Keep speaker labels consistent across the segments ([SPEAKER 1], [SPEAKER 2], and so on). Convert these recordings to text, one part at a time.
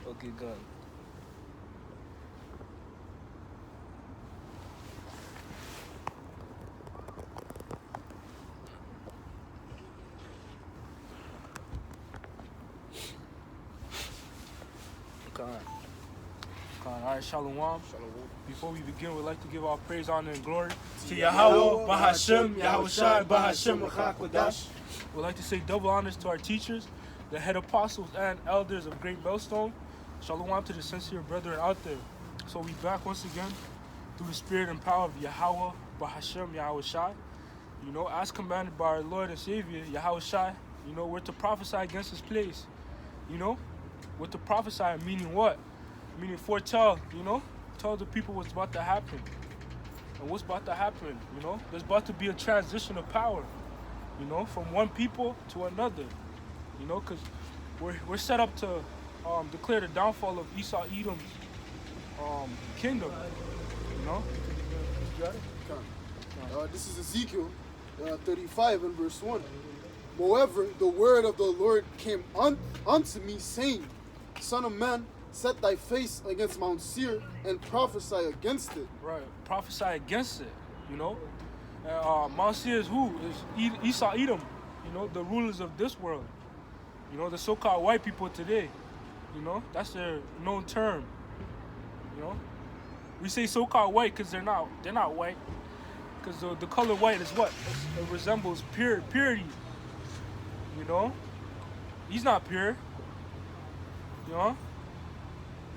[SPEAKER 1] Okay, good. Con. All right, Shalom.
[SPEAKER 2] Shalom.
[SPEAKER 1] Before we begin, we'd like to give our praise, honor, and glory to Yahweh, Bahashem, Yahushai, Bahashem, Kodash. We'd like to say double honors to our teachers, the head apostles and elders of Great Millstone. Shalom to the sincere brethren out there. So we back once again through the spirit and power of Yahweh, Bahashem, Yahushai. You know, as commanded by our Lord and Savior, Yahushai, you know, we're to prophesy against this place. You know, we're to prophesy, meaning what? Meaning foretell, you know? Tell the people what's about to happen. And what's about to happen, you know? There's about to be a transition of power, you know, from one people to another. You know, because we're set up to declare the downfall of Esau Edom's kingdom. You know? You got it?
[SPEAKER 2] This is Ezekiel 35 and verse 1. Moreover, the word of the Lord came unto me, saying, Son of man, set thy face against Mount Seir and prophesy against it.
[SPEAKER 1] Right, prophesy against it, you know. Mount Seir is who? Is Esau Edom, you know, the rulers of this world. You know, the so-called white people today. You know, that's their known term. You know, we say so-called white because they're not white. Because the color white is what? It resembles purity. You know, he's not pure. You know.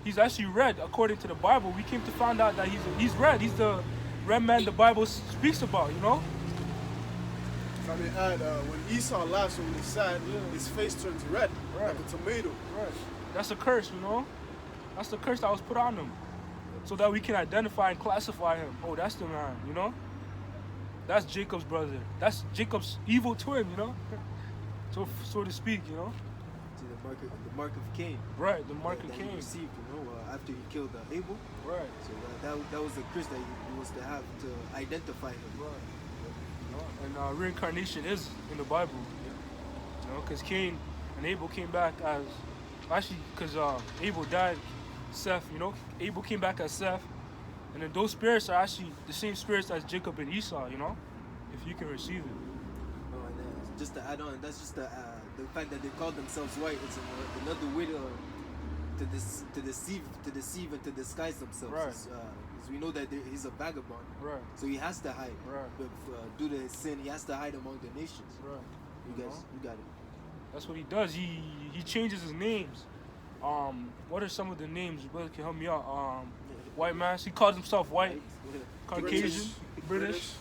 [SPEAKER 1] He's actually red, according to the Bible. We came to find out that he's red. He's the red man the Bible speaks about, you know?
[SPEAKER 2] If I may add, when Esau laughs or when he's sad, his face turns red, like a tomato.
[SPEAKER 1] Right. That's a curse, you know? That's the curse that was put on him. So that we can identify and classify him. Oh, that's the man, you know? That's Jacob's brother. That's Jacob's evil twin, you know? So to speak, you know?
[SPEAKER 3] The mark of Cain.
[SPEAKER 1] Right, the mark of
[SPEAKER 3] that
[SPEAKER 1] Cain.
[SPEAKER 3] he received, you know, after he killed Abel.
[SPEAKER 1] Right.
[SPEAKER 3] So that was the curse that he was to have to identify him.
[SPEAKER 1] Right. You know? And reincarnation is in the Bible. You know, because Cain and Abel came back as, actually, because Abel died, Seth, you know, Abel came back as Seth. And then those spirits are actually the same spirits as Jacob and Esau, you know, if you can receive it.
[SPEAKER 3] Oh, and then just to add on, that's just the fact that they call themselves white is another way to deceive and to disguise themselves.
[SPEAKER 1] Right.
[SPEAKER 3] Because we know that he's a vagabond.
[SPEAKER 1] Right.
[SPEAKER 3] So he has to hide.
[SPEAKER 1] Right.
[SPEAKER 3] But due to his sin, he has to hide among the nations.
[SPEAKER 1] Right.
[SPEAKER 3] You guys, you got it.
[SPEAKER 1] That's what he does. He changes his names. What are some of the names? Brother can help me out. White man. He calls himself white. Caucasian. British.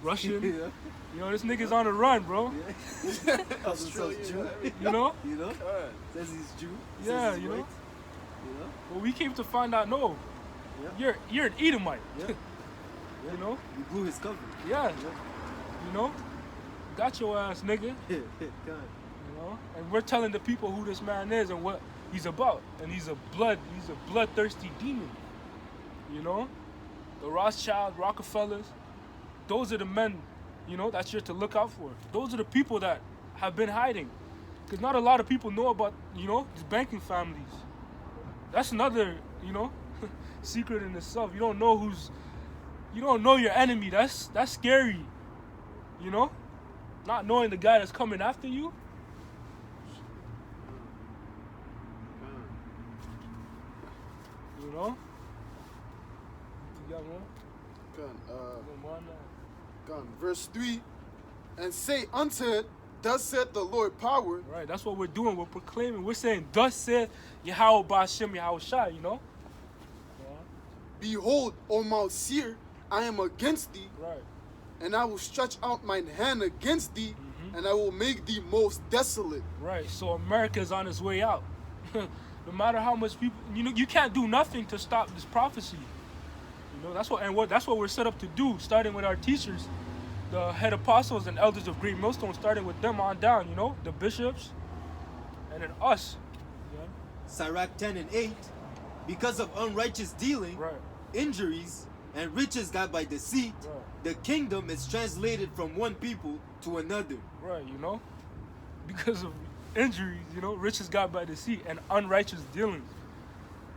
[SPEAKER 1] Russian.
[SPEAKER 3] Yeah.
[SPEAKER 1] You know, this nigga's on the run, bro.
[SPEAKER 3] Yeah. Calls himself Jew.
[SPEAKER 1] You know?
[SPEAKER 3] You know? Says he's Jew.
[SPEAKER 1] Yeah,
[SPEAKER 3] Says he's
[SPEAKER 1] you know?
[SPEAKER 3] white. You know?
[SPEAKER 1] Well, we came to find out, no.
[SPEAKER 3] Yeah.
[SPEAKER 1] You're an Edomite.
[SPEAKER 3] Yeah.
[SPEAKER 1] You know?
[SPEAKER 3] You blew his cover.
[SPEAKER 1] Yeah. You know? Got your ass, nigga.
[SPEAKER 3] God.
[SPEAKER 1] You know? And we're telling the people who this man is and what he's about. And he's a bloodthirsty demon. You know? The Rothschild, Rockefellers, those are the men, you know, that you're to look out for. Those are the people that have been hiding. Because not a lot of people know about, you know, these banking families. That's another, you know, secret in itself. You don't know your enemy. That's scary. You know? Not knowing the guy that's coming after you. You know? You got one?
[SPEAKER 2] Gone. Verse 3, and say unto it, thus saith the Lord power.
[SPEAKER 1] Right, that's what we're doing. We're proclaiming. We're saying, thus saith Yahweh Ba'ashem Yahushai, you know?
[SPEAKER 2] Behold, O Mount Seir, I am against thee,
[SPEAKER 1] Right.
[SPEAKER 2] and I will stretch out mine hand against thee, and I will make thee most desolate.
[SPEAKER 1] Right, so America's on its way out. No matter how much people, you know, you can't do nothing to stop this prophecy. You know, that's what we're set up to do, starting with our teachers, the head apostles and elders of Great Millstone, starting with them on down, you know, the bishops, and then us. Yeah.
[SPEAKER 3] Sirach 10 and 8, because of unrighteous dealing,
[SPEAKER 1] Right.
[SPEAKER 3] injuries, and riches got by deceit,
[SPEAKER 1] Right.
[SPEAKER 3] the kingdom is translated from one people to another.
[SPEAKER 1] Right, you know, because of injuries, you know, riches got by deceit and unrighteous dealings.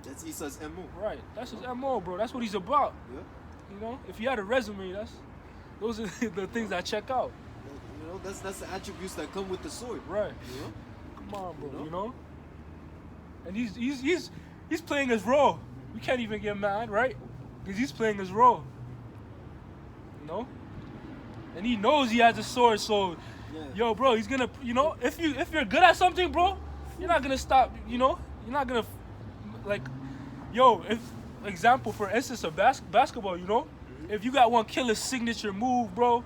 [SPEAKER 3] That's Esau's MO.
[SPEAKER 1] Right. That's his MO, bro. That's what he's about.
[SPEAKER 3] Yeah.
[SPEAKER 1] You know, if you had a resume, those are the things I check out.
[SPEAKER 3] You know, that's the attributes that come with the sword.
[SPEAKER 1] Right.
[SPEAKER 3] You know?
[SPEAKER 1] Come on, bro.
[SPEAKER 3] You know?
[SPEAKER 1] You know. And he's playing his role. We can't even get mad, right? Because he's playing his role. You know. And he knows he has a sword, so
[SPEAKER 3] Yeah.
[SPEAKER 1] yo, bro, he's gonna, you know, if you're good at something, bro, you're not gonna stop. You know, you're not gonna like, yo, if example for instance of basketball, you know, if you got one killer signature move, bro,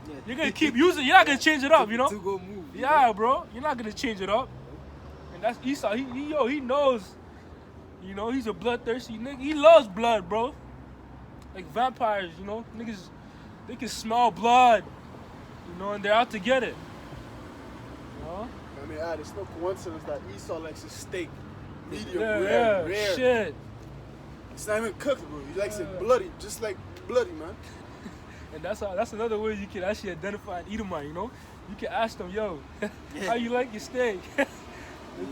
[SPEAKER 3] Yeah.
[SPEAKER 1] you're gonna keep using. You're not gonna change it up, you know.
[SPEAKER 3] To go move. you
[SPEAKER 1] Yeah,
[SPEAKER 3] know?
[SPEAKER 1] bro, you're not gonna change it up. And that's Esau. He knows. You know, he's a bloodthirsty nigga. He loves blood, bro. Like vampires, you know, niggas, they can smell blood, you know, and they're out to get it. You know?
[SPEAKER 2] I mean, it's no coincidence that Esau likes his steak medium
[SPEAKER 1] Yeah,
[SPEAKER 2] rare.
[SPEAKER 1] shit.
[SPEAKER 2] It's not even cooked, bro. He likes it bloody, just like bloody, man.
[SPEAKER 1] And that's another way you can actually identify an Edomite, you know? You can ask them, yo, how you like your steak? They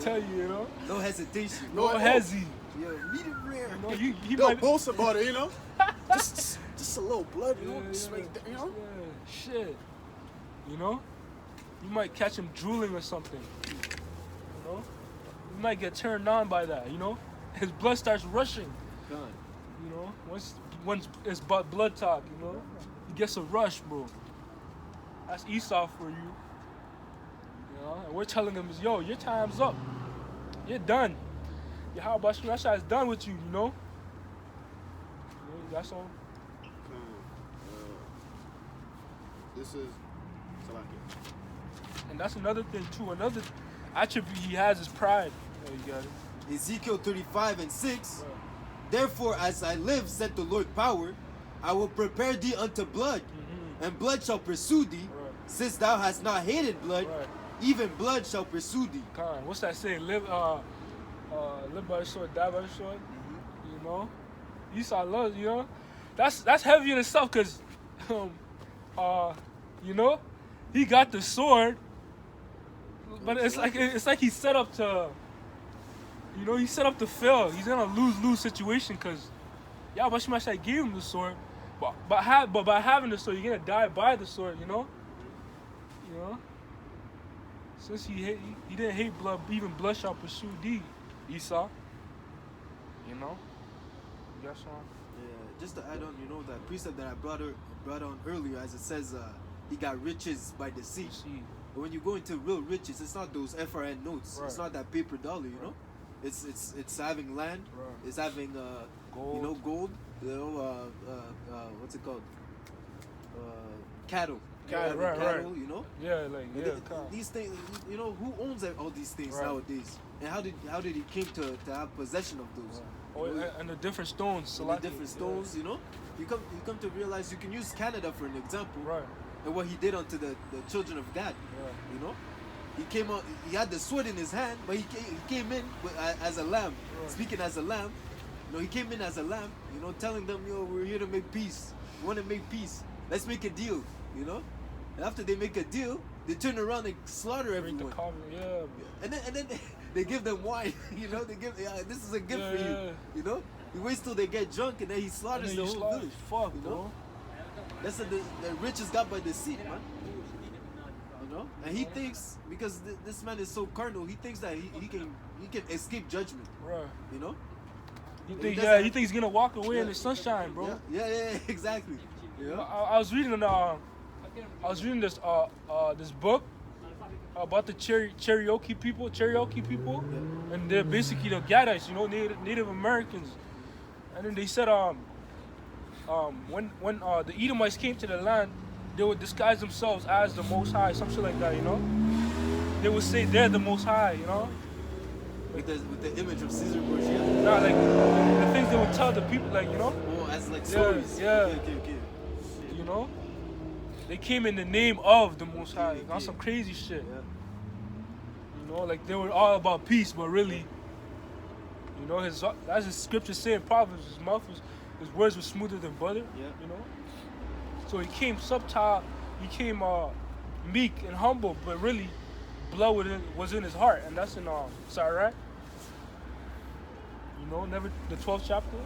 [SPEAKER 1] tell you, you know?
[SPEAKER 3] No hesitation.
[SPEAKER 1] No hezzy.
[SPEAKER 3] Yeah, medium rare.
[SPEAKER 1] You know, you
[SPEAKER 2] Don't
[SPEAKER 1] might
[SPEAKER 2] boast about it, you know. just a little blood, you know.
[SPEAKER 1] Yeah,
[SPEAKER 2] Just make, you know.
[SPEAKER 1] yeah, shit. You know? You might catch him drooling or something. You know? You might get turned on by that, you know? His blood starts rushing,
[SPEAKER 3] God.
[SPEAKER 1] you know? Once it's blood talk, you know? He gets a rush, bro. That's Esau for you. You know? And we're telling him, yo, your time's up. You're done. Your how about you? That shot's done with you, you know? That's all.
[SPEAKER 2] This is Salakia.
[SPEAKER 1] And that's another thing too. Another attribute he has is pride. Oh, you got it.
[SPEAKER 3] Ezekiel 35:6.
[SPEAKER 1] Right.
[SPEAKER 3] Therefore, as I live, said the Lord power, I will prepare thee unto blood, and blood shall pursue thee.
[SPEAKER 1] Right.
[SPEAKER 3] Since thou hast not hated blood,
[SPEAKER 1] Right.
[SPEAKER 3] even blood shall pursue thee.
[SPEAKER 1] Khan, what's that saying? Live by the sword, die by the sword. You know, Esau loves. You know, that's heavy in itself, cause, you know, he got the sword, but it's like he's set up to. You know, he's set up to fail. He's in a lose situation, cause Yahweh Shemashai gave him the sword, but by having the sword, you're gonna die by the sword. You know. Since he didn't hate blood, even blood shall pursue thee, Esau. You know? Yes, sir.
[SPEAKER 3] Yeah, just to add on, you know, that precept that I brought on earlier, as it says, he got riches by deceit.
[SPEAKER 1] See.
[SPEAKER 3] But when you go into real riches, it's not those FRN notes.
[SPEAKER 1] Right.
[SPEAKER 3] It's not that paper dollar, you know. It's having land.
[SPEAKER 1] Right.
[SPEAKER 3] It's having
[SPEAKER 1] Gold.
[SPEAKER 3] you know, gold. You know, what's it called? Cattle.
[SPEAKER 1] Cattle,
[SPEAKER 3] Having
[SPEAKER 1] right,
[SPEAKER 3] cattle,
[SPEAKER 1] right.
[SPEAKER 3] you know.
[SPEAKER 1] Yeah, like,
[SPEAKER 3] And
[SPEAKER 1] yeah,
[SPEAKER 3] these things, you know, who owns all these things
[SPEAKER 1] Right.
[SPEAKER 3] nowadays? And how did he came to have possession of those?
[SPEAKER 1] Oh,
[SPEAKER 3] You know,
[SPEAKER 1] and the different stones.
[SPEAKER 3] and the
[SPEAKER 1] Salaki,
[SPEAKER 3] different stones, you know. You come to realize you can use Canada for an example,
[SPEAKER 1] Right.
[SPEAKER 3] and what he did unto the children of God.
[SPEAKER 1] Yeah.
[SPEAKER 3] You know, he came out. He had the sword in his hand, but he came in as a lamb,
[SPEAKER 1] Right.
[SPEAKER 3] speaking as a lamb. You know, he came in as a lamb. You know, telling them, yo, we're here to make peace. We want to make peace. Let's make a deal. You know, and after they make a deal, they turn around and slaughter
[SPEAKER 1] Bring the
[SPEAKER 3] everyone.
[SPEAKER 1] covenant, yeah.
[SPEAKER 3] And then they give them wine. You know, they give, this is a gift
[SPEAKER 1] Yeah,
[SPEAKER 3] for you.
[SPEAKER 1] yeah.
[SPEAKER 3] You know, he waits till they get drunk and then he
[SPEAKER 1] And
[SPEAKER 3] slaughters
[SPEAKER 1] then
[SPEAKER 3] the
[SPEAKER 1] you
[SPEAKER 3] whole
[SPEAKER 1] slaughter.
[SPEAKER 3] village.
[SPEAKER 1] Fuck,
[SPEAKER 3] you know?
[SPEAKER 1] bro.
[SPEAKER 3] That's the riches got by deceit, man. You know, and he thinks because this man is so carnal, he thinks that he can escape judgment.
[SPEAKER 1] Right.
[SPEAKER 3] You know?
[SPEAKER 1] You
[SPEAKER 3] He
[SPEAKER 1] think,
[SPEAKER 3] doesn't-
[SPEAKER 1] he thinks he's gonna walk away in
[SPEAKER 3] Yeah.
[SPEAKER 1] the sunshine, bro.
[SPEAKER 3] Yeah, exactly. Yeah.
[SPEAKER 1] I was reading this this book about the Cherokee people, and they're basically the Gadites, you know, Native Americans. And then they said when the Edomites came to the land, they would disguise themselves as the Most High, some shit like that, you know. They would say they're the Most High, you know.
[SPEAKER 3] With the image of Caesar Borgia.
[SPEAKER 1] Nah, like the things they would tell the people, like, you know.
[SPEAKER 3] Oh, as like stories.
[SPEAKER 1] yeah.
[SPEAKER 3] Okay.
[SPEAKER 1] You know, they came in the name of the Most High,
[SPEAKER 3] Okay.
[SPEAKER 1] on some crazy shit.
[SPEAKER 3] Yeah.
[SPEAKER 1] You know, like they were all about peace, but really, you know, that's his scripture saying, Proverbs, his words were smoother than butter.
[SPEAKER 3] Yeah.
[SPEAKER 1] You know, so he came subtle, he came meek and humble, but really, blood was in his heart, and that's in Sirach. You You know, never the 12th chapter.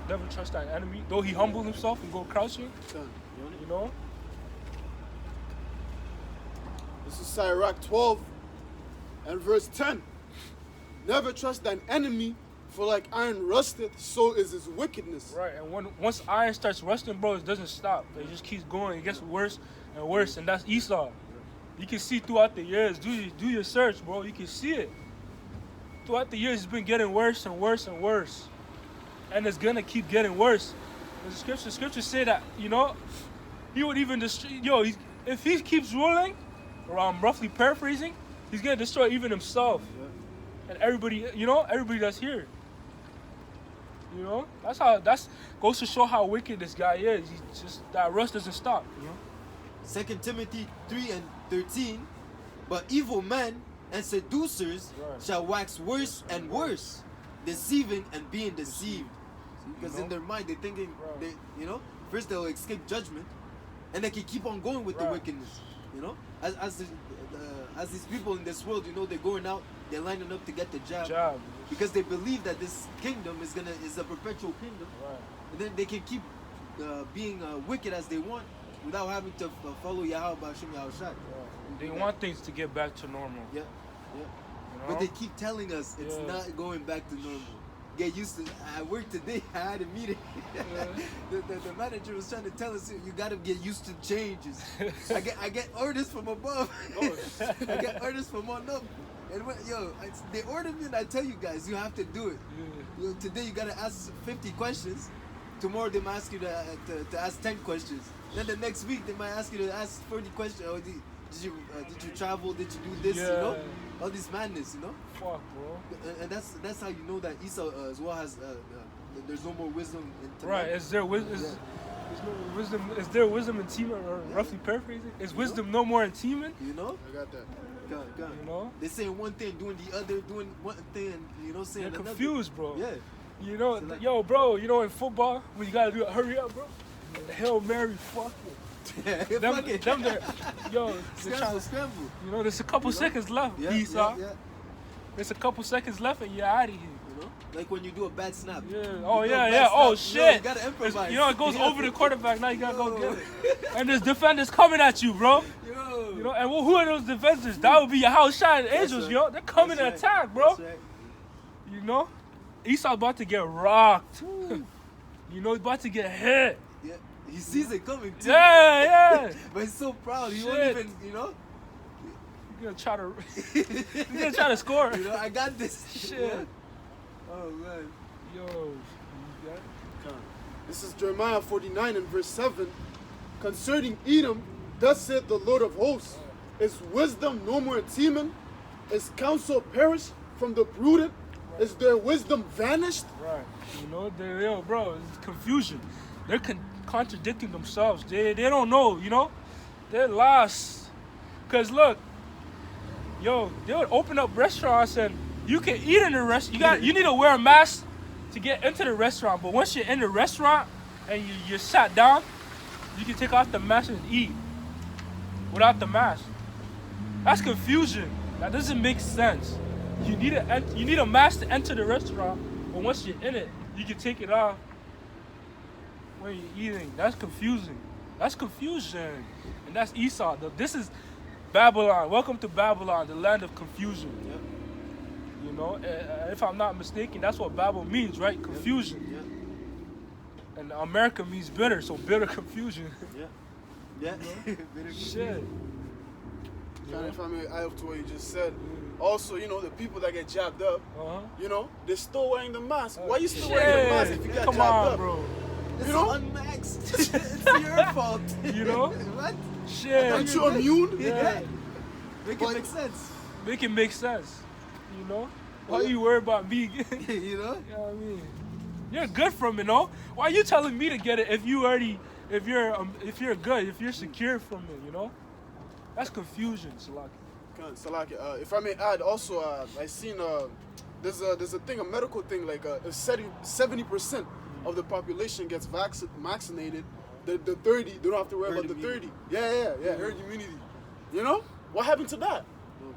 [SPEAKER 1] Never trust thine enemy. Though he humble himself and go crouching.
[SPEAKER 2] Done.
[SPEAKER 1] You know.
[SPEAKER 2] This is Sirach 12 and verse 10. Never trust thine enemy, for like iron rusteth, so is his wickedness.
[SPEAKER 1] Right, and once iron starts rusting, bro, it doesn't stop. It just keeps going. It gets worse and worse, and that's Esau. You can see throughout the years. Do your search, bro. You can see it. Throughout the years, it's been getting worse and worse and worse, and it's gonna keep getting worse. The scriptures say that, you know, he would even destroy. If he keeps ruling, or I'm roughly paraphrasing, he's gonna destroy even himself and everybody. You know, everybody that's here. You know, that's goes to show how wicked this guy is. He's just, that rust doesn't stop. You know.
[SPEAKER 3] 2 Timothy 3 and 13. But evil men and seducers shall wax worse and worse, deceiving and being deceived. Because in their mind they're thinking, first they'll escape judgment, and they can keep on going with the wickedness. You know, as these people in this world, you know, they're going out, they're lining up to get the job. Because they believe that this kingdom is a perpetual kingdom, and then they can keep being wicked as they want without having to follow Yahweh B'Hashem Yahushai.
[SPEAKER 1] They want things to get back to normal.
[SPEAKER 3] Yeah.
[SPEAKER 1] You know?
[SPEAKER 3] But they keep telling us it's not going back to normal. Get used to. I worked today. I had a meeting. The manager was trying to tell us you got to get used to changes. I get orders from above. I get orders from on up. And they ordered me, and I tell you guys, you have to do it. You know, today you gotta ask 50 questions. Tomorrow they might ask you to ask 10 questions. Then the next week they might ask you to ask 40 questions. Oh, did you travel? Did you do this? You know, all this madness. You know.
[SPEAKER 1] Fuck, bro.
[SPEAKER 3] And that's how you know that Esau as well has there's no more wisdom in Tanakh.
[SPEAKER 1] Right? Is there wisdom? Is there wisdom in Teman, or roughly paraphrasing? Is wisdom no more in Teman?
[SPEAKER 3] You know.
[SPEAKER 2] I got that.
[SPEAKER 3] God.
[SPEAKER 1] You know.
[SPEAKER 3] They saying one thing, doing the other, doing one thing, you know, saying
[SPEAKER 1] They're
[SPEAKER 3] another.
[SPEAKER 1] confused, bro.
[SPEAKER 3] Yeah.
[SPEAKER 1] You know,
[SPEAKER 3] So like,
[SPEAKER 1] yo, bro. You know, in football, when you gotta do it, hurry up, bro. Hail Mary, fuck it. Them there, yo,
[SPEAKER 3] scramble.
[SPEAKER 1] You know, there's a couple seconds left, Esau. There's a couple seconds left, and you're out of here.
[SPEAKER 3] You know, like when you do a bad snap.
[SPEAKER 1] Yeah. Oh yeah. Oh shit.
[SPEAKER 3] You gotta improvise.
[SPEAKER 1] You know, it goes over the quarterback. Now you gotta go get it. And there's defenders coming at you, bro. You know, and who are those defenders? That would be your house shine angels, yo. They're coming to attack, bro.
[SPEAKER 3] Right.
[SPEAKER 1] You know, Esau's about to get rocked. You know, he's about to get hit.
[SPEAKER 3] Yeah, he sees it coming too.
[SPEAKER 1] Yeah.
[SPEAKER 3] But he's so proud. He won't even, you know.
[SPEAKER 1] He's gonna try to score.
[SPEAKER 3] You know, I got this.
[SPEAKER 1] Shit.
[SPEAKER 3] Yeah. Oh man.
[SPEAKER 1] Yo. You got it?
[SPEAKER 2] This is Jeremiah 49 and verse 7. Concerning Edom, thus saith the Lord of hosts, is wisdom no more in Teman? Is counsel perished from the prudent? Is their wisdom vanished?
[SPEAKER 1] Right. You know, bro, it's confusion. They're contradicting themselves. They don't know, you know? They're lost. Because look, yo, they would open up restaurants and you can eat in the restaurant. You need to wear a mask to get into the restaurant. But once you're in the restaurant and you're sat down, you can take off the mask and eat without the mask. That's confusion. That doesn't make sense. You need a mask to enter the restaurant, but once you're in it, you can take it off when you're eating. That's confusing. That's confusion. And that's Esau. This is Babylon. Welcome to Babylon, the land of confusion.
[SPEAKER 3] Yep.
[SPEAKER 1] You know, if I'm not mistaken, that's what Babel means, right? Confusion.
[SPEAKER 3] Yep.
[SPEAKER 1] And America means bitter, so bitter confusion.
[SPEAKER 3] Yeah.
[SPEAKER 1] Shit.
[SPEAKER 2] And if I may add up to what you just said, also, you know, the people that get jabbed up, you know, they're still wearing the mask. Why you still wearing the mask if you got
[SPEAKER 1] Come
[SPEAKER 2] jabbed
[SPEAKER 1] on,
[SPEAKER 2] up?
[SPEAKER 1] bro.
[SPEAKER 3] It's
[SPEAKER 2] You know?
[SPEAKER 3] unmaxed. It's your fault.
[SPEAKER 1] You know?
[SPEAKER 3] What?
[SPEAKER 1] Shit.
[SPEAKER 2] Aren't you immune?
[SPEAKER 1] Yeah.
[SPEAKER 3] Make it make sense.
[SPEAKER 1] Make it make sense. You know? Why you worry about me?
[SPEAKER 3] You know?
[SPEAKER 1] You know what I mean? You're good from it, no? Why are you telling me to get it if you're good, if you're secure from it, you know? That's confusion, Salaki.
[SPEAKER 2] Salaki, if I may add, also, I seen there's a thing, a medical thing, like if 70% of the population gets vaccinated, the 30, they don't have to worry about the 30. Yeah, herd immunity. You know? What happened to that?
[SPEAKER 3] No,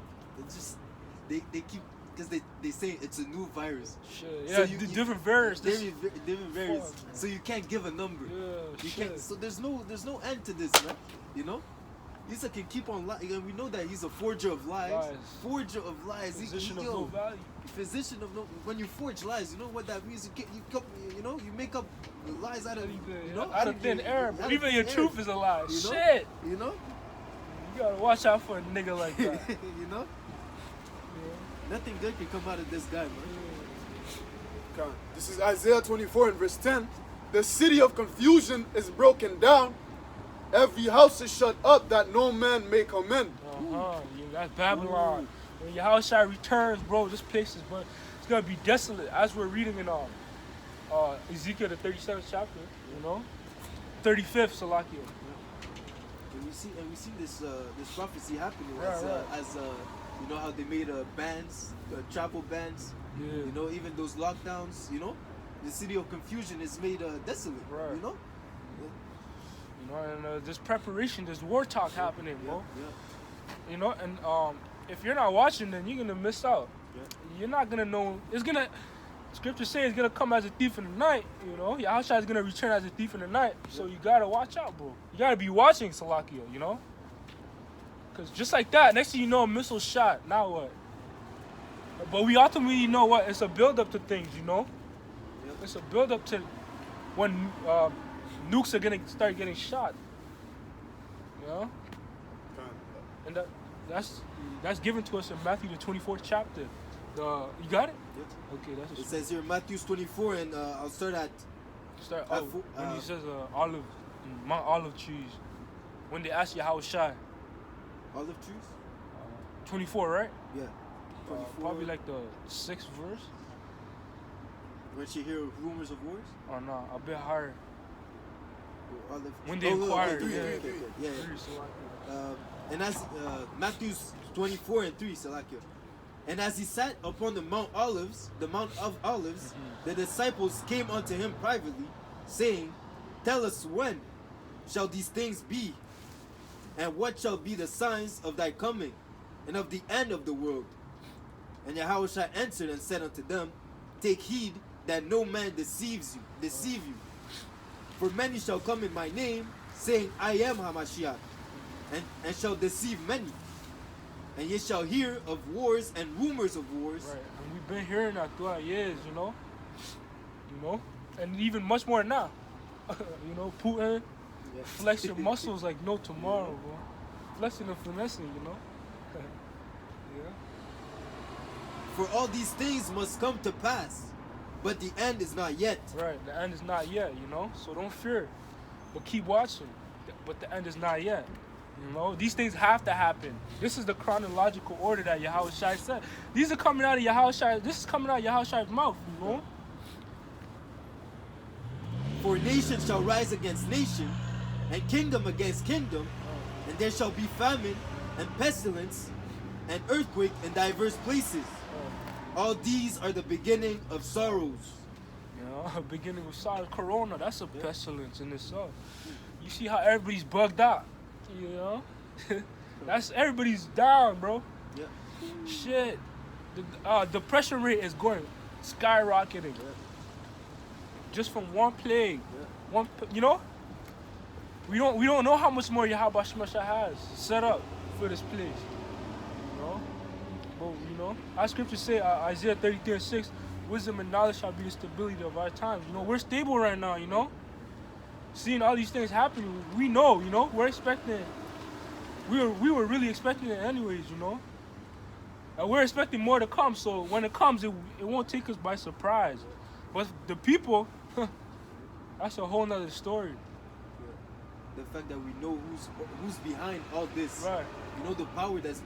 [SPEAKER 3] they keep because they say it's a new virus.
[SPEAKER 1] Shit.
[SPEAKER 3] So
[SPEAKER 1] Yeah, different variants.
[SPEAKER 3] Different variants.
[SPEAKER 1] Fuck,
[SPEAKER 3] So you can't give a number.
[SPEAKER 1] Yeah,
[SPEAKER 3] You
[SPEAKER 1] shit.
[SPEAKER 3] can't. So there's no end to this, man. You know. Isa can keep on lying, and we know that he's a forger of lies. Forger of lies.
[SPEAKER 1] Physician of no value.
[SPEAKER 3] Physician of no. When you forge lies, you know what that means. You make up lies out of
[SPEAKER 1] out of thin air. But even your truth is a lie.
[SPEAKER 3] You know?
[SPEAKER 1] Shit.
[SPEAKER 3] You know.
[SPEAKER 1] You gotta watch out for a nigga like that.
[SPEAKER 3] You know. Nothing good can come out of this guy, man.
[SPEAKER 2] God. This is Isaiah 24 and verse 10. The city of confusion is broken down. Every house is shut up that no man may come in.
[SPEAKER 1] Yeah, that's Babylon. When Yahushua returns, bro, this place is, but it's gonna be desolate. As we're reading in Ezekiel the 37th chapter, 35th Salakia.
[SPEAKER 3] And we see this prophecy happening
[SPEAKER 1] Right.
[SPEAKER 3] as you know how they made bans, travel bans.
[SPEAKER 1] Yeah.
[SPEAKER 3] Even those lockdowns. The city of confusion is made desolate.
[SPEAKER 1] Right.
[SPEAKER 3] You know.
[SPEAKER 1] And there's preparation, there's war talk happening, bro.
[SPEAKER 3] Yeah.
[SPEAKER 1] And if you're not watching, then you're gonna miss out.
[SPEAKER 3] Yeah.
[SPEAKER 1] You're not gonna know. Scripture says it's gonna come as a thief in the night. Yahushua is gonna return as a thief in the night. So you gotta watch out, bro. You gotta be watching, Salakia. Because just like that, next thing you know, a missile shot. Now what? But we ultimately know what? It's a build up to things,
[SPEAKER 3] Yep.
[SPEAKER 1] It's a build up to when nukes are gonna start getting shot. And that's given to us in Matthew the 24th chapter. You got it?
[SPEAKER 3] Yep.
[SPEAKER 1] Okay, that's
[SPEAKER 3] It says here Matthew 24, and I'll start at
[SPEAKER 1] when he says Mount Olive trees. When they ask you how it's shot.
[SPEAKER 3] olive trees.
[SPEAKER 1] 24, right?
[SPEAKER 3] Yeah. 24.
[SPEAKER 1] Probably like the 6th verse.
[SPEAKER 3] When she hear rumors of wars.
[SPEAKER 1] Or no, a bit higher.
[SPEAKER 3] Olive.
[SPEAKER 1] When they inquired,
[SPEAKER 3] three,
[SPEAKER 1] yeah.
[SPEAKER 3] three. Yeah.
[SPEAKER 1] Three, Salakia.
[SPEAKER 3] And as Matthew 24 and 3, Salakia. And as he sat upon the Mount of Olives, the disciples came unto him privately, saying, Tell us when shall these things be, and what shall be the signs of thy coming, and of the end of the world? And Yahushua answered and said unto them, Take heed that no man deceive you. For many shall come in my name, saying, I am Hamashiach, and shall deceive many. And ye shall hear of wars and rumors of wars.
[SPEAKER 1] Right, and we've been hearing that throughout years, and even much more now. Putin, flex your muscles like no tomorrow, bro. Flexing and finessing, Yeah.
[SPEAKER 3] For all these things must come to pass, but the end is not yet.
[SPEAKER 1] Right, the end is not yet, so don't fear, but keep watching. But the end is not yet. These things have to happen. This is the chronological order that Yahushua said. These are coming out of Yahushua. This is coming out of Yahushua's mouth,
[SPEAKER 3] For nation shall rise against nation, and kingdom against kingdom, and there shall be famine, and pestilence, and earthquake in diverse places. All these are the beginning of sorrows.
[SPEAKER 1] Beginning with SARS, Corona, that's a pestilence in itself. You see how everybody's bugged out, That's everybody's down, bro.
[SPEAKER 3] Yeah.
[SPEAKER 1] Shit. The depression rate is going skyrocketing. Just from one plague. We don't know how much more Yahweh Shemesha has set up for this place. But our scriptures say Isaiah 33:6, wisdom and knowledge shall be the stability of our times. We're stable right now, Seeing all these things happening, we know, we're expecting. We were really expecting it anyways, And we're expecting more to come, so when it comes, it won't take us by surprise. But the people, that's a whole nother story.
[SPEAKER 3] The fact that we know who's behind all this.
[SPEAKER 1] Right.
[SPEAKER 3] We know the power that's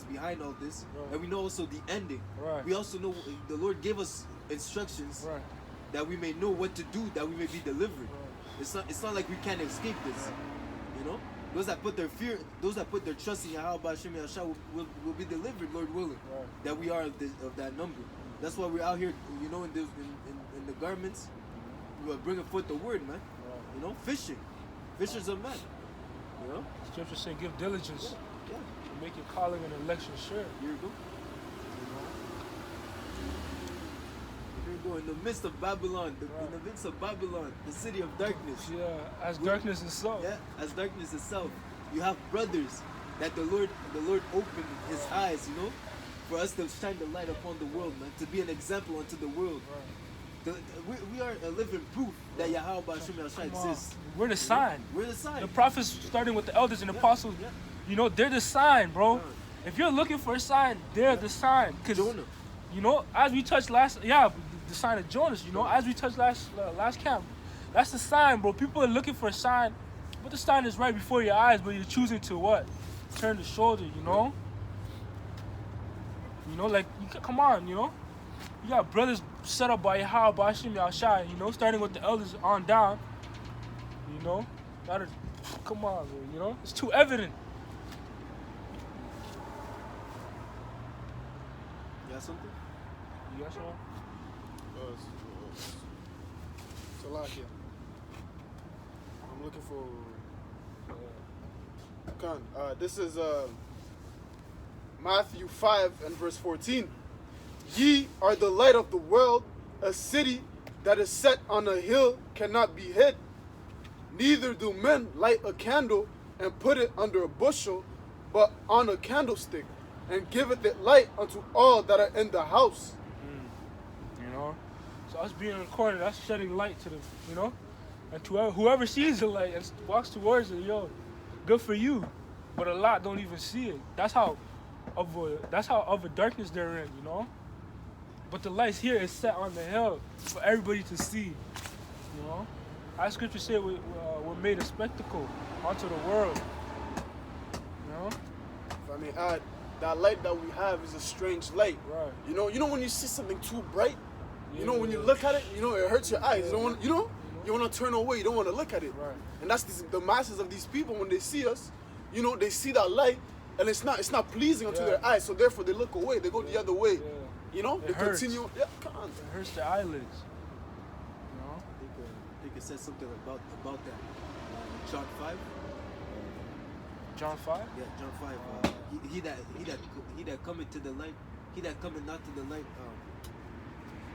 [SPEAKER 3] behind all this.
[SPEAKER 1] Right.
[SPEAKER 3] And we know also the ending.
[SPEAKER 1] Right.
[SPEAKER 3] We also know the Lord gave us instructions
[SPEAKER 1] Right.
[SPEAKER 3] that we may know what to do, that we may be delivered.
[SPEAKER 1] Right.
[SPEAKER 3] It's not like we can't escape this.
[SPEAKER 1] Right.
[SPEAKER 3] Those that put their trust in Yahweh Hashem Yahshua will be delivered, Lord willing.
[SPEAKER 1] Right.
[SPEAKER 3] That we are of that number. That's why we're out here, in the garments, we are bringing forth the word, man.
[SPEAKER 1] Right.
[SPEAKER 3] Fishing. Fishers of men.
[SPEAKER 1] Scripture say, give diligence.
[SPEAKER 3] Yeah.
[SPEAKER 1] Make your calling and election sure.
[SPEAKER 3] Here you go. go in the midst of Babylon, in the midst of Babylon, the city of darkness.
[SPEAKER 1] Yeah, as darkness itself.
[SPEAKER 3] Yeah, as darkness itself. You have brothers that the Lord opened his eyes, you know, for us to shine the light upon the world, man, to be an example unto the world. We are a living proof that Yahweh Ba'Shem Yahshua exists.
[SPEAKER 1] We're the sign.
[SPEAKER 3] We're the sign.
[SPEAKER 1] The prophets, starting with the elders and apostles, you know, they're the sign, bro. If you're looking for a sign, they're the sign. Cause
[SPEAKER 3] Jonah.
[SPEAKER 1] you know, as we touched the sign of Jonas, you know, as we touched last camp, that's the sign, bro. People are looking for a sign, but the sign is right before your eyes, but you're choosing to what? Turn the shoulder, you know? You know, like, come on, you know? You got brothers set up by Yahweh, Ba'Shem Yahshai, you know, starting with the elders on down, you know? Come on, bro, you know? It's too evident.
[SPEAKER 3] You got something?
[SPEAKER 1] You got something?
[SPEAKER 2] Salakia. I'm looking for Khan. This is Matthew 5 and verse 14. Ye are the light of the world. A city that is set on a hill cannot be hid. Neither do men light a candle and put it under a bushel, but on a candlestick, and giveth it light unto all that are in the house.
[SPEAKER 1] You know? So us being in the corner, that's shedding light to the, you know? And to whoever sees the light and walks towards it, yo, good for you. But a lot don't even see it. That's how of a darkness they're in, you know? But the lights here is set on the hill for everybody to see, you know? Our scripture say we're made a spectacle unto the world, you know?
[SPEAKER 2] If I may add, that light that we have is a strange light.
[SPEAKER 1] Right.
[SPEAKER 2] You know when you see something too bright, you know, when you
[SPEAKER 1] Yeah.
[SPEAKER 2] look at it, you know, it hurts your eyes. You don't want, you want to turn away. You don't want to look at it.
[SPEAKER 1] Right.
[SPEAKER 2] And that's the masses of these people when they see us, you know, they see that light, and it's not pleasing unto their eyes. So therefore, they look away. They go the other way.
[SPEAKER 1] Yeah.
[SPEAKER 2] You know,
[SPEAKER 1] It
[SPEAKER 2] they
[SPEAKER 1] hurts.
[SPEAKER 2] continue. Yeah, come on.
[SPEAKER 1] It hurts the eyelids, you know?
[SPEAKER 3] I think it says something about that. John 5.
[SPEAKER 1] John 5?
[SPEAKER 3] Yeah, John 5. He that cometh to the light, he that cometh not to the light.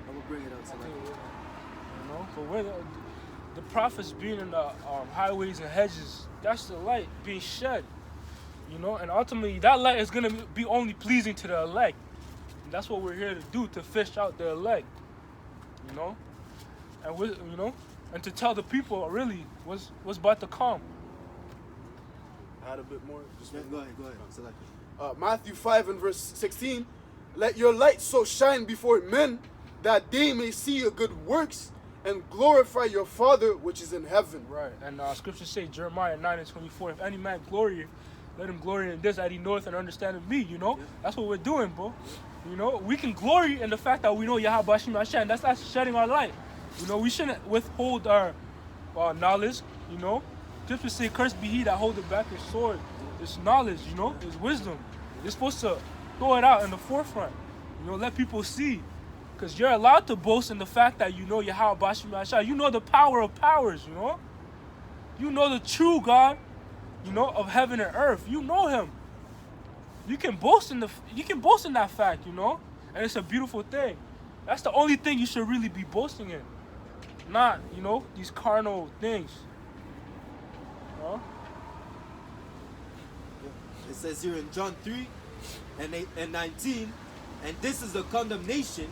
[SPEAKER 3] I'm gonna bring it out. So
[SPEAKER 1] You know, but where the prophets being in the highways and hedges, that's the light being shed, you know, and ultimately that light is gonna be only pleasing to the elect. And that's what we're here to do, to fish out the elect, you know, and and to tell the people really what's about to come.
[SPEAKER 2] Add a bit more. Just
[SPEAKER 3] yeah, go ahead. Select it.
[SPEAKER 2] Matthew 5 and verse 16. Let your light so shine before men that they may see your good works and glorify your Father which is in heaven.
[SPEAKER 1] Right, and scriptures say, Jeremiah 9 and 24, if any man glory, let him glory in this, that he knoweth and understandeth me, you know? That's what we're doing, bro. You know, we can glory in the fact that we know Yahweh Ba'Shem Yahshua, and that's shedding our light. You know, we shouldn't withhold our knowledge, you know? Scriptures say, cursed be he that holdeth back his sword. This knowledge, you know, is wisdom. You're supposed to throw it out in the forefront, you know, let people see. Because you're allowed to boast in the fact that you know Yahweh Ba'Shem Yahshua. You know the power of powers, you know? You know the true God, you know, of heaven and earth. You know him. You can boast in that fact, you know? And it's a beautiful thing. That's the only thing you should really be boasting in. Not, you know, these carnal things. You know?
[SPEAKER 3] It says here in John 3 and 19, and this is the condemnation,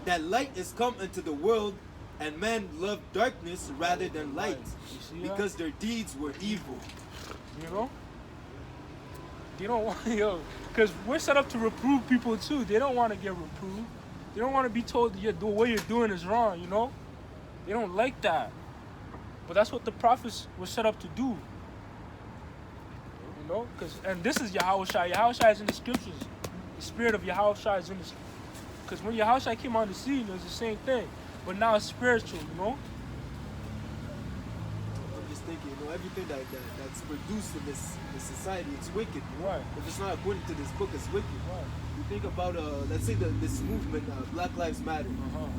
[SPEAKER 3] that light is come into the world, and men love darkness rather than light, because their deeds were evil.
[SPEAKER 1] You know? They don't want, because we're set up to reprove people too. They don't want to get reproved. They don't want to be told the way you're doing is wrong, you know? They don't like that. But that's what the prophets were set up to do. You know? And this is Yahushua. Yahushua is in the scriptures. The spirit of Yahushua is in the scriptures. Because when Yahushua came on the scene, it was the same thing. But now it's spiritual, you know?
[SPEAKER 3] I'm just thinking, you know, everything that's produced in this society, it's wicked.
[SPEAKER 1] Right.
[SPEAKER 3] If it's not according to this book, it's wicked.
[SPEAKER 1] Right.
[SPEAKER 3] You think about, let's say this movement, Black Lives Matter,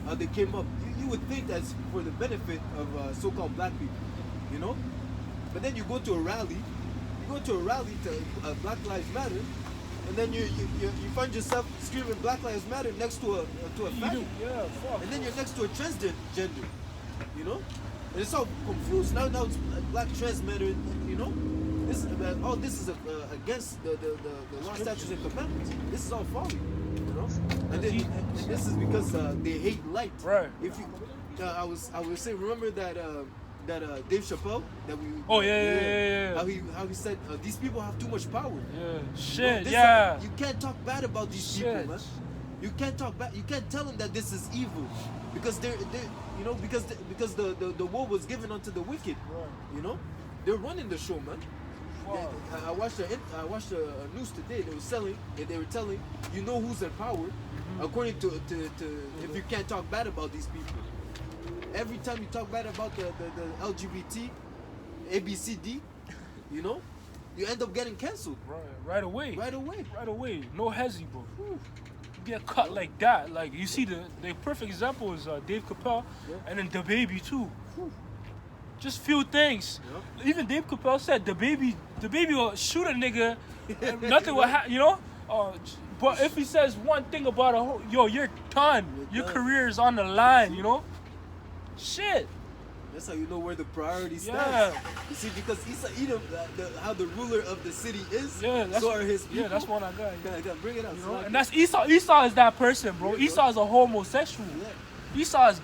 [SPEAKER 3] how they came up. You would think that's for the benefit of so-called black people, you know? But then you go to a rally to Black Lives Matter, and then you find yourself screaming Black Lives Matter next to a faggot.
[SPEAKER 1] Yeah, fuck.
[SPEAKER 3] And then you're next to a transgender, you know? And it's all confused. Now it's Black trans matter, you know? This is against the law, statutes, and commandments. This is all folly, you know? And this is because they hate light.
[SPEAKER 1] Right.
[SPEAKER 3] If you, I was saying, remember that Dave Chappelle that we.
[SPEAKER 1] Oh yeah.
[SPEAKER 3] How he said these people have too much power.
[SPEAKER 1] Yeah. Shit.
[SPEAKER 3] You know,
[SPEAKER 1] Yeah.
[SPEAKER 3] You can't talk bad about these
[SPEAKER 1] Shit.
[SPEAKER 3] people, man. You can't talk bad. You can't tell them that this is evil, because they're you know, because the war was given unto the wicked.
[SPEAKER 1] Right.
[SPEAKER 3] You know, they're running the show, man.
[SPEAKER 1] Fuck.
[SPEAKER 3] I watched a news today. They were telling, you know who's in power, according to if you can't talk bad about these people. Every time you talk bad about the LGBT, ABCD, you know, you end up getting canceled.
[SPEAKER 1] Right away.
[SPEAKER 3] Right away.
[SPEAKER 1] No hezzy, bro. You get cut like that. Like you see the perfect example is Dave Chappelle, and then the baby too. Just few things.
[SPEAKER 3] Yep.
[SPEAKER 1] Even Dave Chappelle said the baby will shoot a nigga, and nothing will happen. You know. But if he says one thing about you're done. Your
[SPEAKER 3] done.
[SPEAKER 1] career is on the line. You know. Shit.
[SPEAKER 3] That's how you know where the priority stands.
[SPEAKER 1] Yeah.
[SPEAKER 3] You see, because Edom, how the ruler of the city is,
[SPEAKER 1] Yeah,
[SPEAKER 3] so are his people.
[SPEAKER 1] Yeah, that's one I got.
[SPEAKER 3] Gotta bring it out.
[SPEAKER 1] You
[SPEAKER 3] So
[SPEAKER 1] know?
[SPEAKER 3] I
[SPEAKER 1] And
[SPEAKER 3] can-
[SPEAKER 1] that's Esau. Esau is that person, bro.
[SPEAKER 3] Yeah,
[SPEAKER 1] Esau is a homosexual.
[SPEAKER 3] Yeah.
[SPEAKER 1] Esau is,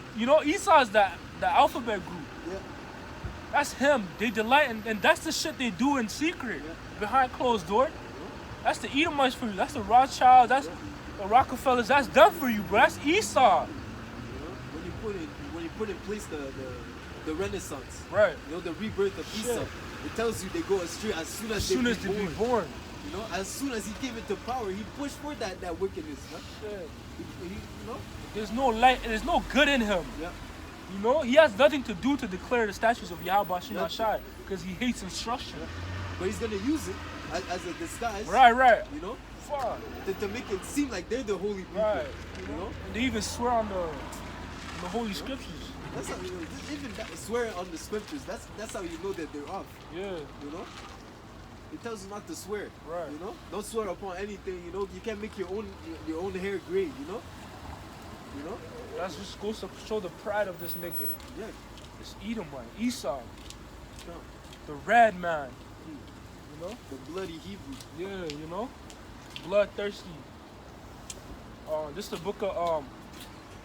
[SPEAKER 1] Esau is the alphabet group.
[SPEAKER 3] Yeah.
[SPEAKER 1] That's him. They delight, and that's the shit they do in secret, behind closed door. That's the Edomites for you. That's the Rothschilds. That's the Rockefellers. That's them for you, bro. That's Esau.
[SPEAKER 3] You know, when you put in place the Renaissance,
[SPEAKER 1] Right.
[SPEAKER 3] you know, the rebirth of Esau, it tells you they go astray as soon as,
[SPEAKER 1] As soon as they be born.
[SPEAKER 3] You know, as soon as he came into power, he pushed for that wickedness, man.
[SPEAKER 1] Shit.
[SPEAKER 3] You know?
[SPEAKER 1] There's no light. There's no good in him.
[SPEAKER 3] Yeah.
[SPEAKER 1] You know, he has nothing to do to declare the statutes of Yahweh Shem
[SPEAKER 3] Yeah.
[SPEAKER 1] Shai because he hates instruction.
[SPEAKER 3] But he's gonna use it as a disguise.
[SPEAKER 1] Right.
[SPEAKER 3] You know,
[SPEAKER 1] Fuck.
[SPEAKER 3] to make it seem like they're the holy people.
[SPEAKER 1] Right.
[SPEAKER 3] You know.
[SPEAKER 1] And they even swear on the holy scriptures.
[SPEAKER 3] That's how you know. Even swearing on the scriptures. That's how you know that they're off.
[SPEAKER 1] Yeah.
[SPEAKER 3] You know. It tells you not to swear.
[SPEAKER 1] Right.
[SPEAKER 3] You know. Don't swear upon anything. You know. You can't make your own hair gray. You know. You know.
[SPEAKER 1] That's just goes to show the pride of this nigga.
[SPEAKER 3] Yeah.
[SPEAKER 1] It's Edomite, Esau,
[SPEAKER 3] No.
[SPEAKER 1] the red man. You know?
[SPEAKER 3] The bloody Hebrew.
[SPEAKER 1] Yeah, you know? Bloodthirsty. This is the book of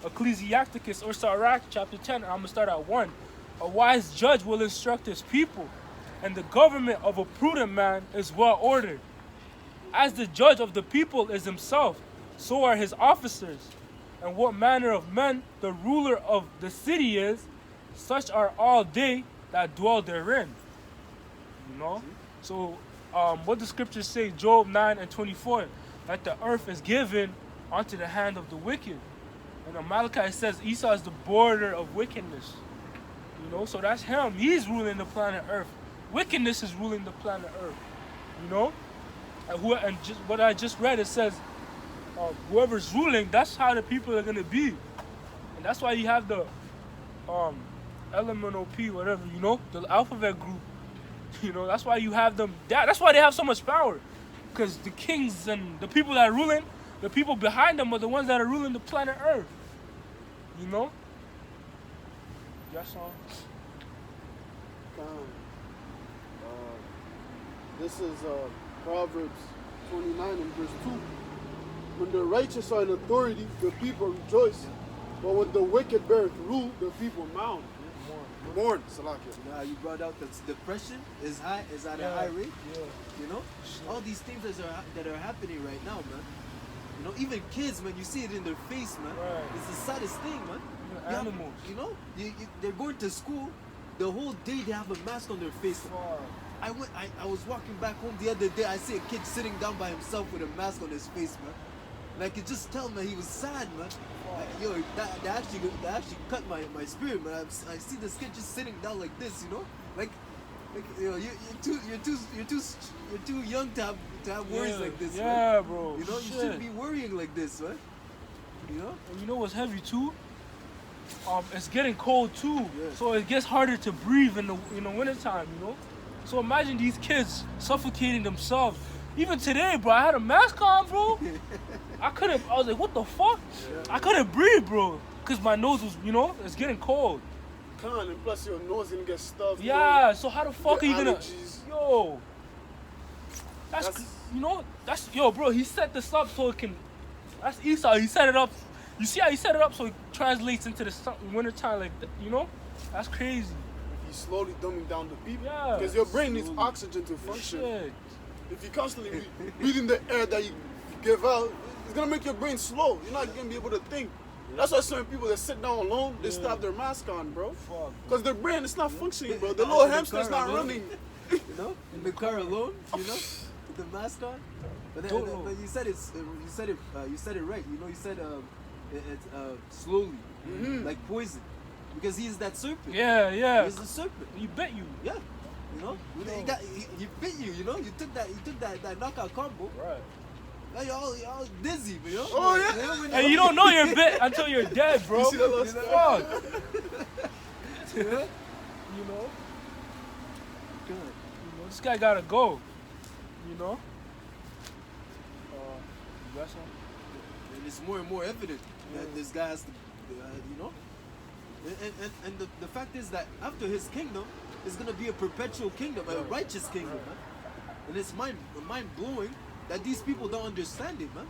[SPEAKER 1] Ecclesiasticus or Sirach, chapter 10. I'm gonna start at 1. A wise judge will instruct his people, and the government of a prudent man is well ordered. As the judge of the people is himself, so are his officers. And what manner of men the ruler of the city is, such are all they that dwell therein. You know? So, what the scriptures say, Job 9:24, that the earth is given unto the hand of the wicked. And Malachi says Esau is the border of wickedness. You know, so that's him. He's ruling the planet Earth. Wickedness is ruling the planet Earth. You know? And just what I just read, it says, whoever's ruling, that's how the people are gonna be. And that's why you have the LMNOP, whatever, you know, the alphabet group. You know, that's why you have them. That's why they have so much power. Because the kings and the people that are ruling, the people behind them are the ones that are ruling the planet Earth. You know? Yes, sir.
[SPEAKER 2] This is Proverbs 29 and verse 2. When the righteous are in authority, the people rejoice. But when the wicked beareth rule, the people mourn. Mourn, Salakia.
[SPEAKER 3] Now you brought out that depression is at a high rate.
[SPEAKER 1] Yeah.
[SPEAKER 3] You know, all these things that are happening right now, man. You know, even kids, man, you see it in their face, man.
[SPEAKER 1] Right.
[SPEAKER 3] It's the saddest thing, man.
[SPEAKER 1] Yeah, animals.
[SPEAKER 3] You know, they're going to school, the whole day they have a mask on their face.
[SPEAKER 1] Fuck.
[SPEAKER 3] I was walking back home the other day. I see a kid sitting down by himself with a mask on his face, man. And I could just tell, man, he was sad, man. Yo, that actually cut my spirit, man. I see this kid just sitting down like this, you know, like you know, you're too young to have worries like this, man.
[SPEAKER 1] Yeah, bro.
[SPEAKER 3] You know, you shouldn't be worrying like this, man. You know?
[SPEAKER 1] And you know what's heavy too? It's getting cold too,
[SPEAKER 3] Yeah.
[SPEAKER 1] so it gets harder to breathe in the wintertime, you know. So imagine these kids suffocating themselves. Even today, bro, I had a mask on, bro. I was like, what the fuck? I couldn't breathe, bro. Because my nose was, it's getting cold.
[SPEAKER 2] And plus your nose gonna get stuffed.
[SPEAKER 1] Yeah, so how the fuck are you gonna...
[SPEAKER 2] allergies.
[SPEAKER 1] Yo. Yo, bro, he set this up so it can... That's Esau. He set it up. You see how he set it up so it translates into the winter time, like, That's crazy.
[SPEAKER 2] He's slowly dumbing down the people.
[SPEAKER 1] Yeah.
[SPEAKER 2] Because your brain needs oxygen to function.
[SPEAKER 1] Shit.
[SPEAKER 2] If you constantly breathing the air that you give out, it's gonna make your brain slow. You're not gonna be able to think. That's why certain people that sit down alone, they still have their mask on, bro.
[SPEAKER 1] Fuck.
[SPEAKER 2] Because their brain is not functioning, bro. The little hamster's not running.
[SPEAKER 3] You know, in the car alone, with the mask on. But you said it right. You know, you said it's slowly, like poison, because he's that serpent.
[SPEAKER 1] Yeah.
[SPEAKER 3] He's the serpent.
[SPEAKER 1] He bit you.
[SPEAKER 3] Yeah. You know, he bit you. You know, you took that knockout combo.
[SPEAKER 1] Right.
[SPEAKER 3] Now you're all dizzy, you know.
[SPEAKER 2] Oh yeah.
[SPEAKER 1] And you don't know you're bit until you're dead, bro.
[SPEAKER 2] You see that little
[SPEAKER 1] Fuck.
[SPEAKER 3] Yeah.
[SPEAKER 1] You know.
[SPEAKER 3] Good.
[SPEAKER 1] This guy gotta go. You know. You got something?
[SPEAKER 3] And it's more and more evident that this guy has to, you know. And the fact is that after his kingdom, it's gonna be a perpetual kingdom, a righteous kingdom, man. And it's mind blowing that these people don't understand it, man.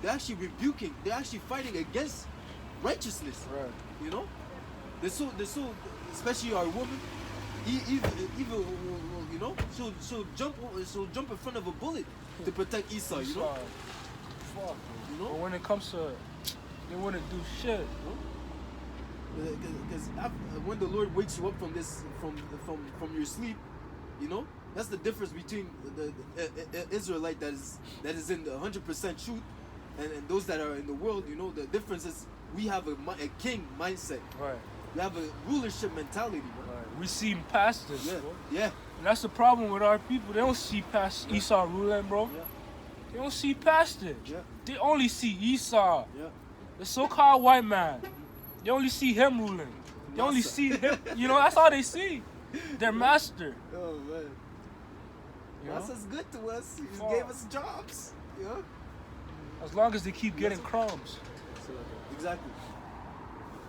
[SPEAKER 3] They're actually rebuking, they're actually fighting against righteousness.
[SPEAKER 1] Right.
[SPEAKER 3] You know? They're so especially our woman, even you know, she'll jump in front of a bullet to protect Esau, you know?
[SPEAKER 1] Fuck.
[SPEAKER 3] You know?
[SPEAKER 1] But when it comes to, they wouldn't do shit.
[SPEAKER 3] Because when the Lord wakes you up from your sleep, you know, that's the difference between the Israelite that is in the 100% truth and those that are in the world. You know, the difference is we have a king mindset.
[SPEAKER 1] Right.
[SPEAKER 3] We have a rulership mentality, bro.
[SPEAKER 1] Right. We see past this,
[SPEAKER 3] Yeah,
[SPEAKER 1] bro.
[SPEAKER 3] yeah.
[SPEAKER 1] And that's the problem with our people. They don't see past Esau ruling, bro.
[SPEAKER 3] Yeah.
[SPEAKER 1] They don't see past it.
[SPEAKER 3] Yeah.
[SPEAKER 1] They only see Esau,
[SPEAKER 3] Yeah.
[SPEAKER 1] the so-called white man. They only see him ruling. They only see him. You know, that's all they see. Their master.
[SPEAKER 3] Oh man.
[SPEAKER 1] You know?
[SPEAKER 3] That's as good to us. He
[SPEAKER 1] Fuck.
[SPEAKER 3] gave us jobs. You know?
[SPEAKER 1] As long as they keep getting crumbs.
[SPEAKER 3] Exactly.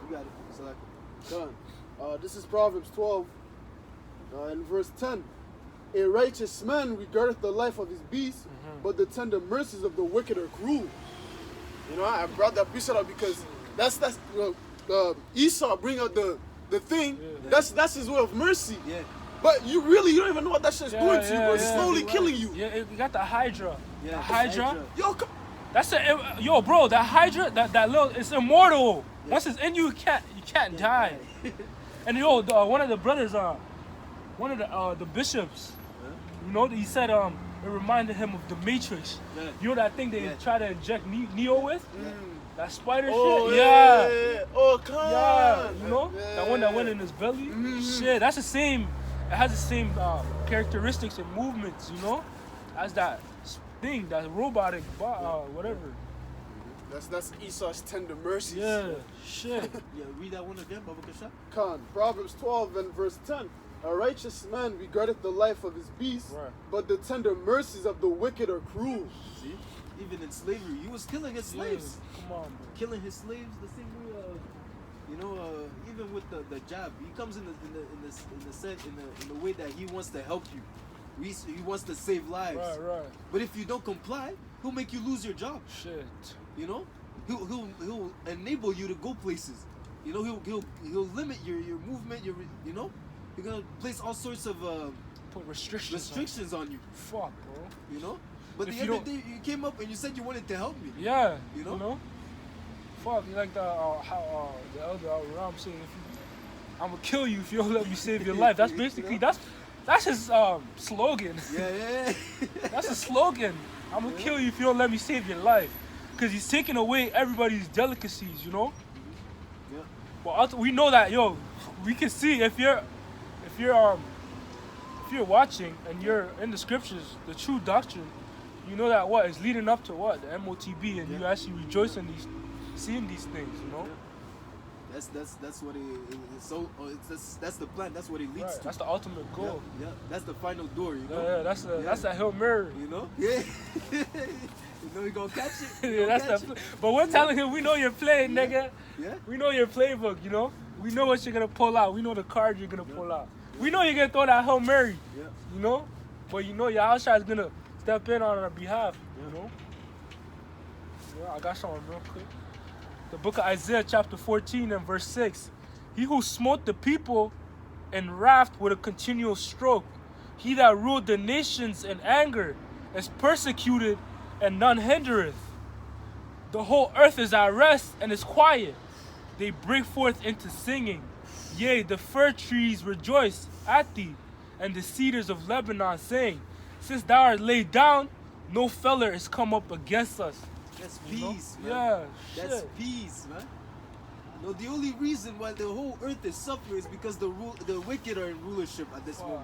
[SPEAKER 3] You got it. Exactly.
[SPEAKER 2] Done. This is Proverbs 12, in verse 10. A righteous man regardeth the life of his beast, but the tender mercies of the wicked are cruel. You know, I brought that precept up because that's Esau bring out the thing.
[SPEAKER 1] Yeah.
[SPEAKER 2] That's his way of mercy.
[SPEAKER 3] Yeah.
[SPEAKER 2] But you don't even know what that shit's doing to you, bro. It's slowly killing you.
[SPEAKER 1] Yeah, you got the Hydra.
[SPEAKER 3] Yeah,
[SPEAKER 1] the
[SPEAKER 3] the
[SPEAKER 1] Hydra.
[SPEAKER 3] Hydra.
[SPEAKER 2] Yo,
[SPEAKER 1] Bro, that Hydra, that little, it's immortal. Once it's in you, you can't die. And one of the brothers, one of the bishops, you know, he said it reminded him of the Matrix.
[SPEAKER 3] Yeah.
[SPEAKER 1] You know that thing they try to inject Neo with? That spider
[SPEAKER 2] Oh,
[SPEAKER 1] shit?
[SPEAKER 2] yeah. Oh, come on.
[SPEAKER 1] Yeah, you know?
[SPEAKER 2] Yeah.
[SPEAKER 1] That one that went in his belly? Shit, that's the same. It has the same characteristics and movements, you know? As that thing, that robotic, whatever.
[SPEAKER 2] That's Esau's tender mercies.
[SPEAKER 1] Yeah, shit.
[SPEAKER 3] Yeah, read that one again, Baba Kasha.
[SPEAKER 2] Khan, Proverbs 12 and verse 10. A righteous man regardeth the life of his beast,
[SPEAKER 1] Right.
[SPEAKER 2] but the tender mercies of the wicked are cruel.
[SPEAKER 3] See? Even in slavery, he was killing his slaves.
[SPEAKER 1] Come on, bro.
[SPEAKER 3] Killing his slaves the same way, you know, even with the job, he comes in the way that he wants to help you. He wants to save lives.
[SPEAKER 1] Right.
[SPEAKER 3] But if you don't comply, he'll make you lose your job.
[SPEAKER 1] Shit.
[SPEAKER 3] You know, he'll enable you to go places. You know, he'll limit your movement. You know, you're gonna place all sorts of
[SPEAKER 1] Put restrictions
[SPEAKER 3] on you.
[SPEAKER 1] Fuck, bro.
[SPEAKER 3] You know, but
[SPEAKER 1] If
[SPEAKER 3] the
[SPEAKER 1] you
[SPEAKER 3] other day you came up and you said you wanted to help me.
[SPEAKER 1] Yeah.
[SPEAKER 3] You know?
[SPEAKER 1] Fuck, you like how the elder Ram saying, I'm gonna kill you if you don't let me save your life. That's basically, that's his slogan.
[SPEAKER 3] Yeah.
[SPEAKER 1] That's a slogan. I'm gonna kill you if you don't let me save your life. Because he's taking away everybody's delicacies, you know?
[SPEAKER 3] Yeah.
[SPEAKER 1] But we know that, we can see if you're watching and you're in the scriptures, the true doctrine, you know that is leading up to the MOTB, and you actually rejoice in seeing these things, you know?
[SPEAKER 3] That's what it's so. That's the plan. That's what it leads
[SPEAKER 1] Right.
[SPEAKER 3] to.
[SPEAKER 1] That's the ultimate goal.
[SPEAKER 3] Yeah, that's the final door. You know.
[SPEAKER 1] Yeah, that's that Hail Mary.
[SPEAKER 3] You know. Yeah. You know you gonna catch it. You
[SPEAKER 1] Yeah,
[SPEAKER 3] gonna
[SPEAKER 1] that's
[SPEAKER 3] catch
[SPEAKER 1] the.
[SPEAKER 3] it.
[SPEAKER 1] But we're telling him we know your play, nigga.
[SPEAKER 3] Yeah.
[SPEAKER 1] We know your playbook. You know. We know what you're gonna pull out. We know the cards you're gonna pull out. We know you're gonna throw that Hail Mary.
[SPEAKER 3] Yeah.
[SPEAKER 1] You know. But you know Yahushua is gonna step in on our behalf. You know. Yeah, I got something real quick. The book of Isaiah, chapter 14 and verse 6. He who smote the people in wrath with a continual stroke, he that ruled the nations in anger, is persecuted and none hindereth. The whole earth is at rest and is quiet. They break forth into singing. Yea, the fir trees rejoice at thee, and the cedars of Lebanon saying, since thou art laid down, no feller is come up against us.
[SPEAKER 3] That's
[SPEAKER 1] You know?
[SPEAKER 3] peace, man.
[SPEAKER 1] Yeah,
[SPEAKER 3] That's
[SPEAKER 1] shit.
[SPEAKER 3] peace, man. No, the only reason why the whole earth is suffering is because the wicked are in rulership at this moment.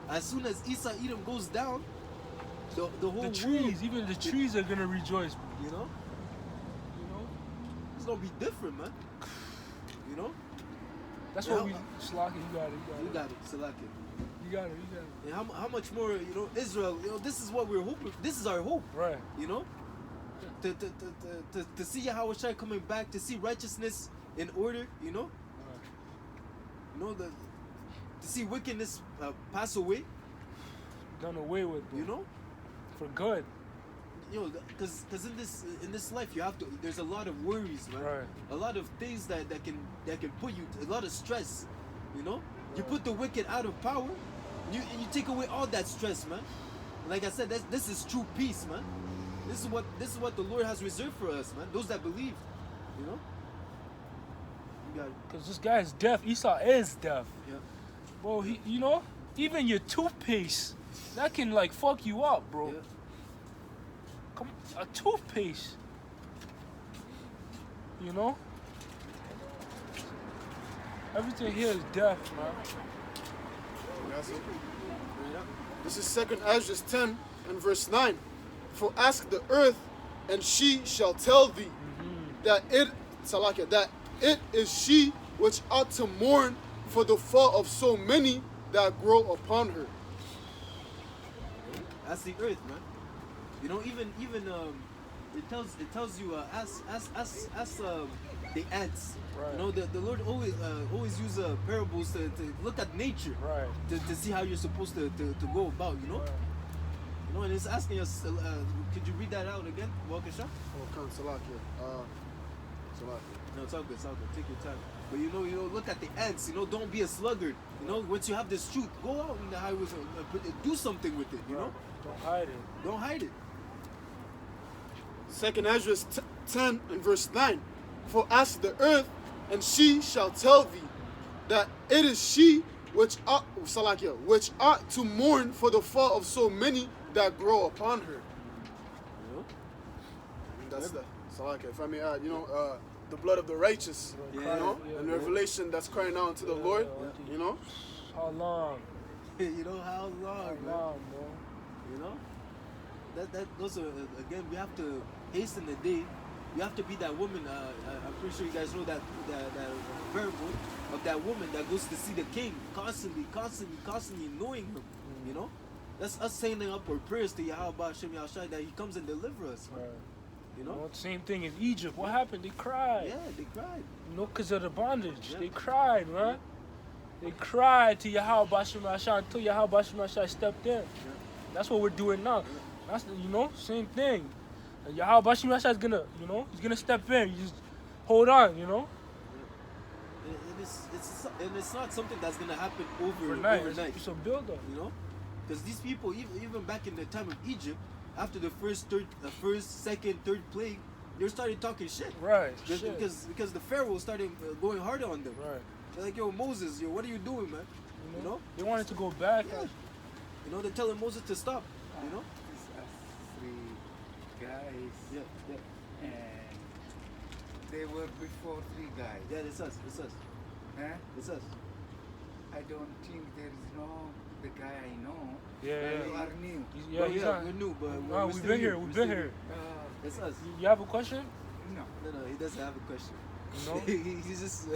[SPEAKER 3] As soon as Isa Edom goes down, the whole
[SPEAKER 1] The
[SPEAKER 3] world,
[SPEAKER 1] trees, even the trees are gonna rejoice.
[SPEAKER 3] you know,
[SPEAKER 1] You know,
[SPEAKER 3] it's gonna be different, man. You know,
[SPEAKER 1] that's
[SPEAKER 3] Yeah,
[SPEAKER 1] what we. Slocky, you got it.
[SPEAKER 3] you got it, Salaki.
[SPEAKER 1] You got it. You got it.
[SPEAKER 3] And how much more, you know, Israel, you know, this is what we're hoping. This is our hope,
[SPEAKER 1] Right.
[SPEAKER 3] you know, to see Yahweh Shai coming back, to see righteousness in order, you know, to see wickedness pass away,
[SPEAKER 1] Done away with.
[SPEAKER 3] you know.
[SPEAKER 1] For good.
[SPEAKER 3] You know, because in this life you have to. There's a lot of worries, man.
[SPEAKER 1] Right.
[SPEAKER 3] A lot of things that can put you. A lot of stress. You know. You put the wicked out of power. You take away all that stress, man. Like I said, this is true peace, man. This is what the Lord has reserved for us, man. Those that believe. You know. You got it.
[SPEAKER 1] Cause this guy is deaf. Esau is deaf.
[SPEAKER 3] Yeah.
[SPEAKER 1] Bro, you know, even your toothpaste, that can like fuck you up, bro.
[SPEAKER 3] Yeah.
[SPEAKER 1] Come, a toothpaste. You know. Everything here is deaf, man.
[SPEAKER 2] That's it. This is 2nd Ezra 10 and verse 9. For ask the earth, and she shall tell thee that it is she which ought to mourn for the fall of so many that grow upon her.
[SPEAKER 3] That's the earth, man. You know, even it tells you as the ants.
[SPEAKER 1] Right.
[SPEAKER 3] You know, the Lord always use parables to look at nature,
[SPEAKER 1] Right.
[SPEAKER 3] to see how you're supposed to go about. You know,
[SPEAKER 1] Right.
[SPEAKER 3] you know, and it's asking us. Could you read that out again, Walkisha?
[SPEAKER 2] Oh, come, Salakia. Salakia.
[SPEAKER 3] No, it's all good. It's all good. Take your time. But you know, look at the ants. You know, don't be a sluggard. You know, once you have this truth, go out in the highways and do something with it. You know,
[SPEAKER 1] Don't hide it.
[SPEAKER 3] don't hide it.
[SPEAKER 2] 2nd Ezra 10 and verse 9. For ask the earth, and she shall tell thee that it is she which ought to mourn for the fall of so many that grow upon her.
[SPEAKER 3] You know.
[SPEAKER 2] That's the Salakia. If I may add, you know, the blood of the righteous,
[SPEAKER 3] Yeah.
[SPEAKER 2] you know,
[SPEAKER 1] Yeah,
[SPEAKER 2] and
[SPEAKER 1] yeah.
[SPEAKER 2] Revelation that's crying out to the Lord,
[SPEAKER 1] yeah.
[SPEAKER 2] you know.
[SPEAKER 1] How long?
[SPEAKER 3] You know how
[SPEAKER 1] How
[SPEAKER 3] long, man.
[SPEAKER 1] long, bro?
[SPEAKER 3] You know, that those are again. We have to hasten the day. You have to be that woman. I'm pretty sure you guys know that parable of that woman that goes to see the king constantly knowing him. You know, that's us sending up our prayers to Yahweh Hashem Yahushai that He comes and deliver us. Man.
[SPEAKER 1] Right.
[SPEAKER 3] You
[SPEAKER 1] You
[SPEAKER 3] know,
[SPEAKER 1] know, same thing in Egypt. What happened? They cried.
[SPEAKER 3] yeah, they cried.
[SPEAKER 1] You know, because of the bondage.
[SPEAKER 3] Yeah.
[SPEAKER 1] They cried, man. They cried to Yahweh Bashim Rasha until Yahweh Bashim Rasha stepped in. That's what we're doing now. That's, you know, same thing. And Yahweh Bashim Rasha is gonna, you know, he's gonna step in. You just hold on, you know.
[SPEAKER 3] And it's not something that's gonna happen
[SPEAKER 1] Overnight.
[SPEAKER 3] overnight.
[SPEAKER 1] It's a build up.
[SPEAKER 3] You know, because these people, even back in the time of Egypt, after the first, second, third plague, they started talking shit.
[SPEAKER 1] Right.
[SPEAKER 3] Just
[SPEAKER 1] Shit.
[SPEAKER 3] because the Pharaoh started going harder on them.
[SPEAKER 1] Right.
[SPEAKER 3] They're like, yo, Moses, yo, what are you doing, man? You know?
[SPEAKER 1] They wanted to go back.
[SPEAKER 3] Yeah. You know, they're telling Moses to stop. You know?
[SPEAKER 4] It's us three guys,
[SPEAKER 3] Yeah, yeah,
[SPEAKER 4] and they were before three guys.
[SPEAKER 3] yeah. It's us. It's us.
[SPEAKER 4] Huh?
[SPEAKER 3] It's us.
[SPEAKER 4] I don't think there is no the guy I know.
[SPEAKER 1] Yeah,
[SPEAKER 4] but
[SPEAKER 1] yeah.
[SPEAKER 4] you are new.
[SPEAKER 1] Yeah,
[SPEAKER 3] Well,
[SPEAKER 1] he's
[SPEAKER 3] yeah,
[SPEAKER 1] not.
[SPEAKER 3] we're new, but
[SPEAKER 1] No,
[SPEAKER 3] we're
[SPEAKER 1] we've
[SPEAKER 3] still
[SPEAKER 1] been here.
[SPEAKER 3] We're
[SPEAKER 1] We've
[SPEAKER 3] still
[SPEAKER 1] been here.
[SPEAKER 3] It's us.
[SPEAKER 1] You have a question?
[SPEAKER 4] No.
[SPEAKER 3] No, he doesn't have a question.
[SPEAKER 1] You know?
[SPEAKER 3] He's just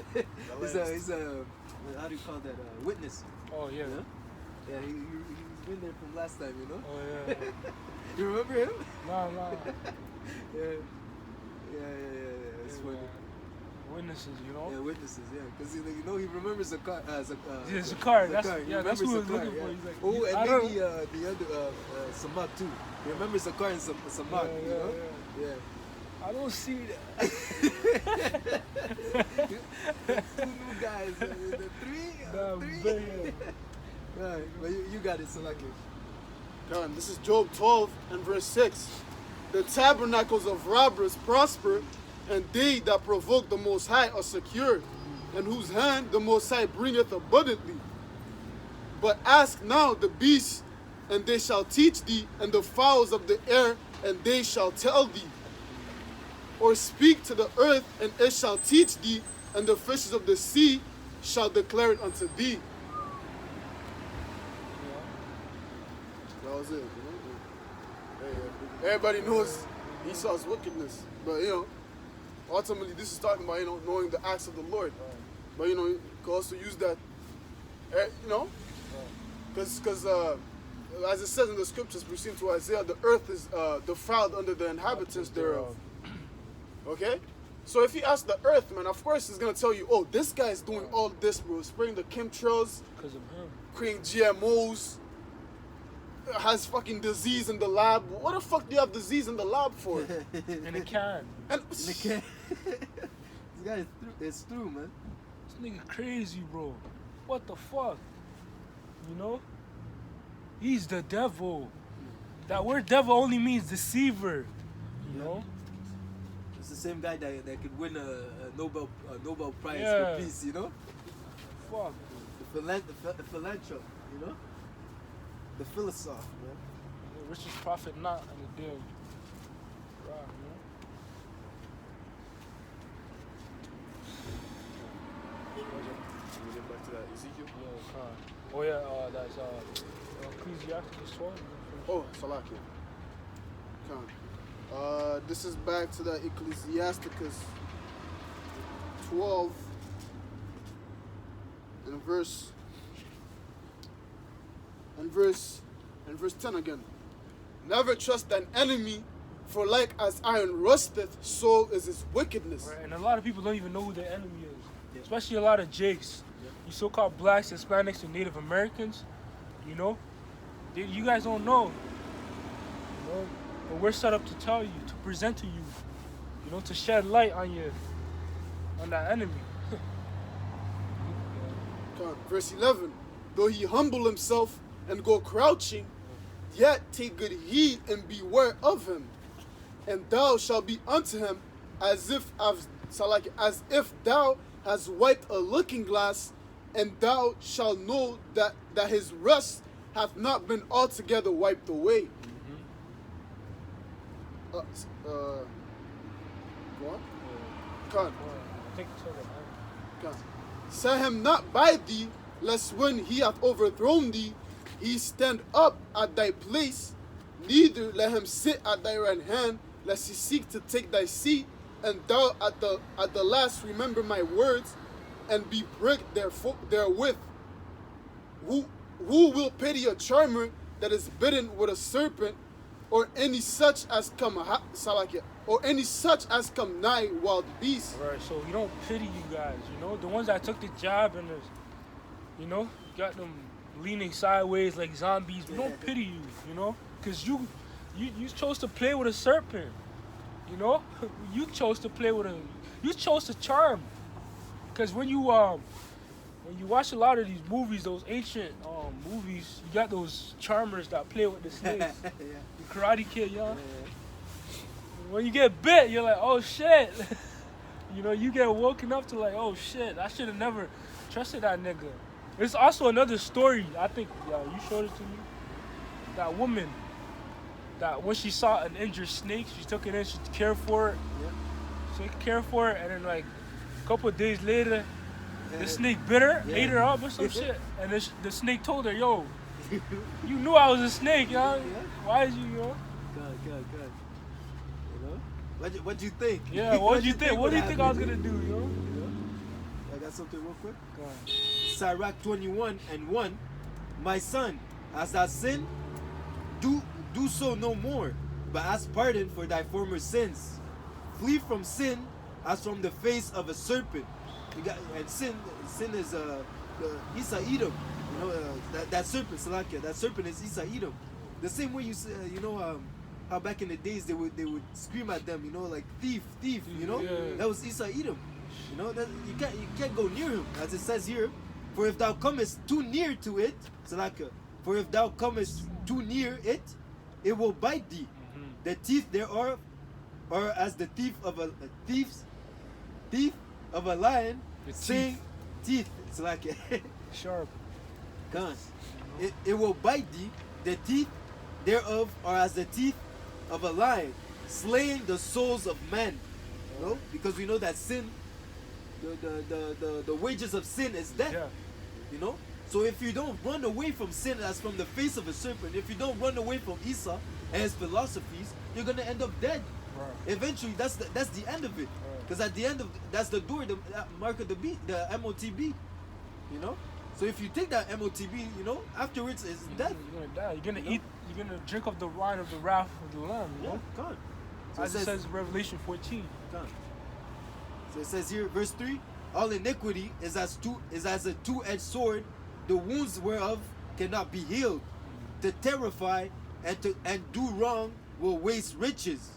[SPEAKER 3] he's a how do you call that? Witness.
[SPEAKER 1] Oh yeah.
[SPEAKER 3] You know? Yeah, he's been there from last time, you know?
[SPEAKER 1] Oh yeah.
[SPEAKER 3] You remember him?
[SPEAKER 1] Nah.
[SPEAKER 3] Yeah. It's funny.
[SPEAKER 1] Witnesses, you know?
[SPEAKER 3] Yeah, witnesses, yeah. Because, you know, he remembers Zakar.
[SPEAKER 1] Yeah, Zakar.
[SPEAKER 3] Zakar. He
[SPEAKER 1] Yeah, that's
[SPEAKER 3] remembers
[SPEAKER 1] who I was
[SPEAKER 3] Zakar,
[SPEAKER 1] looking
[SPEAKER 3] yeah.
[SPEAKER 1] for. He's like,
[SPEAKER 3] Oh,
[SPEAKER 1] I
[SPEAKER 3] and
[SPEAKER 1] don't-
[SPEAKER 3] maybe the other, Samak too. He remembers Zakar and Samak, you know? Yeah.
[SPEAKER 1] I don't see that.
[SPEAKER 3] The two new guys, the three.
[SPEAKER 1] Bam.
[SPEAKER 3] Right, but you got it, Salaki.
[SPEAKER 2] God, this is Job 12 and verse 6. The tabernacles of robbers prosper, and they that provoke the Most High are secure, and whose hand the Most High bringeth abundantly. But ask now the beasts, and they shall teach thee, and the fowls of the air, and they shall tell thee. Or speak to the earth, and it shall teach thee, and the fishes of the sea shall declare it unto thee. That was it. You know? Hey, everybody knows Esau's wickedness, but ultimately this is talking about knowing the acts of the Lord. But you can also use that, because as it says in the scriptures, pertaining to Isaiah, the earth is defiled under the inhabitants thereof. Okay? So if you ask the earth, man, of course it's gonna tell you, oh, this guy's doing all this, bro, spraying the chemtrails,
[SPEAKER 1] Because of him.
[SPEAKER 2] creating GMOs, has fucking disease in the lab. What the fuck do you have disease in the lab for?
[SPEAKER 1] And it can.
[SPEAKER 2] And
[SPEAKER 3] This guy is through. It's through, man.
[SPEAKER 1] This nigga crazy, bro. What the fuck? You know? He's the devil. That word devil only means deceiver. You know?
[SPEAKER 3] It's the same guy that could win a Nobel Prize
[SPEAKER 1] Yeah.
[SPEAKER 3] for peace, you know?
[SPEAKER 1] Fuck.
[SPEAKER 3] The philanthrope, you know? The philosopher, man.
[SPEAKER 1] The richest prophet not in the day. Right, you know?
[SPEAKER 2] Let me get back to that Ezekiel.
[SPEAKER 1] Yeah, oh yeah, that's Ecclesiastes 12.
[SPEAKER 2] Oh, Salakia. This is back to that Ecclesiasticus 12 and verse 10 again. Never trust an enemy, for like as iron rusteth, so is his wickedness.
[SPEAKER 1] Right, and a lot of people don't even know who their enemy is. Especially a lot of Jakes. You so-called blacks, Hispanics, and Native Americans. You know? You guys don't know. You know? But we're set up to tell you, to present to you. You know, to shed light on that enemy.
[SPEAKER 2] Verse 11. Though he humble himself and go crouching, yet take good heed and beware of him. And thou shalt be unto him as if thou hast wiped a looking glass, and thou shalt know that his rust hath not been altogether wiped away. Go on. Con.
[SPEAKER 1] I think it's over.
[SPEAKER 2] Con. Set him not by thee, lest when he hath overthrown thee, he stand up at thy place. Neither let him sit at thy right hand, lest he seek to take thy seat. And thou at the last remember my words, and be pricked therewith. Who will pity a charmer that is bitten with a serpent, or any such as come nigh wild beasts?
[SPEAKER 1] Right, so we don't pity you guys, you know? The ones that took the job and you know, got them leaning sideways like zombies. We don't pity you, you know? Because you chose to play with a serpent, you know? You chose to charm. Because when you watch a lot of these movies, those ancient movies, you got those charmers that play with the snakes.
[SPEAKER 3] Yeah.
[SPEAKER 1] The Karate Kid, you know? When you get bit, you're like, oh shit. You know, you get woken up to like, oh shit, I should have never trusted that nigga. There's also another story, I think, you showed it to me. That woman, that when she saw an injured snake, she took it in, she cared for it.
[SPEAKER 3] Yeah.
[SPEAKER 1] She cared for it, and then like a couple of days later, the snake bit her, ate her up or some shit. And the snake told her, yo, you knew I was a snake, yo.
[SPEAKER 3] Yeah.
[SPEAKER 1] Why is you, yo?
[SPEAKER 3] God. You know? What do you think?
[SPEAKER 1] Yeah, what do you think? What do you think I was
[SPEAKER 3] happened?
[SPEAKER 1] gonna do, yo?
[SPEAKER 3] I got something real quick.
[SPEAKER 1] Go on.
[SPEAKER 3] Sirach 21:1. My son, as thou sin, do so no more, but ask pardon for thy former sins. Flee from sin as from the face of a serpent. And sin is the Isa Edom. You know that serpent, Salakia. That serpent is Isa Edom. The same way how back in the days they would scream at them, like thief, thief.
[SPEAKER 1] Yeah.
[SPEAKER 3] That was Isa Edom. That you can't go near him, as it says here. For if thou comest too near to it, Salaka, for if thou comest too near it, it will bite thee. The teeth thereof are as the teeth of a lion,
[SPEAKER 1] The
[SPEAKER 3] saying teeth. Salaka.
[SPEAKER 1] Sharp.
[SPEAKER 3] Gone. It will bite thee. The teeth thereof are as the teeth of a lion, slaying the souls of men. Because we know that sin, the wages of sin is death.
[SPEAKER 1] Yeah.
[SPEAKER 3] So if you don't run away from sin as from the face of a serpent, if you don't run away from Esau and his philosophies, you're gonna end up dead.
[SPEAKER 1] Right.
[SPEAKER 3] Eventually, that's the end of it. Because at the end of that's the door, the mark of the beast, the MOTB. So if you take that MOTB, afterwards it's death.
[SPEAKER 1] You're gonna die. You're gonna eat. You're gonna drink of the wine of the wrath of the Lamb.
[SPEAKER 3] Yeah, God. So
[SPEAKER 1] As it says in Revelation 14.
[SPEAKER 3] God. So it says here, verse 3, all iniquity is as a two-edged sword, the wounds whereof cannot be healed. To terrify and do wrong will waste riches.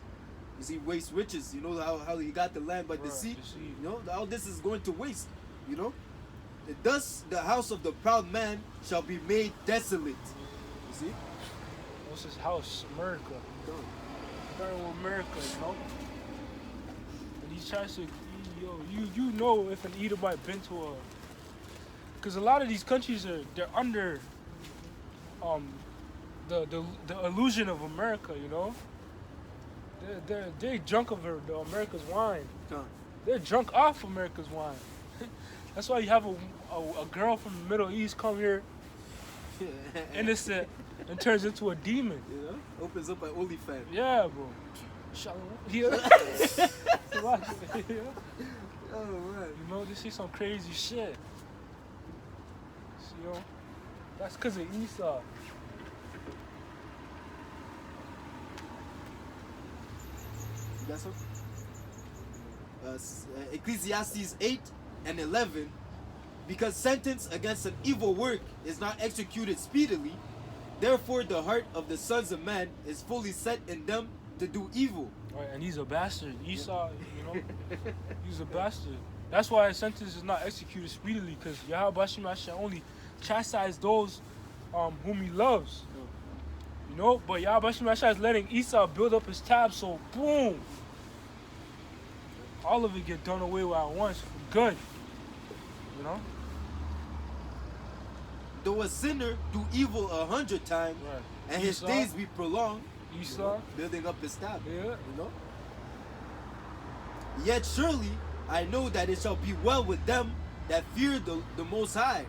[SPEAKER 3] You see, waste riches. You know how you got the land by the sea. All this is going to waste. Thus the house of the proud man shall be made desolate. You see?
[SPEAKER 1] What's his house? America. Starting with America, And he tries to, you know if an Edomite been to because a lot of these countries they're under the illusion of America, They're drunk of the America's wine. They're drunk off America's wine. That's why you have a girl from the Middle East come here innocent and turns into a demon.
[SPEAKER 3] Opens up an OnlyFans.
[SPEAKER 1] Yeah, bro. Shalom. Yeah.
[SPEAKER 3] Oh man.
[SPEAKER 1] They see some crazy shit. That's because of Esau.
[SPEAKER 3] You got some? Ecclesiastes 8:11. Because sentence against an evil work is not executed speedily, therefore the heart of the sons of man is fully set in them to do evil.
[SPEAKER 1] Right, and he's a bastard. Esau, he's a bastard. That's why a sentence is not executed speedily, because Yahweh Bashim Hashem only chastise those whom he loves. But Yahweh Bashim Hashem is letting Esau build up his tab, so boom, all of it get done away with at once for good.
[SPEAKER 3] Though a sinner do evil 100 times,
[SPEAKER 1] Right.
[SPEAKER 3] and his
[SPEAKER 1] Esau.
[SPEAKER 3] days be prolonged,
[SPEAKER 1] Esau.
[SPEAKER 3] building up his tab.
[SPEAKER 1] Yeah.
[SPEAKER 3] Yet surely I know that it shall be well with them that fear the Most High,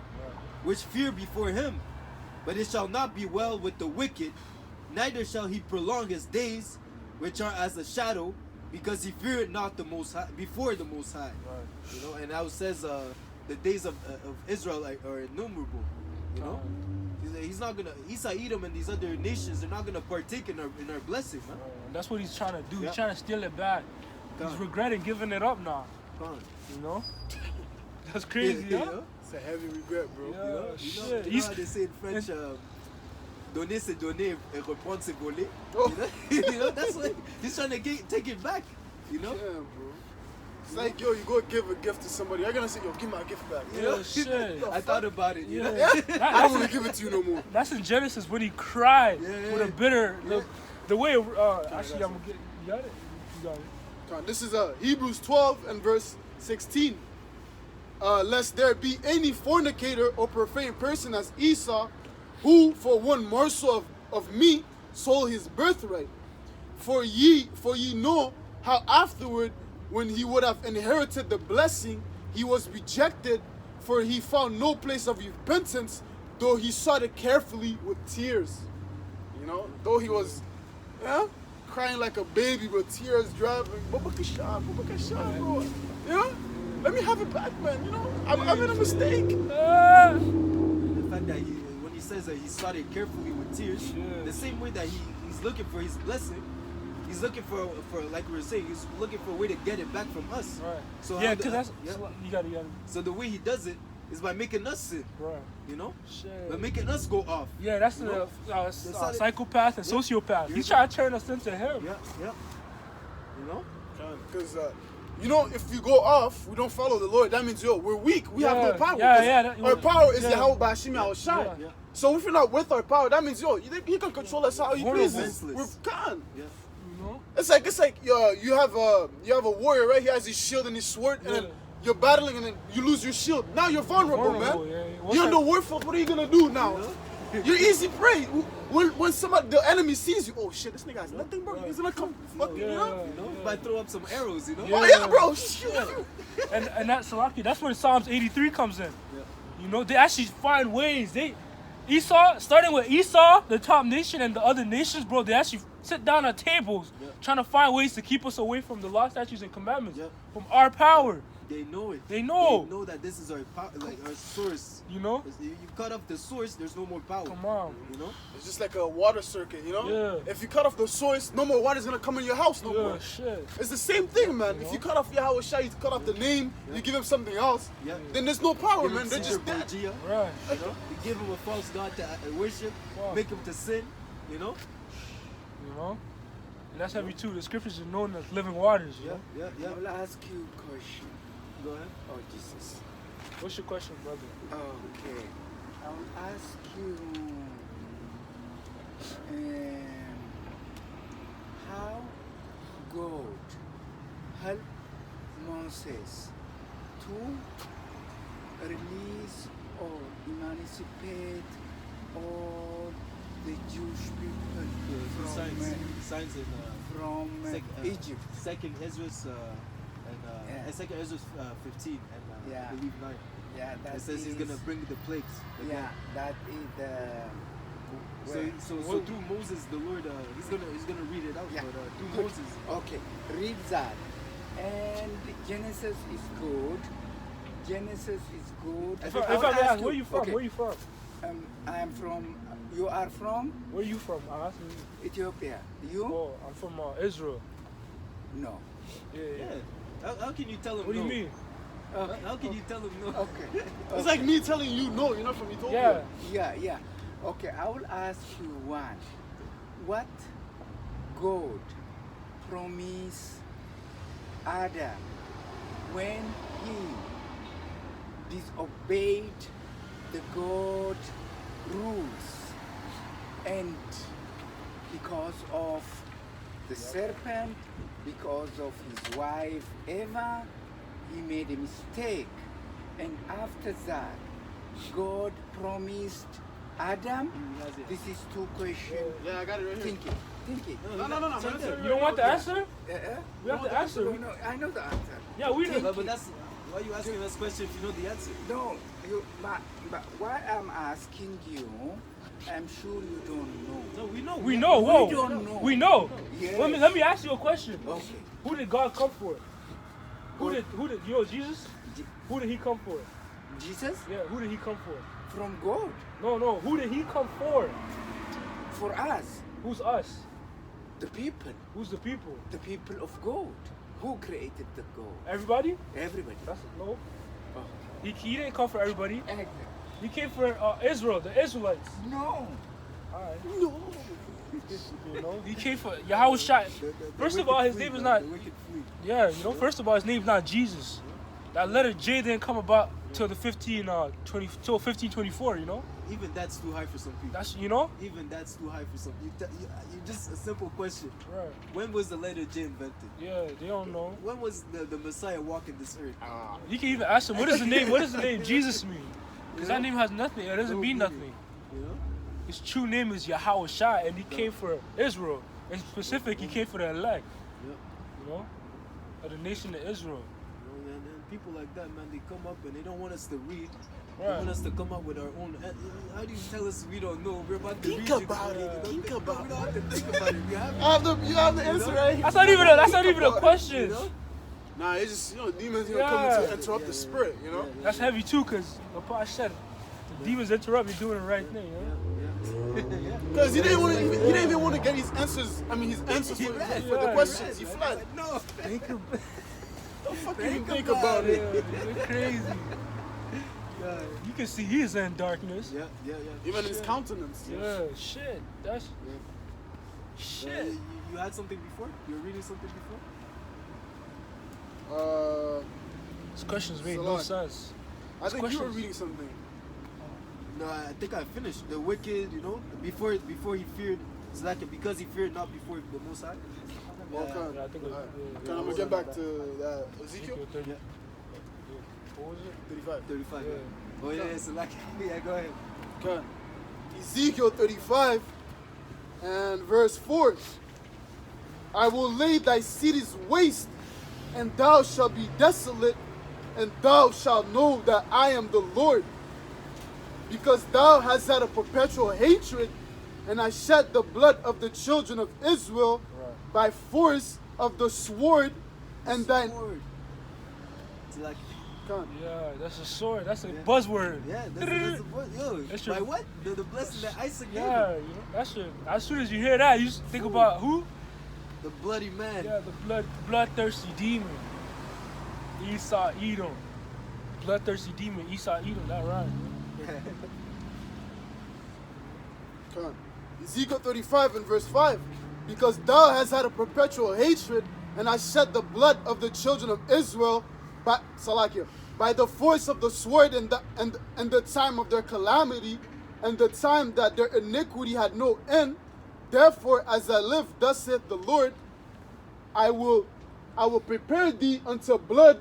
[SPEAKER 3] which fear before him. But it shall not be well with the wicked, neither shall he prolong his days, which are as a shadow, because he feared not the Most High, before the Most High.
[SPEAKER 1] Right.
[SPEAKER 3] And now it says the days of Israel are innumerable. He's not gonna. Esau, Edom, and these other nations, they're not gonna partake in our blessing, man.
[SPEAKER 1] And that's what he's trying to do.
[SPEAKER 3] Yeah.
[SPEAKER 1] He's trying to steal it back. He's regretting giving it up now. That's crazy, huh?
[SPEAKER 2] It's a heavy regret, bro.
[SPEAKER 1] Yeah, shit.
[SPEAKER 3] You know how they say in French, donner c'est donner et reprendre c'est voler.
[SPEAKER 2] Oh.
[SPEAKER 3] That's what he's trying to take it back.
[SPEAKER 2] Yeah, bro. It's like, you go give a gift to somebody. You're gonna say, yo, give my gift back.
[SPEAKER 1] Yeah, shit.
[SPEAKER 3] I thought about it.
[SPEAKER 1] Yeah.
[SPEAKER 2] I don't want to give it to you no more.
[SPEAKER 1] That's in Genesis when he cried
[SPEAKER 3] Yeah.
[SPEAKER 1] with a bitter. The way. Actually, I'm gonna get. You got it. You got it.
[SPEAKER 2] This is Hebrews 12 and verse 16. Lest there be any fornicator or profane person as Esau, who for one morsel of meat sold his birthright. For ye know how afterward, when he would have inherited the blessing, he was rejected, for he found no place of repentance, though he sought it carefully with tears. Though he was, crying like a baby, bro, tears dropping. Baba Kashan, bro. You know? Let me have it back, man. You know? I made a mistake.
[SPEAKER 3] The fact that when he says that he sought it carefully with tears,
[SPEAKER 1] Yeah.
[SPEAKER 3] the same way that he's looking for his blessing, he's looking for like we were saying, he's looking for a way to get it back from us.
[SPEAKER 1] Right.
[SPEAKER 3] So
[SPEAKER 1] Yeah,
[SPEAKER 3] how
[SPEAKER 1] because that's
[SPEAKER 3] yeah.
[SPEAKER 1] you gotta
[SPEAKER 3] So the way he does it is by making us sin,
[SPEAKER 1] right.
[SPEAKER 3] you know,
[SPEAKER 1] Shit.
[SPEAKER 3] by making us go off.
[SPEAKER 1] Yeah, that's
[SPEAKER 3] You
[SPEAKER 1] the
[SPEAKER 3] know?
[SPEAKER 1] psychopath and sociopath. He's trying to turn us into him.
[SPEAKER 3] Yeah, yeah. You know.
[SPEAKER 2] Because, you know, if you go off, we don't follow the Lord. That means, yo, we're weak. We have no
[SPEAKER 1] Yeah,
[SPEAKER 2] power.
[SPEAKER 1] yeah,
[SPEAKER 2] 'Cause
[SPEAKER 1] yeah,
[SPEAKER 2] our power is
[SPEAKER 1] yeah.
[SPEAKER 2] Yahweh Bashim Yahushai.
[SPEAKER 1] Yeah.
[SPEAKER 3] Yeah.
[SPEAKER 2] So if you're not with our power, that means, yo, he can control us how he
[SPEAKER 1] Vulnerable.
[SPEAKER 2] pleases. We're
[SPEAKER 3] Senseless.
[SPEAKER 2] gone.
[SPEAKER 3] Yeah.
[SPEAKER 1] You know?
[SPEAKER 2] It's like you have a warrior, right? He has his shield and his sword, and then
[SPEAKER 1] Yeah.
[SPEAKER 2] you're battling, and then you lose your shield. Now you're vulnerable,
[SPEAKER 1] Vulnerable,
[SPEAKER 2] man.
[SPEAKER 1] yeah, yeah. What's
[SPEAKER 2] You're in the
[SPEAKER 1] that-
[SPEAKER 2] war field. What are you gonna do now? You're easy prey. When somebody, the enemy sees you, oh shit, this nigga has nothing, bro. He's gonna come fucking you up.
[SPEAKER 3] You know, by throw up some arrows, you know.
[SPEAKER 1] Yeah.
[SPEAKER 2] Oh yeah, bro. Shoot.
[SPEAKER 1] And that's Salaki. That's where Psalms 83 comes in.
[SPEAKER 3] Yeah.
[SPEAKER 1] You know, they actually find ways. Esau, starting with Esau, the top nation, and the other nations, bro, they actually sit down at tables trying to find ways to keep us away from the law, statutes, and commandments,
[SPEAKER 3] Yeah.
[SPEAKER 1] from our power.
[SPEAKER 3] They know it.
[SPEAKER 1] They know.
[SPEAKER 3] They know that this is our like our source.
[SPEAKER 1] You know?
[SPEAKER 3] You cut off the source, there's no more power.
[SPEAKER 1] Come on.
[SPEAKER 3] You know.
[SPEAKER 2] It's just like a water circuit, you know?
[SPEAKER 1] Yeah.
[SPEAKER 2] If you cut off the source, no more water's gonna come in your house no
[SPEAKER 1] Yeah,
[SPEAKER 2] more.
[SPEAKER 1] shit.
[SPEAKER 2] It's the same thing, man.
[SPEAKER 1] You
[SPEAKER 2] If
[SPEAKER 1] know?
[SPEAKER 2] you cut off Yahweh Shai, you cut off the name, you give him something else,
[SPEAKER 3] Yeah.
[SPEAKER 2] then there's no power,
[SPEAKER 3] Give
[SPEAKER 2] man.
[SPEAKER 3] him
[SPEAKER 2] They're
[SPEAKER 3] Caesar
[SPEAKER 2] just dead.
[SPEAKER 3] Borgia,
[SPEAKER 1] Right.
[SPEAKER 3] you know. You give him a false god to worship,
[SPEAKER 1] Wow.
[SPEAKER 3] make him to sin. You know.
[SPEAKER 1] You know? And that's heavy too. The scriptures are known as living waters. You
[SPEAKER 3] Yeah.
[SPEAKER 1] know?
[SPEAKER 3] Yeah.
[SPEAKER 4] I
[SPEAKER 3] Yeah.
[SPEAKER 4] will ask you a question.
[SPEAKER 3] Go ahead.
[SPEAKER 4] Oh, Jesus.
[SPEAKER 1] What's your question, brother?
[SPEAKER 4] Okay. I will ask you how God helped Moses to release or emancipate all the Jewish people
[SPEAKER 3] Signs in
[SPEAKER 4] from Egypt.
[SPEAKER 3] Second Ezra's
[SPEAKER 4] Yeah.
[SPEAKER 3] Second Ezra's 15 and
[SPEAKER 4] Yeah.
[SPEAKER 3] I believe 9.
[SPEAKER 4] Yeah, that
[SPEAKER 3] It says he's
[SPEAKER 4] is-
[SPEAKER 3] gonna bring the plagues.
[SPEAKER 4] Yeah, that is the.
[SPEAKER 3] So through Moses, the Lord, he's gonna read it out.
[SPEAKER 4] Yeah.
[SPEAKER 3] But through
[SPEAKER 4] Good.
[SPEAKER 3] Moses,
[SPEAKER 4] Okay, read that. And Genesis is good. Genesis is good.
[SPEAKER 1] If
[SPEAKER 4] I
[SPEAKER 1] I
[SPEAKER 4] will
[SPEAKER 1] may
[SPEAKER 4] ask
[SPEAKER 1] ask, where you from?
[SPEAKER 4] okay,
[SPEAKER 1] Where you from?
[SPEAKER 4] I am from. You are from
[SPEAKER 1] Where you from? I'm asking you.
[SPEAKER 4] Ethiopia. You?
[SPEAKER 1] Oh, I'm from Israel.
[SPEAKER 4] No.
[SPEAKER 1] Yeah.
[SPEAKER 3] yeah. How can you tell him
[SPEAKER 1] What do
[SPEAKER 3] no?
[SPEAKER 1] you mean?
[SPEAKER 3] How can you tell him no?
[SPEAKER 4] Okay.
[SPEAKER 2] It's like me telling you, no, you're not from Ethiopia.
[SPEAKER 1] Yeah.
[SPEAKER 4] Yeah. Okay, I will ask you one. What God promised Adam when he disobeyed the God rules and because of the serpent, because of his wife Eva, he made a mistake. And after that, God promised Adam. This is two questions.
[SPEAKER 2] Yeah, I got it right here.
[SPEAKER 4] Think it.
[SPEAKER 2] No,
[SPEAKER 3] It's right
[SPEAKER 2] man.
[SPEAKER 3] there.
[SPEAKER 1] You don't want the answer?
[SPEAKER 4] Uh-uh.
[SPEAKER 1] We have the answer.
[SPEAKER 4] No, I know the answer.
[SPEAKER 1] Yeah, we
[SPEAKER 3] Yeah,
[SPEAKER 1] know.
[SPEAKER 3] but that's why you asking us question if you know the answer.
[SPEAKER 4] No, but why I'm asking you, I'm sure you don't know.
[SPEAKER 3] No, we know.
[SPEAKER 1] We know. Whoa.
[SPEAKER 4] We don't know.
[SPEAKER 1] We know.
[SPEAKER 4] Yes.
[SPEAKER 1] Let me ask you a question.
[SPEAKER 4] Okay.
[SPEAKER 1] Who did God come for? Who did you know Jesus? Who did he come for?
[SPEAKER 4] Jesus
[SPEAKER 1] Yeah, who did he come for?
[SPEAKER 4] from God
[SPEAKER 1] No, who did he come for?
[SPEAKER 4] for us,
[SPEAKER 1] Who's us?
[SPEAKER 4] the people
[SPEAKER 1] Who's the people?
[SPEAKER 4] of God. Who created the God?
[SPEAKER 1] Everybody?
[SPEAKER 4] Everybody.
[SPEAKER 1] That's no.
[SPEAKER 4] Oh.
[SPEAKER 1] He didn't come for everybody.
[SPEAKER 4] Exactly.
[SPEAKER 1] He came for Israel, the Israelites.
[SPEAKER 4] No.
[SPEAKER 1] Alright.
[SPEAKER 2] No.
[SPEAKER 1] You know, he came for Yahweh Shai. First of all, his name is not.
[SPEAKER 3] The wicked flee.
[SPEAKER 1] Yeah, you know. First of all, his name's not Jesus. That letter J didn't come about till the 1524. You know.
[SPEAKER 3] Even that's too high for some people.
[SPEAKER 1] That's you know.
[SPEAKER 3] Even that's too high for some. You just a simple question.
[SPEAKER 1] Right.
[SPEAKER 3] When was the letter J invented?
[SPEAKER 1] Yeah, they don't know.
[SPEAKER 3] When was the Messiah walking this earth?
[SPEAKER 1] You can even ask him, what is the name? What does the name Jesus mean? Because that name has nothing. It doesn't mean nothing.
[SPEAKER 3] You know?
[SPEAKER 1] His true name is Yahweh Shai, and he came for Israel. In specific, he came for the elect.
[SPEAKER 3] Yep.
[SPEAKER 1] You know, of the nation of Israel.
[SPEAKER 3] You know, man. people like that, man, they come up and they don't want us to read. They
[SPEAKER 1] Right.
[SPEAKER 3] want us to come up with our own. How do you tell us we don't know? We're about to
[SPEAKER 2] Think
[SPEAKER 3] read
[SPEAKER 2] about it. Think about
[SPEAKER 3] We don't have to think about it. We have it.
[SPEAKER 2] You have the answer right here.
[SPEAKER 1] That's not even a question.
[SPEAKER 3] You know?
[SPEAKER 2] Nah, it's just, demons coming to interrupt the spirit, you know?
[SPEAKER 1] That's heavy too, cause the Paul said it. The demons interrupt. You're doing the right thing, you know?
[SPEAKER 2] Because he didn't even want to get his answers. I mean, his answers for the questions. He fled.
[SPEAKER 3] No.
[SPEAKER 1] Think about
[SPEAKER 2] Don't fucking even think about it.
[SPEAKER 1] You're crazy.
[SPEAKER 3] Yeah,
[SPEAKER 1] You can see he's in darkness.
[SPEAKER 3] yeah.
[SPEAKER 2] Even his countenance.
[SPEAKER 1] Yeah, shit. That's shit.
[SPEAKER 3] You had something before? You were reading something before?
[SPEAKER 1] This question's made no
[SPEAKER 2] Salon.
[SPEAKER 1] sense.
[SPEAKER 2] I think you were
[SPEAKER 1] questions.
[SPEAKER 2] reading something.
[SPEAKER 3] No, I think I finished. The wicked, before he feared, it's like because he feared not before the Most High.
[SPEAKER 2] Okay.
[SPEAKER 1] Yeah, I think it was,
[SPEAKER 2] I'm gonna get back to that. Ezekiel
[SPEAKER 1] 30.
[SPEAKER 3] Yeah.
[SPEAKER 1] What was it?
[SPEAKER 2] 35.
[SPEAKER 3] 35.
[SPEAKER 1] Yeah.
[SPEAKER 3] Oh yeah, so like yeah, go ahead.
[SPEAKER 2] Okay. Ezekiel 35 and verse 4. I will lay thy cities waste, and thou shalt be desolate, and thou shalt know that I am the Lord. Because thou hast had a perpetual hatred, and I shed the blood of the children of Israel by force of the sword, and thine.
[SPEAKER 3] Sword. It's like
[SPEAKER 1] Yeah, that's a sword. That's a
[SPEAKER 3] Yeah.
[SPEAKER 1] buzzword.
[SPEAKER 3] yeah, that's what yo.
[SPEAKER 1] That's
[SPEAKER 3] By
[SPEAKER 1] true.
[SPEAKER 3] what? The blessing that Isaac gave
[SPEAKER 1] Yeah,
[SPEAKER 3] him.
[SPEAKER 1] you know, that's your. As soon as you hear that, you think about who?
[SPEAKER 3] The bloody man.
[SPEAKER 1] Yeah, the bloodthirsty demon. Esau Edom. Bloodthirsty demon, Esau Edom. That right.
[SPEAKER 2] Come on. Ezekiel 35 and verse 5. Because thou hast had a perpetual hatred, and I shed the blood of the children of Israel by Salakia, by the force of the sword and the time of their calamity, and the time that their iniquity had no end. Therefore, as I live, thus saith the Lord, I will prepare thee unto blood,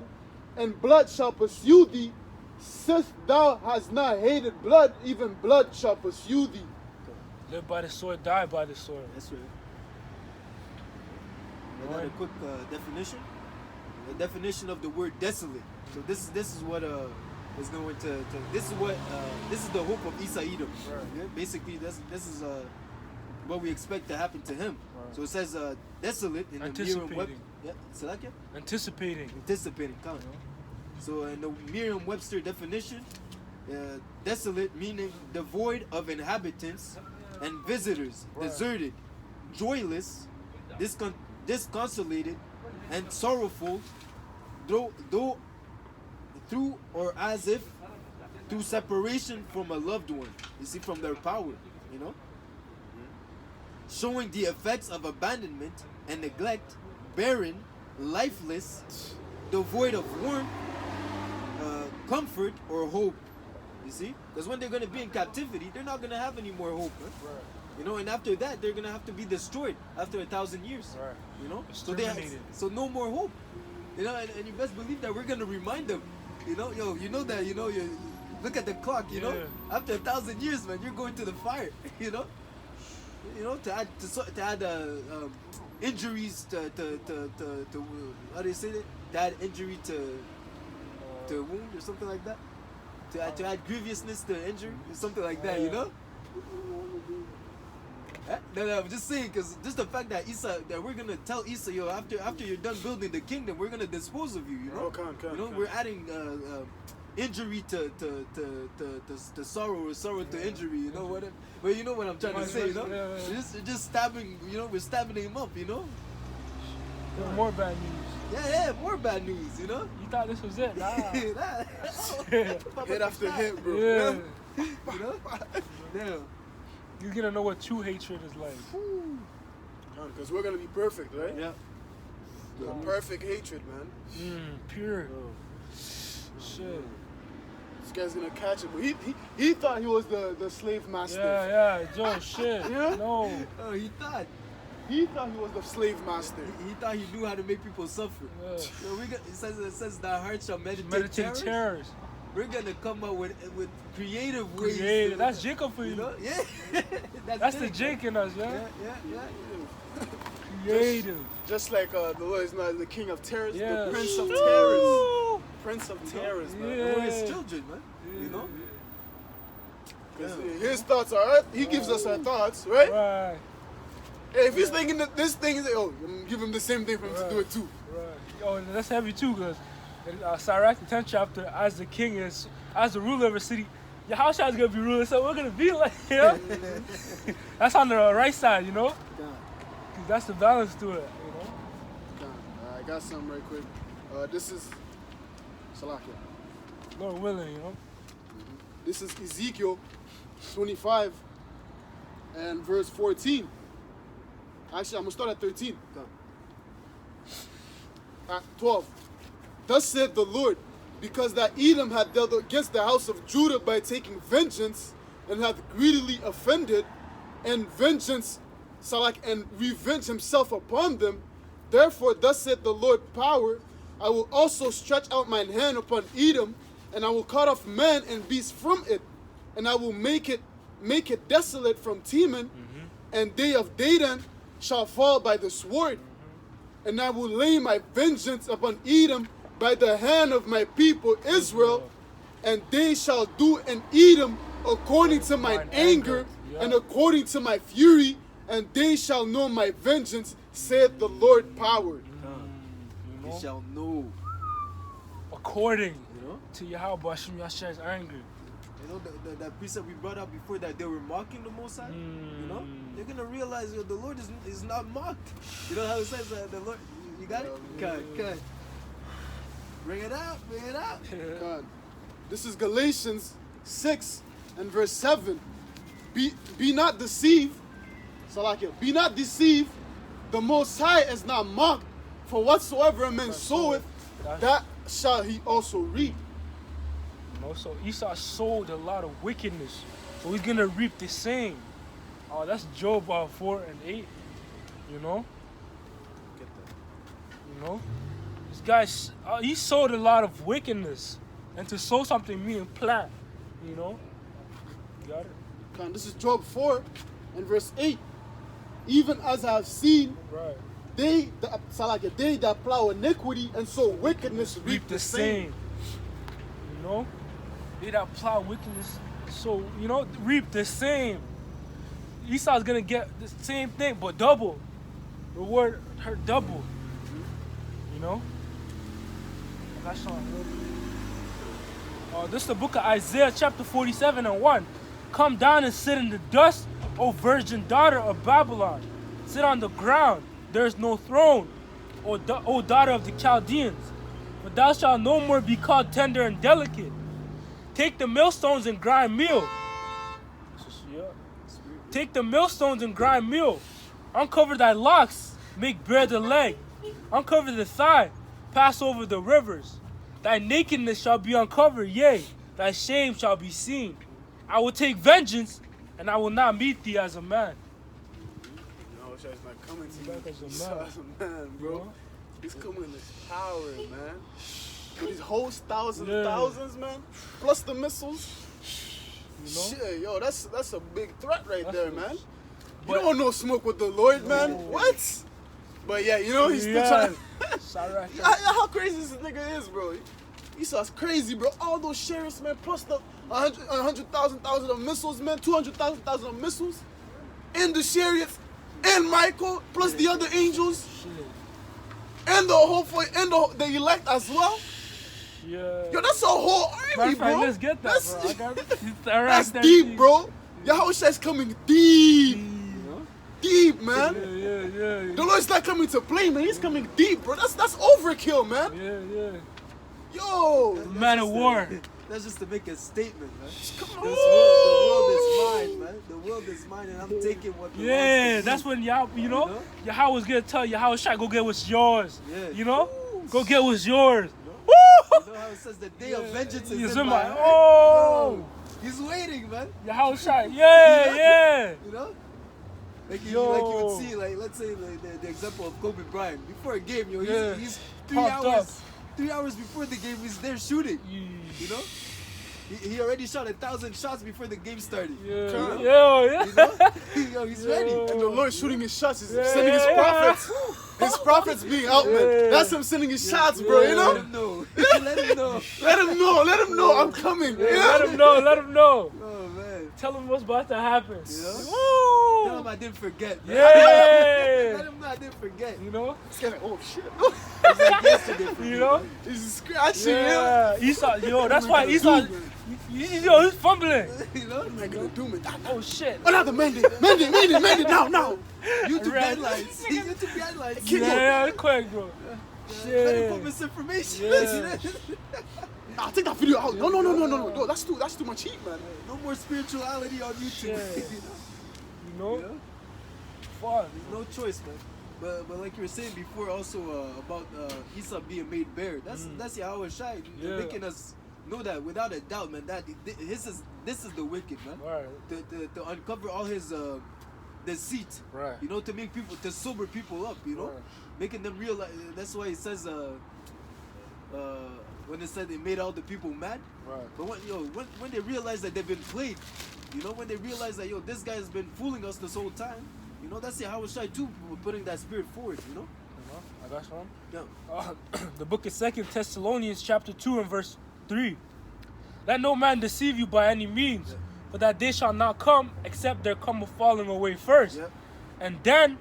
[SPEAKER 2] and blood shall pursue thee. Since thou hast not hated blood, even blood shall pursue thee.
[SPEAKER 1] Live by the sword, die by the sword.
[SPEAKER 3] That's right. I got a quick definition. The definition of the word desolate. So this is what is going to this is the hope of Esau Edom.
[SPEAKER 1] Right.
[SPEAKER 3] Yeah? Basically, this is what we expect to happen to him.
[SPEAKER 1] Right.
[SPEAKER 3] So it says desolate in the Merriam-Webster.
[SPEAKER 1] Anticipating.
[SPEAKER 3] Yeah, Salakia?
[SPEAKER 1] Anticipating.
[SPEAKER 3] Anticipating. Count. So in the Merriam-Webster definition, desolate meaning devoid of inhabitants and visitors,
[SPEAKER 1] Right.
[SPEAKER 3] deserted, joyless, disconsolated, and sorrowful, though through or as if through separation from a loved one. You see, from their power, showing the effects of abandonment and neglect, barren, lifeless, devoid of warmth, comfort, or hope. You see? Because when they're going to be in captivity, they're not going to have any more hope. Huh?
[SPEAKER 1] Right.
[SPEAKER 3] And after that, they're going to have to be destroyed after 1,000 years.
[SPEAKER 1] Right.
[SPEAKER 3] So so no more hope. And you best believe that we're going to remind them. You look at the clock,
[SPEAKER 1] Yeah.
[SPEAKER 3] after 1,000 years, man, you're going to the fire, to add injuries to how do you say that? To add injury to wound or something like that. To add grievousness to injury or something like that, No, I'm just saying, because just the fact that we're gonna tell Esau, after you're done building the kingdom, we're gonna dispose of you. We're adding injury to sorrow, or sorrow to injury. You know what? But you know what I'm trying to say. Just stabbing. We're stabbing him up.
[SPEAKER 1] More bad news.
[SPEAKER 3] Yeah, more bad news.
[SPEAKER 1] You thought this was it? Nah.
[SPEAKER 2] Hit after hit, bro.
[SPEAKER 1] Yeah.
[SPEAKER 3] Damn.
[SPEAKER 1] You're gonna know what true hatred is like.
[SPEAKER 2] Because we're going to be perfect, right?
[SPEAKER 3] Yeah.
[SPEAKER 2] The perfect hatred, man.
[SPEAKER 1] Pure. Shit.
[SPEAKER 2] This guy's going to catch it. But he thought he was the slave master.
[SPEAKER 1] Yeah, Joe, shit.
[SPEAKER 2] Yeah?
[SPEAKER 1] No.
[SPEAKER 3] Oh, he thought
[SPEAKER 2] He thought he was the slave master.
[SPEAKER 3] he thought he knew how to make people suffer.
[SPEAKER 1] Yeah.
[SPEAKER 3] So it says thy heart shall meditate
[SPEAKER 1] Meditate
[SPEAKER 3] terrors.
[SPEAKER 1] terrors.
[SPEAKER 3] We're gonna come up with creative ways.
[SPEAKER 1] Creative. That's Jacob for you.
[SPEAKER 3] Yeah.
[SPEAKER 1] That's the
[SPEAKER 3] Jake.
[SPEAKER 1] Jake in us,
[SPEAKER 3] Yeah,
[SPEAKER 1] yeah?
[SPEAKER 3] yeah.
[SPEAKER 1] Creative.
[SPEAKER 2] Just like the Lord is not the king of terrors,
[SPEAKER 1] Yeah.
[SPEAKER 2] the prince of terrors.
[SPEAKER 1] Woo!
[SPEAKER 2] Prince of Terrors, man.
[SPEAKER 1] Yeah.
[SPEAKER 3] We're his children, man. You know?
[SPEAKER 2] 'Cause his thoughts are, he gives us our thoughts, right?
[SPEAKER 1] Right.
[SPEAKER 2] Hey, if he's thinking that this thing is, oh, I'm gonna give him the same thing for him to do it too.
[SPEAKER 1] Right. Oh, and that's heavy too, because in Sirach, the 10th chapter, as the king is, as the ruler of a city, Yahushua is gonna be ruler, so we're gonna be like, you know? That's on the right side, you know?
[SPEAKER 2] God,
[SPEAKER 1] 'Cause that's the balance to it, you know?
[SPEAKER 2] God. I got something right quick. This is Salakia.
[SPEAKER 1] Lord willing, you know?
[SPEAKER 2] This is Ezekiel 25 and verse 14. Actually, I'm gonna start at 13. At 12. Thus said the Lord, because that Edom had dealt against the house of Judah by taking vengeance, and hath greedily offended, and vengeance, Salak, and revenge himself upon them. Therefore, thus said the Lord power, I will also stretch out mine hand upon Edom, and I will cut off man and beast from it, and I will make it desolate from Teman, and they of Dedan shall fall by the sword. And I will lay my vengeance upon Edom by the hand of my people Israel, and they shall do in Edom according to mine anger and according to my fury, and they shall know my vengeance, saith the Lord power.
[SPEAKER 3] You shall know.
[SPEAKER 1] According
[SPEAKER 3] You know?
[SPEAKER 1] to Yahweh Hashem Yahshua's anger.
[SPEAKER 3] You know, that precept we brought up before, that they were mocking the Most High, you know? They're going to realize the Lord is not mocked. You know how it says the Lord, you got it? Cut. Bring it out.
[SPEAKER 2] God. This is Galatians 6 and verse 7. Be not deceived. Salakia. Be not deceived. The Most High is not mocked. For whatsoever a man soweth, that shall he also reap.
[SPEAKER 1] You know, so Esau sowed a lot of wickedness, so he's gonna reap the same. Oh, that's Job 4 and 8. You know.
[SPEAKER 3] Get that.
[SPEAKER 1] You know, this guy, he sowed a lot of wickedness, and to sow something means plant. You know. You got it.
[SPEAKER 2] God, this is Job 4 and verse 8. Even as I have seen,
[SPEAKER 1] Right.
[SPEAKER 2] they that plow iniquity and sow wickedness
[SPEAKER 1] Reap the same. You know, they that plow wickedness, so you know, reap the same. Esau's gonna get the same thing, but double. Reward her double. You know. That's all. This is the book of Isaiah, chapter 47 and 1. Come down and sit in the dust, O virgin daughter of Babylon. Sit on the ground. There is no throne, O daughter of the Chaldeans. But thou shalt no more be called tender and delicate. Take the millstones and grind meal. Take the millstones and grind meal. Uncover thy locks, make bare the leg. Uncover the thigh, pass over the rivers. Thy nakedness shall be uncovered, yea, thy shame shall be seen. I will take vengeance, and I will not meet thee as a man.
[SPEAKER 2] No, Shai's not coming to
[SPEAKER 1] Back
[SPEAKER 2] you
[SPEAKER 1] as a
[SPEAKER 2] as
[SPEAKER 1] man.
[SPEAKER 2] a man, bro.
[SPEAKER 1] You know?
[SPEAKER 2] He's coming in his power, man. With these hosts, thousands,
[SPEAKER 1] Yeah.
[SPEAKER 2] thousands, man. Plus the missiles.
[SPEAKER 1] You know?
[SPEAKER 2] Shit, yo, that's a big threat right
[SPEAKER 1] That's
[SPEAKER 2] there,
[SPEAKER 1] big.
[SPEAKER 2] man. You
[SPEAKER 1] But-
[SPEAKER 2] don't want no smoke with the Lord, man.
[SPEAKER 1] No.
[SPEAKER 2] What? But yeah, you know, he's still
[SPEAKER 1] Yeah.
[SPEAKER 2] trying.
[SPEAKER 1] Sirach.
[SPEAKER 2] How crazy this nigga is, bro. Esau's crazy, bro. All those sheriffs, man, plus the 100,000 of missiles, man, 200,000 of missiles, and the chariots, and Michael, plus the other angels,
[SPEAKER 1] Shit.
[SPEAKER 2] and the whole and the elect as well.
[SPEAKER 1] Yeah.
[SPEAKER 2] Yo, that's a whole
[SPEAKER 1] Matter
[SPEAKER 2] army,
[SPEAKER 1] of fact,
[SPEAKER 2] bro.
[SPEAKER 1] let's get that,
[SPEAKER 2] That's,
[SPEAKER 1] bro. I got it.
[SPEAKER 2] that's deep, bro. Yahushua's coming deep, deep, man.
[SPEAKER 1] Yeah.
[SPEAKER 2] The Lord's not coming to play, man. He's coming deep, bro. That's overkill, man.
[SPEAKER 1] Yeah.
[SPEAKER 2] Yo,
[SPEAKER 1] Man of war.
[SPEAKER 3] That's just to make a statement, man.
[SPEAKER 2] come
[SPEAKER 3] The
[SPEAKER 2] on.
[SPEAKER 3] world is mine, man. The world is mine, and I'm taking what belongs
[SPEAKER 1] Yeah,
[SPEAKER 3] to
[SPEAKER 1] that's
[SPEAKER 3] me.
[SPEAKER 1] when y'all, you know, Yahweh was gonna tell Yahweh Shai, go get what's yours.
[SPEAKER 3] Yeah.
[SPEAKER 1] You know? Go get what's yours.
[SPEAKER 3] You know how it says the day of vengeance is
[SPEAKER 1] He's
[SPEAKER 3] in my hand?
[SPEAKER 1] oh!
[SPEAKER 3] He's waiting, man.
[SPEAKER 1] Yahweh Shai, yeah.
[SPEAKER 3] You know? Like you
[SPEAKER 1] Yo.
[SPEAKER 3] would see, like, let's say like the example of Kobe Bryant. Before a game, yo,
[SPEAKER 1] Yeah.
[SPEAKER 3] he's 3
[SPEAKER 1] Pumped
[SPEAKER 3] hours.
[SPEAKER 1] up.
[SPEAKER 3] 3 hours before the game, he's there shooting. You know? He already shot 1,000 shots before the game started.
[SPEAKER 1] Yeah.
[SPEAKER 2] Come.
[SPEAKER 1] Yo, yeah.
[SPEAKER 3] You know? Yo, he's ready.
[SPEAKER 1] Yo.
[SPEAKER 2] And the Lord shooting his shots. He's
[SPEAKER 1] Yeah,
[SPEAKER 2] sending his
[SPEAKER 1] yeah.
[SPEAKER 2] prophets. His prophets being out, man.
[SPEAKER 1] Yeah.
[SPEAKER 2] That's him sending his shots, bro. You
[SPEAKER 3] Let
[SPEAKER 2] know?
[SPEAKER 3] him know. Let him know.
[SPEAKER 2] Let him know. Let him know. I'm coming.
[SPEAKER 1] Yeah,
[SPEAKER 2] Yeah.
[SPEAKER 1] let him know. Let him know.
[SPEAKER 3] Oh man.
[SPEAKER 1] Tell him what's about to happen.
[SPEAKER 3] You know?
[SPEAKER 1] Woo!
[SPEAKER 3] Tell him I didn't forget. Man.
[SPEAKER 1] Yeah.
[SPEAKER 3] Let him know I didn't forget.
[SPEAKER 1] You know?
[SPEAKER 2] It's kind of, oh shit.
[SPEAKER 3] It's like yesterday for
[SPEAKER 1] You
[SPEAKER 3] me,
[SPEAKER 1] know?
[SPEAKER 3] man.
[SPEAKER 2] He's scratching. Yeah.
[SPEAKER 1] Yeah. Esau, yo, that's why Esau, yo, he's fumbling.
[SPEAKER 3] You know?
[SPEAKER 2] What am I gonna do, man?
[SPEAKER 1] Oh shit.
[SPEAKER 2] Another Mendy, now.
[SPEAKER 3] YouTube
[SPEAKER 1] Right.
[SPEAKER 3] headlines. YouTube headlines.
[SPEAKER 1] Yeah, quick, bro.
[SPEAKER 3] Better
[SPEAKER 1] Shit.
[SPEAKER 3] put misinformation.
[SPEAKER 1] Yeah.
[SPEAKER 2] Nah, take that video out. No. That's too much heat, man.
[SPEAKER 3] No more spirituality on YouTube.
[SPEAKER 1] Shit. You know?
[SPEAKER 3] You know?
[SPEAKER 1] Fuck.
[SPEAKER 3] No choice, man. But like you were saying before, also about Esau being made bare. That's Yahweh Shai.
[SPEAKER 1] Yeah.
[SPEAKER 3] Making us know that without a doubt, man. That this is the wicked, man.
[SPEAKER 1] Right.
[SPEAKER 3] To uncover all his deceit.
[SPEAKER 1] Right.
[SPEAKER 3] You know, to make people, to sober people up. You know,
[SPEAKER 1] Right.
[SPEAKER 3] making them realize. That's why it says when it said they made all the people mad.
[SPEAKER 1] Right.
[SPEAKER 3] But when they realize that they've been played, you know, when they realize that this guy has been fooling us this whole time, you know, that's how Shai too putting that spirit forward, you know.
[SPEAKER 1] You know? I got some.
[SPEAKER 3] Yeah.
[SPEAKER 1] The book of 2 Thessalonians chapter 2 and verse 3. Let no man deceive you by any means,
[SPEAKER 3] Yeah.
[SPEAKER 1] for that day shall not come except there come a falling away first.
[SPEAKER 3] Yeah.
[SPEAKER 1] And then,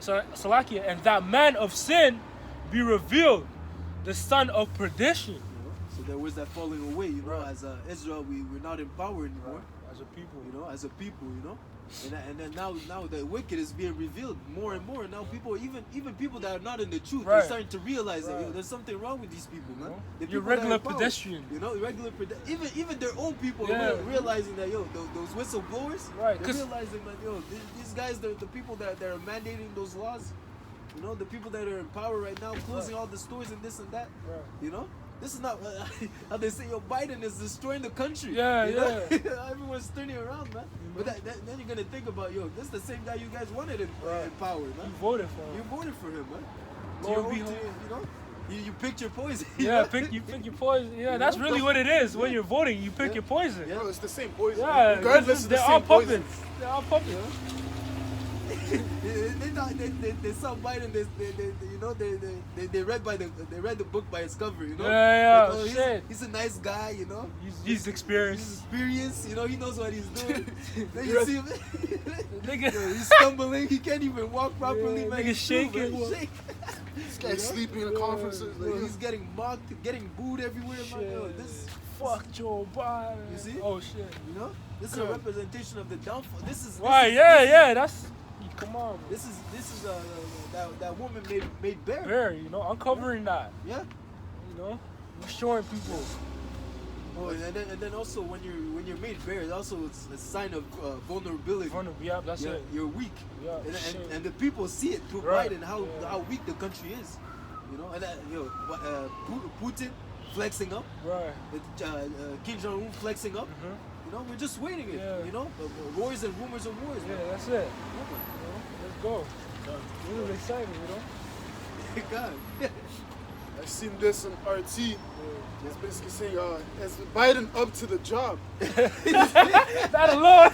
[SPEAKER 1] Salakia, and that man of sin be revealed, the son of perdition.
[SPEAKER 3] You know? So there was that falling away, you know.
[SPEAKER 1] Right.
[SPEAKER 3] As Israel, we're not in power anymore,
[SPEAKER 1] As a people.
[SPEAKER 3] you know, as a people, you know. And then now the wicked is being revealed more and more. Now people, even people that are not in the truth,
[SPEAKER 1] Right.
[SPEAKER 3] they're starting to realize that
[SPEAKER 1] Right.
[SPEAKER 3] there's something wrong with these people, man.
[SPEAKER 1] know?
[SPEAKER 3] The
[SPEAKER 1] Your
[SPEAKER 3] people that are
[SPEAKER 1] regular
[SPEAKER 3] in power,
[SPEAKER 1] pedestrian.
[SPEAKER 3] You know, even their own people
[SPEAKER 1] Yeah.
[SPEAKER 3] are realizing that those whistleblowers,
[SPEAKER 1] Right,
[SPEAKER 3] they're
[SPEAKER 1] 'cause-
[SPEAKER 3] realizing that these guys, the people that are mandating those laws, you know, the people that are in power right now, closing all the stores and this and that,
[SPEAKER 1] Right.
[SPEAKER 3] you know. This is not how they say. Biden is destroying the country.
[SPEAKER 1] Yeah,
[SPEAKER 3] you know?
[SPEAKER 1] yeah.
[SPEAKER 3] Everyone's turning around, man. But then you're gonna think about, this is the same guy you guys wanted in power,
[SPEAKER 1] You
[SPEAKER 3] man.
[SPEAKER 1] voted for
[SPEAKER 3] You
[SPEAKER 1] him.
[SPEAKER 3] voted for him, man.
[SPEAKER 1] To
[SPEAKER 3] To
[SPEAKER 1] your
[SPEAKER 3] your own-
[SPEAKER 1] behold.
[SPEAKER 3] you know, you picked your poison. you
[SPEAKER 1] Yeah,
[SPEAKER 3] know?
[SPEAKER 1] you pick your poison. Yeah, that's really what it is. When you're voting, you pick your poison.
[SPEAKER 3] Yeah.
[SPEAKER 2] Bro, it's the same poison.
[SPEAKER 1] Yeah,
[SPEAKER 2] Regardless, it's the
[SPEAKER 1] they're all
[SPEAKER 2] same poison.
[SPEAKER 1] puppets. They're all puppets.
[SPEAKER 3] They saw Biden. They read the book by his cover. You know.
[SPEAKER 1] Yeah,
[SPEAKER 3] Like,
[SPEAKER 1] shit.
[SPEAKER 3] He's a nice guy. You know.
[SPEAKER 1] He's
[SPEAKER 3] He's
[SPEAKER 1] experienced.
[SPEAKER 3] experienced. You know. He knows what he's doing. Then you
[SPEAKER 2] Yes.
[SPEAKER 3] see him.
[SPEAKER 1] Nigga.
[SPEAKER 3] He's stumbling. He can't even walk properly.
[SPEAKER 1] Yeah,
[SPEAKER 3] man.
[SPEAKER 1] nigga
[SPEAKER 3] He's still,
[SPEAKER 1] shaking.
[SPEAKER 3] man, shake.
[SPEAKER 2] This guy's sleeping in the conferences.
[SPEAKER 3] Yo,
[SPEAKER 2] Like,
[SPEAKER 3] he's getting mocked, getting booed everywhere. Man. Yo, this.
[SPEAKER 1] Fuck Joe Biden.
[SPEAKER 3] You see?
[SPEAKER 1] Oh shit.
[SPEAKER 3] You know. This is a representation of the downfall. This is.
[SPEAKER 1] Why? Yeah. That's. Come on, bro.
[SPEAKER 3] This is that woman made bare.
[SPEAKER 1] Bare, you know, uncovering that.
[SPEAKER 3] Yeah.
[SPEAKER 1] You know, showing people.
[SPEAKER 3] Oh, and then also when you're made bare, it's a sign of vulnerability.
[SPEAKER 1] Yeah, that's
[SPEAKER 3] Yeah,
[SPEAKER 1] it.
[SPEAKER 3] you're weak.
[SPEAKER 1] Yeah,
[SPEAKER 3] and,
[SPEAKER 1] shit.
[SPEAKER 3] and the people see it through
[SPEAKER 1] Right.
[SPEAKER 3] Biden how weak the country is. You know, and Putin flexing up,
[SPEAKER 1] Right.
[SPEAKER 3] Kim Jong Un flexing up.
[SPEAKER 1] Mhm.
[SPEAKER 3] You know, we're just waiting it.
[SPEAKER 1] Yeah.
[SPEAKER 3] You know, wars and rumors of wars.
[SPEAKER 1] Yeah,
[SPEAKER 3] Man.
[SPEAKER 1] that's it. You know, let's go. Really excited, you know.
[SPEAKER 3] God.
[SPEAKER 2] I seen this on RT. It's basically saying, is Biden up to the job?
[SPEAKER 1] That alone,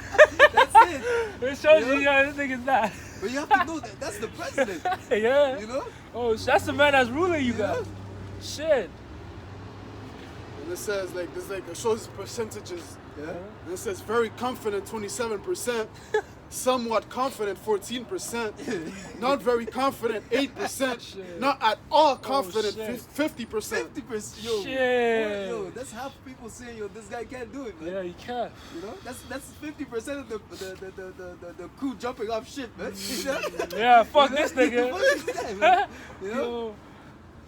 [SPEAKER 3] That's it.
[SPEAKER 1] it shows
[SPEAKER 3] Yeah.
[SPEAKER 1] you, yeah, this nigga's that.
[SPEAKER 3] But you have to know that that's the president.
[SPEAKER 1] Yeah.
[SPEAKER 3] You know.
[SPEAKER 1] Oh, that's the man that's ruling you
[SPEAKER 3] Yeah.
[SPEAKER 1] guys. Shit.
[SPEAKER 2] And it says, like, there's like, it shows percentages.
[SPEAKER 3] Yeah.
[SPEAKER 2] And it says very confident 27%, somewhat confident 14%, not very confident 8%,
[SPEAKER 1] Shit.
[SPEAKER 2] not at all confident
[SPEAKER 1] shit.
[SPEAKER 2] 50%.
[SPEAKER 3] 50%. Yo.
[SPEAKER 1] Shit.
[SPEAKER 3] Yo, that's half people saying this guy can't do it, man.
[SPEAKER 1] Yeah, you can.
[SPEAKER 3] You know, that's 50% of the crew jumping off ship, man. You know?
[SPEAKER 1] Yeah, fuck
[SPEAKER 3] You know?
[SPEAKER 1] this nigga.
[SPEAKER 3] Fuck this guy, man. You know?
[SPEAKER 1] Yo,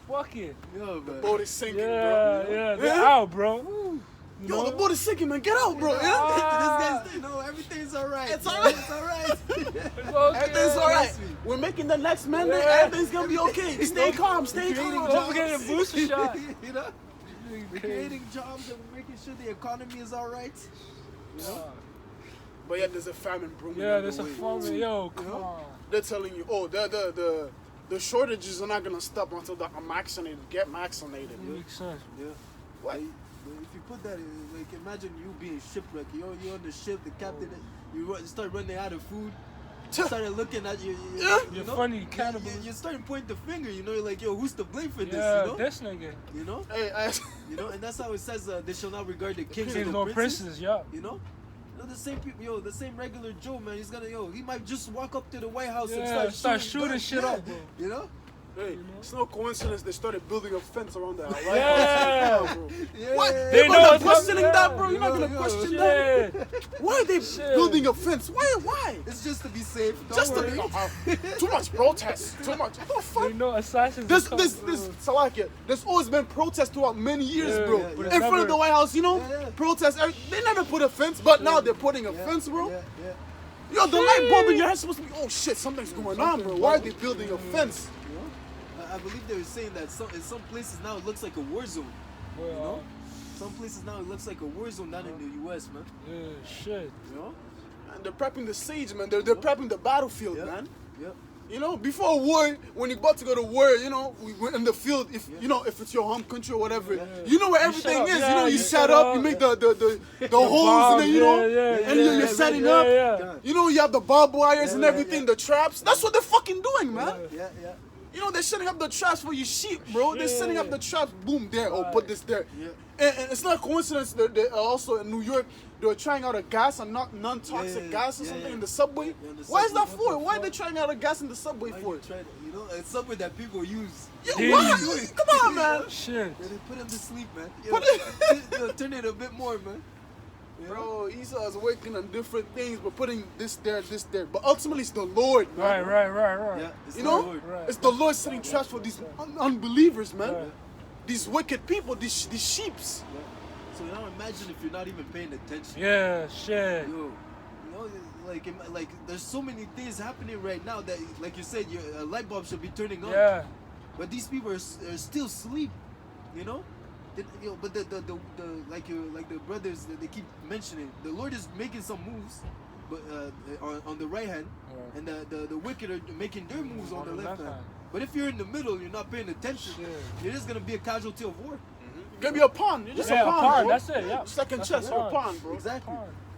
[SPEAKER 1] fuck it.
[SPEAKER 3] Yo, man.
[SPEAKER 2] Boat is sinking,
[SPEAKER 1] Yeah,
[SPEAKER 2] bro.
[SPEAKER 1] yeah, they're out, bro. You
[SPEAKER 2] Yo,
[SPEAKER 1] know?
[SPEAKER 2] the boat is sinking, man. Get out, bro.
[SPEAKER 3] This
[SPEAKER 1] Ah.
[SPEAKER 3] guy's, everything's alright.
[SPEAKER 2] It's
[SPEAKER 3] man.
[SPEAKER 2] alright.
[SPEAKER 3] It's alright.
[SPEAKER 1] It's okay.
[SPEAKER 2] Everything's all right.
[SPEAKER 3] Trust me.
[SPEAKER 2] We're making the next mandate.
[SPEAKER 1] Yeah.
[SPEAKER 2] Everything's gonna be okay. Stay calm. Stay
[SPEAKER 3] Creating
[SPEAKER 2] calm.
[SPEAKER 1] Don't forget the booster shot.
[SPEAKER 3] You know? We're creating jobs and we're making sure the economy is alright. You know?
[SPEAKER 2] But yeah, there's a famine brewing.
[SPEAKER 1] Yeah,
[SPEAKER 2] on
[SPEAKER 1] there's
[SPEAKER 2] the
[SPEAKER 1] a
[SPEAKER 2] way.
[SPEAKER 1] farmer. Yo, come
[SPEAKER 3] know?
[SPEAKER 1] on.
[SPEAKER 2] They're telling you, oh, the shortages are not gonna stop until the vaccinated get vaccinated.
[SPEAKER 1] Makes sense.
[SPEAKER 3] Yeah.
[SPEAKER 2] What?
[SPEAKER 3] If you put that, like, imagine you being shipwrecked. You're on the ship, the captain, you start running out of food. You started looking at you.
[SPEAKER 1] You're funny, cannibal.
[SPEAKER 3] You're starting to point the finger. You know, you're like, yo, who's to blame for this?
[SPEAKER 1] Yeah,
[SPEAKER 3] You know,
[SPEAKER 1] this nigga.
[SPEAKER 3] you know,
[SPEAKER 2] Hey,
[SPEAKER 3] you know, and that's how it says they shall not regard the kings
[SPEAKER 1] Kings
[SPEAKER 3] or
[SPEAKER 1] no
[SPEAKER 3] the princes.
[SPEAKER 1] princes, yeah.
[SPEAKER 3] You know, the same people, the same regular Joe, man. He's gonna, he might just walk up to the White House and
[SPEAKER 1] Yeah,
[SPEAKER 3] start
[SPEAKER 1] shooting
[SPEAKER 3] guns.
[SPEAKER 1] shit up, bro.
[SPEAKER 3] You know?
[SPEAKER 2] hey, it's no coincidence they started building a fence around that. Right?
[SPEAKER 1] Yeah.
[SPEAKER 2] bro.
[SPEAKER 3] Yeah.
[SPEAKER 2] What?
[SPEAKER 1] They
[SPEAKER 2] They're
[SPEAKER 1] know
[SPEAKER 2] not
[SPEAKER 1] it's
[SPEAKER 2] questioning
[SPEAKER 1] up,
[SPEAKER 2] that,
[SPEAKER 1] yeah.
[SPEAKER 2] bro. You're not gonna
[SPEAKER 3] Yo,
[SPEAKER 2] question that.
[SPEAKER 1] Shit.
[SPEAKER 2] Why are they
[SPEAKER 1] Shit.
[SPEAKER 2] building a fence? Why?
[SPEAKER 3] It's just to be safe. Don't
[SPEAKER 2] Just to
[SPEAKER 3] worry.
[SPEAKER 2] be too much protest. Too much. What the fuck?
[SPEAKER 1] They know assassins.
[SPEAKER 2] This,
[SPEAKER 1] are
[SPEAKER 2] this,
[SPEAKER 1] coming,
[SPEAKER 2] this,
[SPEAKER 1] bro.
[SPEAKER 2] Salakia, there's always been protests throughout many years,
[SPEAKER 1] Yeah,
[SPEAKER 2] bro.
[SPEAKER 1] yeah,
[SPEAKER 3] but
[SPEAKER 2] In
[SPEAKER 3] it's
[SPEAKER 2] front of
[SPEAKER 1] never-
[SPEAKER 2] the White House, you know?
[SPEAKER 3] Yeah, yeah.
[SPEAKER 2] Protests. They never put a fence, but now they're putting a fence, bro.
[SPEAKER 3] Yeah, yeah.
[SPEAKER 2] Yo, the light bulb in your head is supposed to be, oh shit, something's going on, bro. Why are they building a fence?
[SPEAKER 3] You know? I believe they were saying that in some places now it looks like a war zone.
[SPEAKER 1] Well,
[SPEAKER 3] You know? Some places now it looks like a war zone down in the US, man.
[SPEAKER 1] Yeah, shit.
[SPEAKER 3] You know?
[SPEAKER 2] And they're prepping the siege, man. They're prepping the battlefield,
[SPEAKER 3] Yep.
[SPEAKER 2] man.
[SPEAKER 3] Yep.
[SPEAKER 2] You know, before war, when you're about to go to war, you know, we went in the field. If you know, if it's your home country or whatever, you know where everything
[SPEAKER 1] up,
[SPEAKER 2] is.
[SPEAKER 1] yeah,
[SPEAKER 2] you know, you
[SPEAKER 1] you
[SPEAKER 2] set
[SPEAKER 1] set
[SPEAKER 2] up,
[SPEAKER 1] up,
[SPEAKER 2] you make the holes,
[SPEAKER 1] bombs,
[SPEAKER 2] and then you know,
[SPEAKER 1] yeah, yeah,
[SPEAKER 2] and
[SPEAKER 1] yeah,
[SPEAKER 2] you're
[SPEAKER 1] yeah,
[SPEAKER 2] setting
[SPEAKER 1] yeah,
[SPEAKER 2] up.
[SPEAKER 1] yeah.
[SPEAKER 2] You know, you have the barbed wires and
[SPEAKER 3] yeah,
[SPEAKER 2] everything,
[SPEAKER 3] yeah.
[SPEAKER 2] the traps. That's what they're fucking doing, man.
[SPEAKER 3] Yeah, yeah.
[SPEAKER 2] You know, they're setting up the traps for your sheep, bro. They're setting up the traps. Boom, there. Oh, put this there.
[SPEAKER 3] Yeah.
[SPEAKER 2] And it's not a coincidence that they also in New York, they were trying out a gas, a non-toxic
[SPEAKER 3] Yeah, yeah,
[SPEAKER 2] gas or
[SPEAKER 3] yeah,
[SPEAKER 2] something
[SPEAKER 3] yeah.
[SPEAKER 2] in the subway.
[SPEAKER 3] Yeah, in the
[SPEAKER 2] Why is
[SPEAKER 3] subway,
[SPEAKER 2] that
[SPEAKER 3] what
[SPEAKER 2] for?
[SPEAKER 3] the
[SPEAKER 2] Why are they
[SPEAKER 3] fuck?
[SPEAKER 2] trying out a gas in the subway
[SPEAKER 3] Why
[SPEAKER 2] for?
[SPEAKER 3] you try to, it's something that people use.
[SPEAKER 2] Yeah,
[SPEAKER 1] Daily.
[SPEAKER 2] why? Come on, man.
[SPEAKER 1] Shit.
[SPEAKER 3] Yeah, they put him to sleep, man.
[SPEAKER 2] Put
[SPEAKER 3] Turn it a bit more, man. You know?
[SPEAKER 2] Bro, Esau is working on different things, but putting this there. But ultimately, it's the Lord, man.
[SPEAKER 1] Right.
[SPEAKER 3] Yeah, it's
[SPEAKER 2] You
[SPEAKER 3] the
[SPEAKER 2] know,
[SPEAKER 3] Lord.
[SPEAKER 1] Right.
[SPEAKER 2] it's the Lord setting traps for these unbelievers, man.
[SPEAKER 1] Right.
[SPEAKER 2] These wicked people, these sheeps.
[SPEAKER 3] Yeah. So now imagine if you're not even paying attention.
[SPEAKER 1] Yeah, shit.
[SPEAKER 3] Yo, like there's so many things happening right now that, like you said, your light bulb should be turning on.
[SPEAKER 1] Yeah.
[SPEAKER 3] But these people are still asleep. You know. But the like the brothers that they keep mentioning, the Lord is making some moves, but on the right hand,
[SPEAKER 1] Right.
[SPEAKER 3] and the wicked are making their moves on the left hand. But if you're in the middle, you're not paying attention.
[SPEAKER 1] Shit.
[SPEAKER 3] You're just gonna be a casualty of war.
[SPEAKER 2] Give me a pawn. You're just
[SPEAKER 1] Yeah,
[SPEAKER 2] a pawn,
[SPEAKER 1] pawn,
[SPEAKER 2] bro.
[SPEAKER 1] that's it, yeah.
[SPEAKER 2] Second
[SPEAKER 1] That's
[SPEAKER 2] chest
[SPEAKER 1] a
[SPEAKER 2] for a
[SPEAKER 1] pawn.
[SPEAKER 2] pawn, bro.
[SPEAKER 3] Exactly.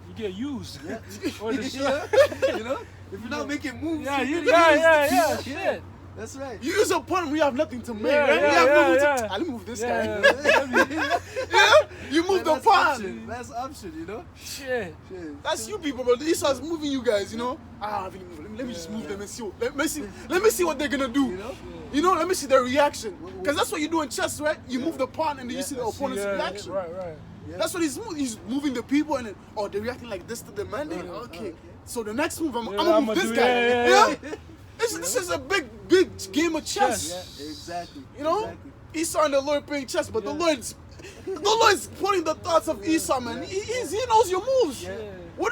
[SPEAKER 1] You get used.
[SPEAKER 3] Yeah.
[SPEAKER 1] Or the
[SPEAKER 3] Yeah. You know, if you're not making moves,
[SPEAKER 1] Yeah,
[SPEAKER 3] you're
[SPEAKER 1] yeah,
[SPEAKER 3] gonna
[SPEAKER 1] yeah,
[SPEAKER 3] use-
[SPEAKER 1] shit.
[SPEAKER 3] That's right.
[SPEAKER 2] You use a pawn, we have nothing to make,
[SPEAKER 1] Yeah,
[SPEAKER 2] right?
[SPEAKER 1] yeah,
[SPEAKER 2] we have nothing
[SPEAKER 1] yeah,
[SPEAKER 2] to.
[SPEAKER 1] yeah.
[SPEAKER 2] Let me move this
[SPEAKER 1] Yeah,
[SPEAKER 2] guy. Yeah, you move the
[SPEAKER 3] That's
[SPEAKER 2] pawn.
[SPEAKER 3] option. That's option, you know.
[SPEAKER 1] Shit.
[SPEAKER 3] Shit.
[SPEAKER 2] That's you people, bro. Esau's moving you guys, you know. I don't really move. Let me just move them and see. Let me see what they're gonna do.
[SPEAKER 3] You know?
[SPEAKER 2] You know, let me see their reaction. Because that's what you do in chess, right? You move the pawn and then you see the
[SPEAKER 1] Yeah,
[SPEAKER 2] opponent's reaction.
[SPEAKER 1] Right.
[SPEAKER 3] Yeah.
[SPEAKER 2] That's what he's moving. He's moving the people and then, oh, they're reacting like this to the mandate.
[SPEAKER 3] Yeah,
[SPEAKER 2] Okay.
[SPEAKER 3] okay.
[SPEAKER 2] So the next move, I'm
[SPEAKER 1] Yeah,
[SPEAKER 2] gonna
[SPEAKER 1] I'ma
[SPEAKER 2] move this
[SPEAKER 1] do-
[SPEAKER 2] guy.
[SPEAKER 1] yeah.
[SPEAKER 2] This is a big game of chess.
[SPEAKER 3] Yeah, exactly.
[SPEAKER 2] You know,
[SPEAKER 3] Exactly.
[SPEAKER 2] Esau and the Lord playing chess, but
[SPEAKER 3] Yeah.
[SPEAKER 2] the Lord's putting the thoughts of Esau, man. He knows your moves.
[SPEAKER 3] Yeah.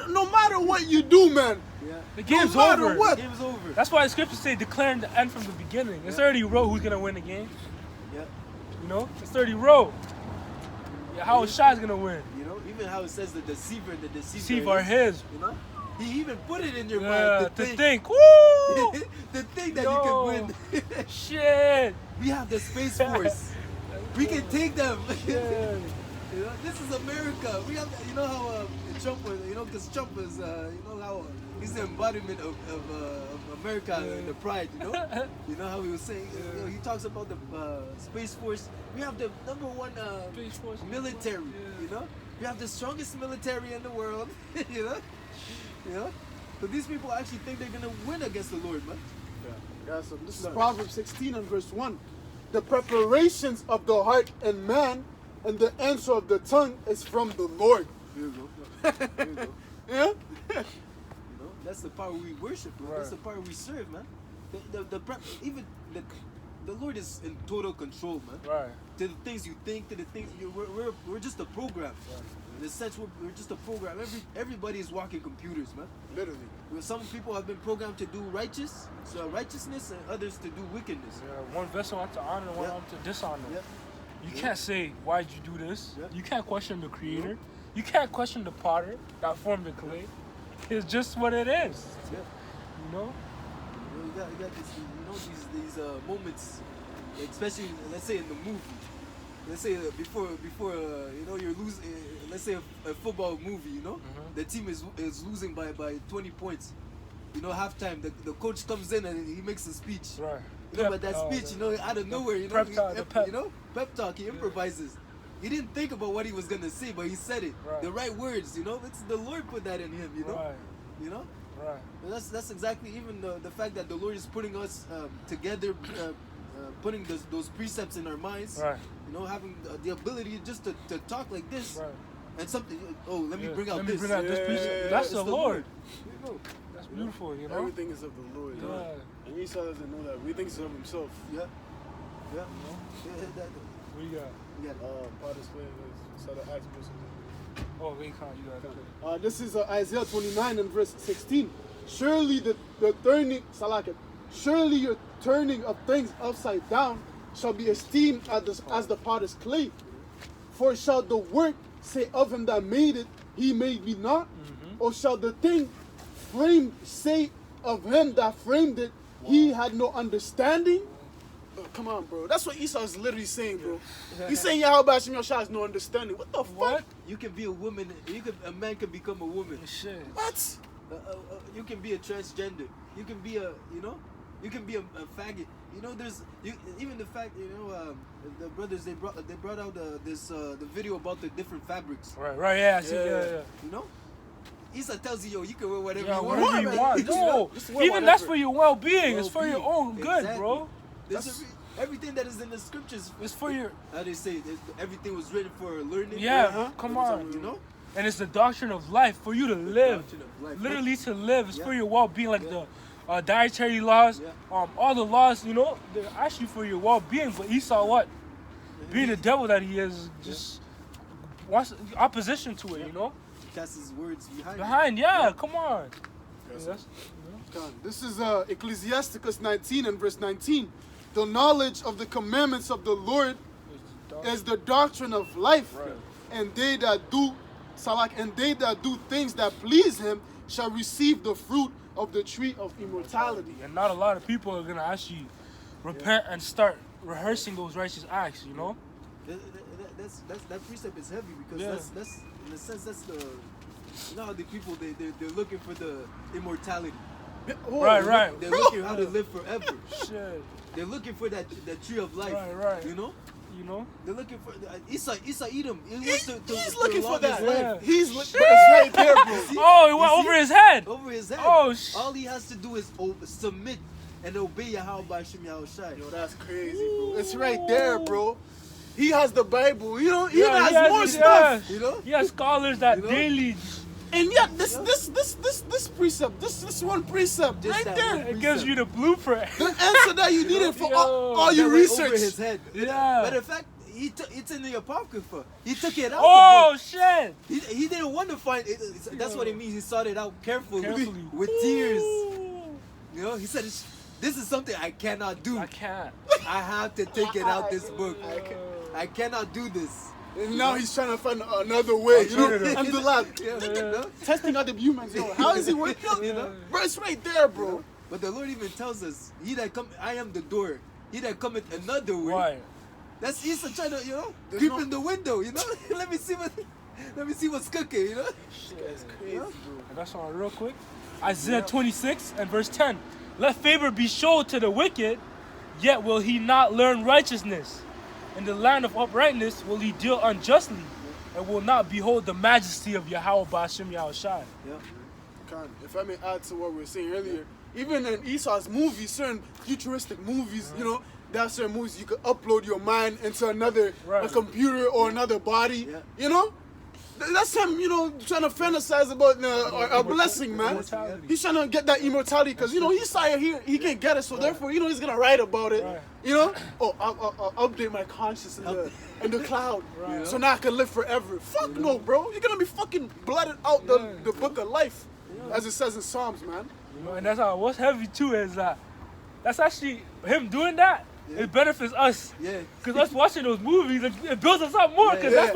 [SPEAKER 2] No matter what you do, man.
[SPEAKER 3] Yeah.
[SPEAKER 1] The game's
[SPEAKER 2] no matter
[SPEAKER 1] over.
[SPEAKER 2] what.
[SPEAKER 3] Game's over.
[SPEAKER 1] That's why the scriptures say declaring the end from the beginning. It's already wrote who's gonna win the game.
[SPEAKER 3] Yeah.
[SPEAKER 1] You know, it's already wrote. Yeah, how Shai's gonna win.
[SPEAKER 3] You know, even how it says the deceiver and the deceiver.
[SPEAKER 1] Deceive are his.
[SPEAKER 3] You know, he even put it in your
[SPEAKER 1] Yeah,
[SPEAKER 3] mind
[SPEAKER 1] to
[SPEAKER 3] to
[SPEAKER 1] think. Woo!
[SPEAKER 3] the thing that
[SPEAKER 1] Yo.
[SPEAKER 3] you can win.
[SPEAKER 1] Shit.
[SPEAKER 3] We have the Space Force. We can take them.
[SPEAKER 1] Yeah.
[SPEAKER 3] You know, this is America. We have, you know how Trump was, you know, because Trump was, you know how he's the embodiment of America, and the pride, you know. You know how he was saying, you know, he talks about the Space Force. We have the number one
[SPEAKER 1] Space Force.
[SPEAKER 3] military,
[SPEAKER 1] Yeah.
[SPEAKER 3] you know. We have the strongest military in the world, you know. You know. So these people actually think they're gonna win against the Lord, man.
[SPEAKER 2] Yeah, so this is Proverbs 16 and verse 1. The preparations of the heart and man, and the answer of the tongue is from the Lord.
[SPEAKER 3] Here you go. Here you go.
[SPEAKER 2] Yeah?
[SPEAKER 3] You know, that's the power we worship, bro. That's the
[SPEAKER 1] Right.
[SPEAKER 3] power we serve, man. Even the Lord is in total control, man.
[SPEAKER 1] Right.
[SPEAKER 3] To the things you think, to the things we're just a program. In a sense, we're just a program. Everybody is walking computers, man.
[SPEAKER 2] Literally.
[SPEAKER 3] Some people have been programmed to do righteousness, and others to do wickedness.
[SPEAKER 1] Yeah, one vessel unto honor and one
[SPEAKER 3] Yeah.
[SPEAKER 1] unto dishonor.
[SPEAKER 3] Yeah.
[SPEAKER 1] You can't say, why'd you do this?
[SPEAKER 3] Yeah.
[SPEAKER 1] You can't question the creator. You can't question the potter that formed the clay. It's just what it is.
[SPEAKER 3] Yeah.
[SPEAKER 1] You know?
[SPEAKER 3] You got this, you know, these moments, especially let's say in the movie, let's say before you know, you're losing. Let's say a football movie, you know, the team is losing by 20 points. You know, halftime, the coach comes in and he makes a speech.
[SPEAKER 1] Right.
[SPEAKER 3] You know, but that speech, you know, out of nowhere, you know,
[SPEAKER 1] pep talk,
[SPEAKER 3] you know, pep talk, he improvises. He didn't think about what he was gonna say, but he said it.
[SPEAKER 1] Right.
[SPEAKER 3] The right words, you know. It's the Lord put that in him, you know.
[SPEAKER 1] Right.
[SPEAKER 3] You know.
[SPEAKER 1] Right.
[SPEAKER 3] And that's exactly even the fact that the Lord is putting us together, putting those precepts in our minds.
[SPEAKER 1] Right.
[SPEAKER 3] You know, having the ability just to talk like this.
[SPEAKER 1] Right.
[SPEAKER 3] And something. Oh, let me bring out
[SPEAKER 1] Let me
[SPEAKER 3] this.
[SPEAKER 1] bring out this
[SPEAKER 2] Yeah,
[SPEAKER 1] piece.
[SPEAKER 2] yeah,
[SPEAKER 1] That's
[SPEAKER 3] It's
[SPEAKER 1] the
[SPEAKER 3] the
[SPEAKER 1] Lord.
[SPEAKER 3] There you go.
[SPEAKER 1] That's beautiful, you know.
[SPEAKER 2] Everything is of the Lord.
[SPEAKER 1] Yeah.
[SPEAKER 2] And Esau doesn't know that. We think it's of himself.
[SPEAKER 3] Yeah. Yeah.
[SPEAKER 1] know?
[SPEAKER 3] That,
[SPEAKER 1] What do you got?
[SPEAKER 3] yeah.
[SPEAKER 2] Potter's Clay is sort of Acts verses.
[SPEAKER 1] Oh, wait, Con, you got it.
[SPEAKER 2] This is Isaiah 29 and verse 16. Surely the turning, Salakat, surely your turning of things upside down shall be esteemed as the potter's clay. For shall the work say of him that made it, he made me not? Or shall the thing framed say of him that framed it, he had no understanding? Oh, come on, bro. That's what Esau is literally saying, bro. He's saying Yahweh Hashem Yahshua has no understanding. What the
[SPEAKER 1] What?
[SPEAKER 2] fuck?
[SPEAKER 3] You can be a woman. A man can become a woman.
[SPEAKER 1] Shit.
[SPEAKER 2] What?
[SPEAKER 3] You can be a transgender. You can be you can be a faggot. You know, even the fact, you know, the brothers they brought out the video about the different fabrics.
[SPEAKER 1] Right, yeah, I see, yeah.
[SPEAKER 3] You know, Isa tells you, yo, you can wear whatever
[SPEAKER 1] Yeah,
[SPEAKER 3] you want.
[SPEAKER 1] whatever you want. No,
[SPEAKER 2] Just wear
[SPEAKER 1] even that's
[SPEAKER 2] whatever.
[SPEAKER 1] for your well-being. It's for your
[SPEAKER 3] Well-being.
[SPEAKER 1] own good,
[SPEAKER 3] Exactly.
[SPEAKER 1] bro.
[SPEAKER 3] Everything that is in the scriptures.
[SPEAKER 1] It's for your...
[SPEAKER 3] How they say everything was written for learning.
[SPEAKER 1] Yeah, come on.
[SPEAKER 3] You know,
[SPEAKER 1] And it's the doctrine of life for you to live.
[SPEAKER 3] doctrine of life.
[SPEAKER 1] Literally to live. It's
[SPEAKER 3] Yeah.
[SPEAKER 1] for your well-being, like
[SPEAKER 3] Yeah.
[SPEAKER 1] the dietary laws,
[SPEAKER 3] Yeah.
[SPEAKER 1] all the laws, you know, they're actually for your well-being. But Esau, what? Being the devil that he is, just wants opposition to it, you know?
[SPEAKER 3] Casts his words behind.
[SPEAKER 1] Behind, yeah, come on.
[SPEAKER 2] Yes.
[SPEAKER 1] Yeah, that's-
[SPEAKER 2] This is Ecclesiasticus 19 and verse 19. The knowledge of the commandments of the Lord is the doctrine of life,
[SPEAKER 1] Right.
[SPEAKER 2] and they that do things that please him shall receive the fruit of the tree of immortality.
[SPEAKER 1] And not a lot of people are gonna actually repent and start rehearsing those righteous acts, you know?
[SPEAKER 3] That precept is heavy because
[SPEAKER 1] Yeah.
[SPEAKER 3] that's in a sense that's the, you know how the people they're looking for the immortality.
[SPEAKER 2] Oh,
[SPEAKER 1] Right.
[SPEAKER 3] They're looking how to live forever.
[SPEAKER 1] Shit,
[SPEAKER 3] They're looking for that tree of life.
[SPEAKER 1] Right.
[SPEAKER 3] You know,
[SPEAKER 1] you know?
[SPEAKER 3] they're looking for Esau Edom.
[SPEAKER 2] He's looking for
[SPEAKER 3] prolong his
[SPEAKER 2] that.
[SPEAKER 3] life.
[SPEAKER 1] Yeah.
[SPEAKER 2] He's but it's right there, bro.
[SPEAKER 1] Oh, it went
[SPEAKER 3] see?
[SPEAKER 1] over his head.
[SPEAKER 3] Over his head.
[SPEAKER 1] Oh,
[SPEAKER 3] All he has to do is submit and obey Yahweh Bashim Yahushai.
[SPEAKER 2] Yo, that's crazy, bro. It's right there, bro. He has the Bible. You know, he
[SPEAKER 1] Yeah,
[SPEAKER 2] has more stuff.
[SPEAKER 3] You know?
[SPEAKER 1] He has scholars that
[SPEAKER 3] You know?
[SPEAKER 1] daily,
[SPEAKER 2] And yet, this precept, this one precept,
[SPEAKER 3] Just
[SPEAKER 2] right
[SPEAKER 3] that
[SPEAKER 2] there,
[SPEAKER 3] one.
[SPEAKER 1] it gives you the blueprint.
[SPEAKER 2] the answer that you needed for all
[SPEAKER 3] That
[SPEAKER 2] your
[SPEAKER 3] went over
[SPEAKER 2] research.
[SPEAKER 3] his head.
[SPEAKER 1] Yeah.
[SPEAKER 3] Matter of fact, it's in the Apocrypha. He took it out.
[SPEAKER 1] Oh, shit.
[SPEAKER 3] He didn't want to find it. That's what it means. He sought it out carefully. with
[SPEAKER 1] Ooh.
[SPEAKER 3] tears. You know, he said, "This is something I cannot do.
[SPEAKER 1] I can't.
[SPEAKER 3] I have to take it out this book. I cannot do this."
[SPEAKER 2] And now he's trying to find another way, you know,
[SPEAKER 1] Alternative.
[SPEAKER 2] and the lab.
[SPEAKER 3] Yeah, you know?
[SPEAKER 2] Testing out the humans, yo. How is he working?
[SPEAKER 3] You know?
[SPEAKER 2] Bro, it's right there, bro.
[SPEAKER 3] But the Lord even tells us, "He that come, I am the door. He that cometh another way."
[SPEAKER 1] Right.
[SPEAKER 3] That's Esau trying to, you know,
[SPEAKER 2] There's
[SPEAKER 3] creep
[SPEAKER 2] no-
[SPEAKER 3] in the window. You know, let me see what's cooking. You know.
[SPEAKER 2] That's crazy, bro.
[SPEAKER 1] And that's on real quick. Isaiah 26 and verse 10. Let favor be shown to the wicked, yet will he not learn righteousness. In the land of uprightness will he deal unjustly, and will not behold the majesty of Yahweh Bashim Yahushai.
[SPEAKER 3] Yeah.
[SPEAKER 2] Khan, if I may add to what we were saying earlier, even in Esau's movies, certain futuristic movies, you know, there are certain movies you could upload your mind into another
[SPEAKER 1] Right.
[SPEAKER 2] a computer or another body,
[SPEAKER 3] Yeah.
[SPEAKER 2] you know? That's him, you know, trying to fantasize about a blessing, man.
[SPEAKER 1] Immortality.
[SPEAKER 2] He's trying to get that immortality because, you know, he's tired here, he can't get it, so therefore, you know, he's going to write about it,
[SPEAKER 1] Right.
[SPEAKER 2] you know? Oh, I'll update my conscience in the cloud
[SPEAKER 1] Right.
[SPEAKER 2] so now I can live forever. Fuck no, bro. You're going to be fucking blotted out the book of life, as it says in Psalms, man.
[SPEAKER 1] You know, and that's how what's heavy too is that that's actually him doing that. It benefits us.
[SPEAKER 3] Yeah.
[SPEAKER 1] Cause us watching those movies, it builds us up more. Cause
[SPEAKER 2] Yeah.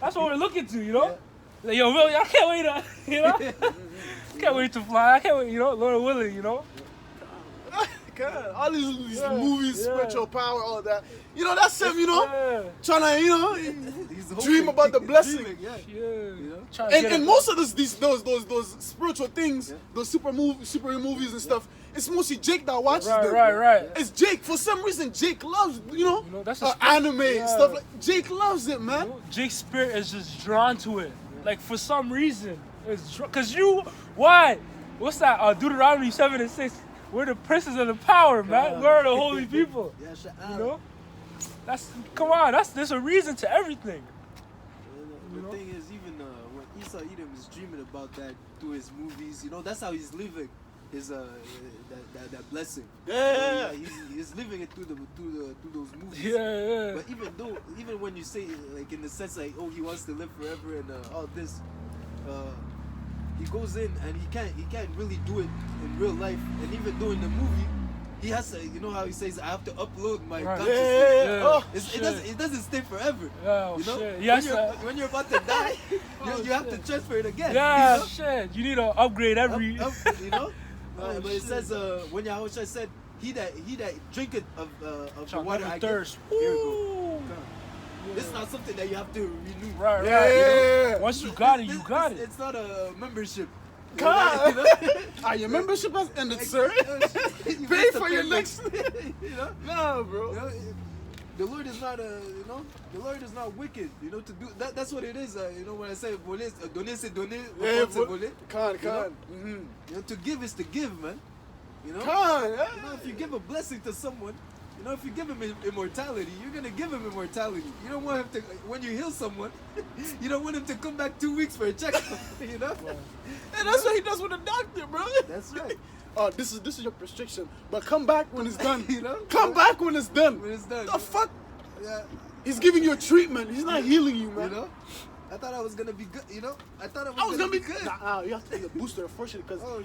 [SPEAKER 1] that's what we're looking to, you know. Like, yo, really, I can't wait to, you know, can't wait to fly. I can't wait, you know, Lord willing, you know.
[SPEAKER 2] All these
[SPEAKER 1] Yeah,
[SPEAKER 2] movies,
[SPEAKER 1] yeah.
[SPEAKER 2] spiritual power, all that. You know, that's him, you know?
[SPEAKER 1] Yeah.
[SPEAKER 2] Trying to, you know,
[SPEAKER 3] He's
[SPEAKER 2] dream
[SPEAKER 3] hoping,
[SPEAKER 2] about the blessing.
[SPEAKER 3] dreaming, yeah.
[SPEAKER 1] Yeah.
[SPEAKER 3] You know?
[SPEAKER 1] Trying to
[SPEAKER 2] And,
[SPEAKER 1] get
[SPEAKER 2] and
[SPEAKER 1] it.
[SPEAKER 2] most of those spiritual things,
[SPEAKER 3] Yeah.
[SPEAKER 2] those superhero movies and stuff, it's mostly Jake that watches them.
[SPEAKER 1] Right.
[SPEAKER 2] It's Jake. For some reason, Jake loves, you know,
[SPEAKER 1] That's a
[SPEAKER 2] anime
[SPEAKER 1] Yeah.
[SPEAKER 2] stuff. Like Jake loves it, man.
[SPEAKER 1] Jake's spirit is just drawn to it. Like for some reason, cause why? What's that? Deuteronomy 7:6. We're the princes of the power, man. We're the holy people.
[SPEAKER 3] Yeah, shut
[SPEAKER 1] You
[SPEAKER 3] up.
[SPEAKER 1] know? Come on. There's a reason to everything.
[SPEAKER 3] The
[SPEAKER 1] You know?
[SPEAKER 3] thing is, even when Esau Edom is dreaming about that through his movies, you know, that's how he's living his that blessing.
[SPEAKER 2] Yeah.
[SPEAKER 3] He's living it through those movies.
[SPEAKER 1] Yeah.
[SPEAKER 3] But even when you say like in the sense like, oh, he wants to live forever and all this, he goes in and he can't really do it in real life. And even though in the movie, he has to, you know how he says, I have to upload my
[SPEAKER 1] Right.
[SPEAKER 3] consciousness.
[SPEAKER 1] Yeah.
[SPEAKER 2] Oh,
[SPEAKER 3] It doesn't stay forever.
[SPEAKER 1] Oh,
[SPEAKER 3] You know,
[SPEAKER 1] shit. Yes,
[SPEAKER 3] when you're about to die, you have to transfer it again.
[SPEAKER 1] Yeah,
[SPEAKER 3] you know?
[SPEAKER 1] shit. You need to upgrade every.
[SPEAKER 3] You know.
[SPEAKER 1] Oh,
[SPEAKER 3] but it
[SPEAKER 1] shit.
[SPEAKER 3] says when Yahushua said, "He that drinketh of the
[SPEAKER 1] Shall
[SPEAKER 3] water
[SPEAKER 1] never
[SPEAKER 3] I
[SPEAKER 1] thirst.
[SPEAKER 3] give." Here we go.
[SPEAKER 1] Ooh.
[SPEAKER 3] This is not something that you have to renew.
[SPEAKER 1] Right.
[SPEAKER 2] Yeah.
[SPEAKER 1] Once you got it,
[SPEAKER 3] This-
[SPEAKER 1] you got
[SPEAKER 3] this-
[SPEAKER 1] it.
[SPEAKER 3] It's not a membership.
[SPEAKER 2] God.
[SPEAKER 3] You know?
[SPEAKER 2] Your membership has ended, sir.
[SPEAKER 3] You
[SPEAKER 2] Pay
[SPEAKER 3] have to
[SPEAKER 2] for your
[SPEAKER 3] pay
[SPEAKER 2] next.
[SPEAKER 3] You know.
[SPEAKER 2] Nah, bro.
[SPEAKER 3] You know, the Lord is not the Lord is not wicked, you know, to do that. That's what it is, you know, when I say voler, donner c'est donner,
[SPEAKER 2] Yeah,
[SPEAKER 3] reprendre c'est voler.
[SPEAKER 2] Con.
[SPEAKER 3] You know?
[SPEAKER 2] Mm-hmm.
[SPEAKER 3] You know, to give is to give, man. You know,
[SPEAKER 2] Con.
[SPEAKER 3] you know, if you give a blessing to someone, you know, if you give him immortality, you're gonna give him immortality. You don't want him to, when you heal someone, you don't want him to come back 2 weeks for a checkup. You know,
[SPEAKER 2] And that's what he does with the doctor, bro.
[SPEAKER 3] that's right.
[SPEAKER 2] Oh, this is your prescription. But come back when it's done.
[SPEAKER 3] You know?
[SPEAKER 2] Come back when it's done.
[SPEAKER 3] When it's done.
[SPEAKER 2] The fuck?
[SPEAKER 3] Yeah,
[SPEAKER 2] He's giving you a treatment. He's not healing you, man.
[SPEAKER 3] you know. I thought I was gonna be good. You know, I thought
[SPEAKER 2] I was gonna be
[SPEAKER 3] good.
[SPEAKER 2] Nah, you have to take a booster, unfortunately, because
[SPEAKER 3] Oh,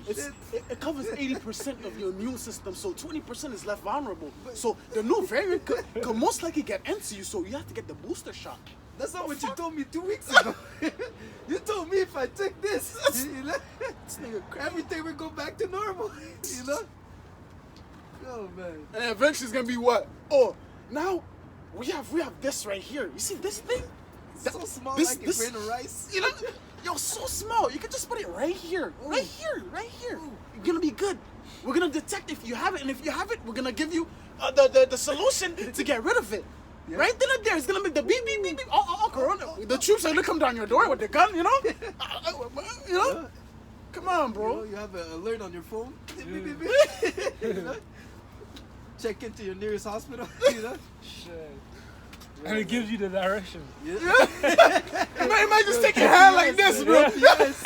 [SPEAKER 2] it covers 80% of your immune system, so 20% is left vulnerable. So the new variant could most likely get into you, so you have to get the booster shot.
[SPEAKER 3] That's not what you told me 2 weeks ago. You told me if I take this, you know,
[SPEAKER 2] This nigga crazy.
[SPEAKER 3] everything will go back to normal. You know? Oh man.
[SPEAKER 2] And eventually it's gonna be what? Oh, now we have this right here. You see this thing?
[SPEAKER 3] It's so small,
[SPEAKER 2] this-
[SPEAKER 3] like a
[SPEAKER 2] this-
[SPEAKER 3] grain of rice.
[SPEAKER 2] You know, yo, so small. You can just put it right here, right here. You're gonna be good. We're gonna detect if you have it, and if you have it, we're gonna give you the solution to get rid of it.
[SPEAKER 3] Yeah.
[SPEAKER 2] Right then and there, it's gonna make the beep beep beep beep. Oh, Corona. The troops are gonna come down your door with their gun. You know, you know.
[SPEAKER 3] Yeah.
[SPEAKER 2] Come on,
[SPEAKER 3] You,
[SPEAKER 2] bro.
[SPEAKER 3] know, you have an alert on your phone.
[SPEAKER 1] Yeah.
[SPEAKER 3] You know? Check into your nearest hospital. You know?
[SPEAKER 1] Shit. And it gives you the direction.
[SPEAKER 3] Yeah.
[SPEAKER 2] You might just take your hand like this, bro.
[SPEAKER 3] Yes.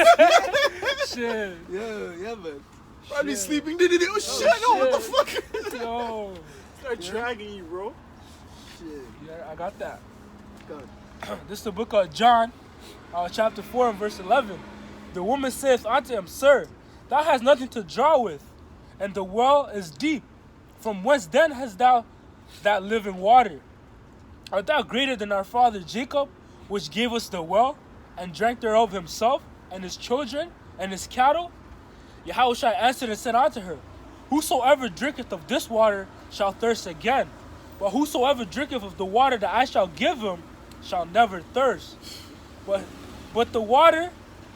[SPEAKER 1] Shit.
[SPEAKER 3] Yeah, man.
[SPEAKER 2] Probably
[SPEAKER 1] Shit.
[SPEAKER 2] sleeping. Oh shit! No, what the fuck?
[SPEAKER 1] Yo.
[SPEAKER 2] Start dragging you, bro.
[SPEAKER 3] Shit.
[SPEAKER 1] Yeah, I got that.
[SPEAKER 3] God.
[SPEAKER 1] This is the book of John, chapter 4 and verse 11. The woman saith unto him, Sir, thou hast nothing to draw with, and the well is deep. From whence then hast thou that living water? Art thou greater than our father Jacob, which gave us the well, and drank thereof himself, and his children, and his cattle? Yahushua answered and said unto her, Whosoever drinketh of this water shall thirst again, but whosoever drinketh of the water that I shall give him shall never thirst. But the water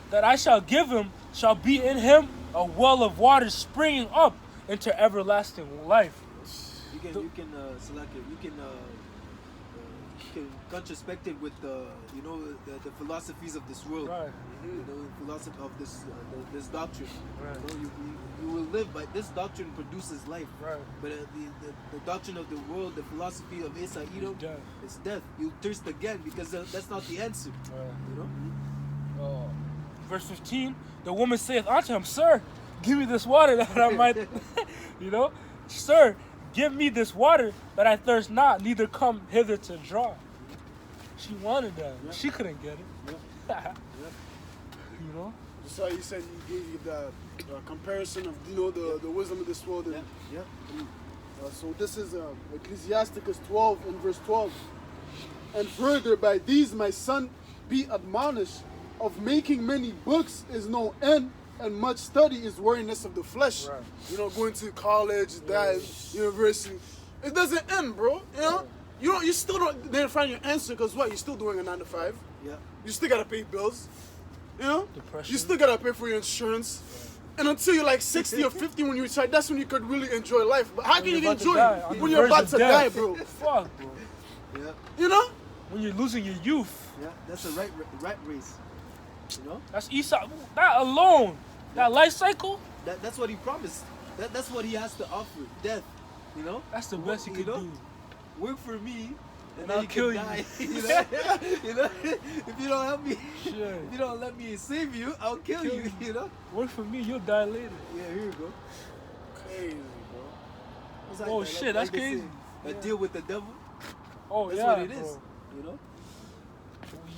[SPEAKER 1] that I shall give him shall be in him a well of water springing up into everlasting life.
[SPEAKER 3] You can select it. You can controspect it with the the philosophies of this world.
[SPEAKER 1] Right.
[SPEAKER 3] You know, the philosophy of this doctrine.
[SPEAKER 1] Right.
[SPEAKER 3] You know, you will live by this doctrine produces life.
[SPEAKER 1] Right.
[SPEAKER 3] But the doctrine of the world, the philosophy of Esau Edom,
[SPEAKER 1] Death.
[SPEAKER 3] is death. You thirst again because that's not the answer.
[SPEAKER 1] Right.
[SPEAKER 3] You know.
[SPEAKER 1] Verse 15, the woman saith unto him, Sir, give me this water that I might, Sir, give me this water that I thirst not, neither come hither to draw. She wanted that.
[SPEAKER 3] Yeah.
[SPEAKER 1] She couldn't get it. You know?
[SPEAKER 2] So he said he gave you the comparison of the wisdom of this world. And,
[SPEAKER 3] Yeah.
[SPEAKER 2] so this is Ecclesiasticus 12 and verse 12. And further, by these my son be admonished, of making many books is no end, and much study is weariness of the flesh.
[SPEAKER 1] Right.
[SPEAKER 2] You know, going to college, that university, it doesn't end, bro. You know, you still don't then find your answer because what? You're still doing a 9 to 5.
[SPEAKER 3] Yeah.
[SPEAKER 2] You still gotta pay bills. You know,
[SPEAKER 1] Depression.
[SPEAKER 2] you still gotta pay for your insurance. And until you're like 60 or 50 when you retire, that's when you could really enjoy life. But how can you
[SPEAKER 1] you're about to
[SPEAKER 2] enjoy
[SPEAKER 1] die,
[SPEAKER 2] it
[SPEAKER 1] on the
[SPEAKER 2] when you're
[SPEAKER 1] verge
[SPEAKER 2] about
[SPEAKER 1] of
[SPEAKER 2] to
[SPEAKER 1] death.
[SPEAKER 2] die, bro?
[SPEAKER 1] Fuck, bro.
[SPEAKER 3] Yeah.
[SPEAKER 2] You know?
[SPEAKER 1] When you're losing your youth.
[SPEAKER 3] Yeah. That's a rat race. You know?
[SPEAKER 1] That's Esau. That alone. That life cycle.
[SPEAKER 3] That's what he promised. That's what he has to offer. Death. You know?
[SPEAKER 1] That's the best he
[SPEAKER 3] You
[SPEAKER 1] could
[SPEAKER 3] know?
[SPEAKER 1] do.
[SPEAKER 3] Work for me. And
[SPEAKER 1] And
[SPEAKER 3] then
[SPEAKER 1] I'll
[SPEAKER 3] you
[SPEAKER 1] kill
[SPEAKER 3] can
[SPEAKER 1] you.
[SPEAKER 3] die. You know? You know? If you don't help me,
[SPEAKER 1] Shit.
[SPEAKER 3] if you don't let me save you, I'll kill
[SPEAKER 1] Kill
[SPEAKER 3] you.
[SPEAKER 1] you.
[SPEAKER 3] You know?
[SPEAKER 1] Work for me, you'll die later.
[SPEAKER 3] Yeah, here you go.
[SPEAKER 2] Crazy, bro.
[SPEAKER 3] It's
[SPEAKER 1] Oh, shit, that's
[SPEAKER 3] they say,
[SPEAKER 1] crazy.
[SPEAKER 3] A
[SPEAKER 1] Yeah.
[SPEAKER 3] deal with the devil.
[SPEAKER 1] Oh
[SPEAKER 3] That's
[SPEAKER 1] yeah,
[SPEAKER 3] what it is.
[SPEAKER 1] bro.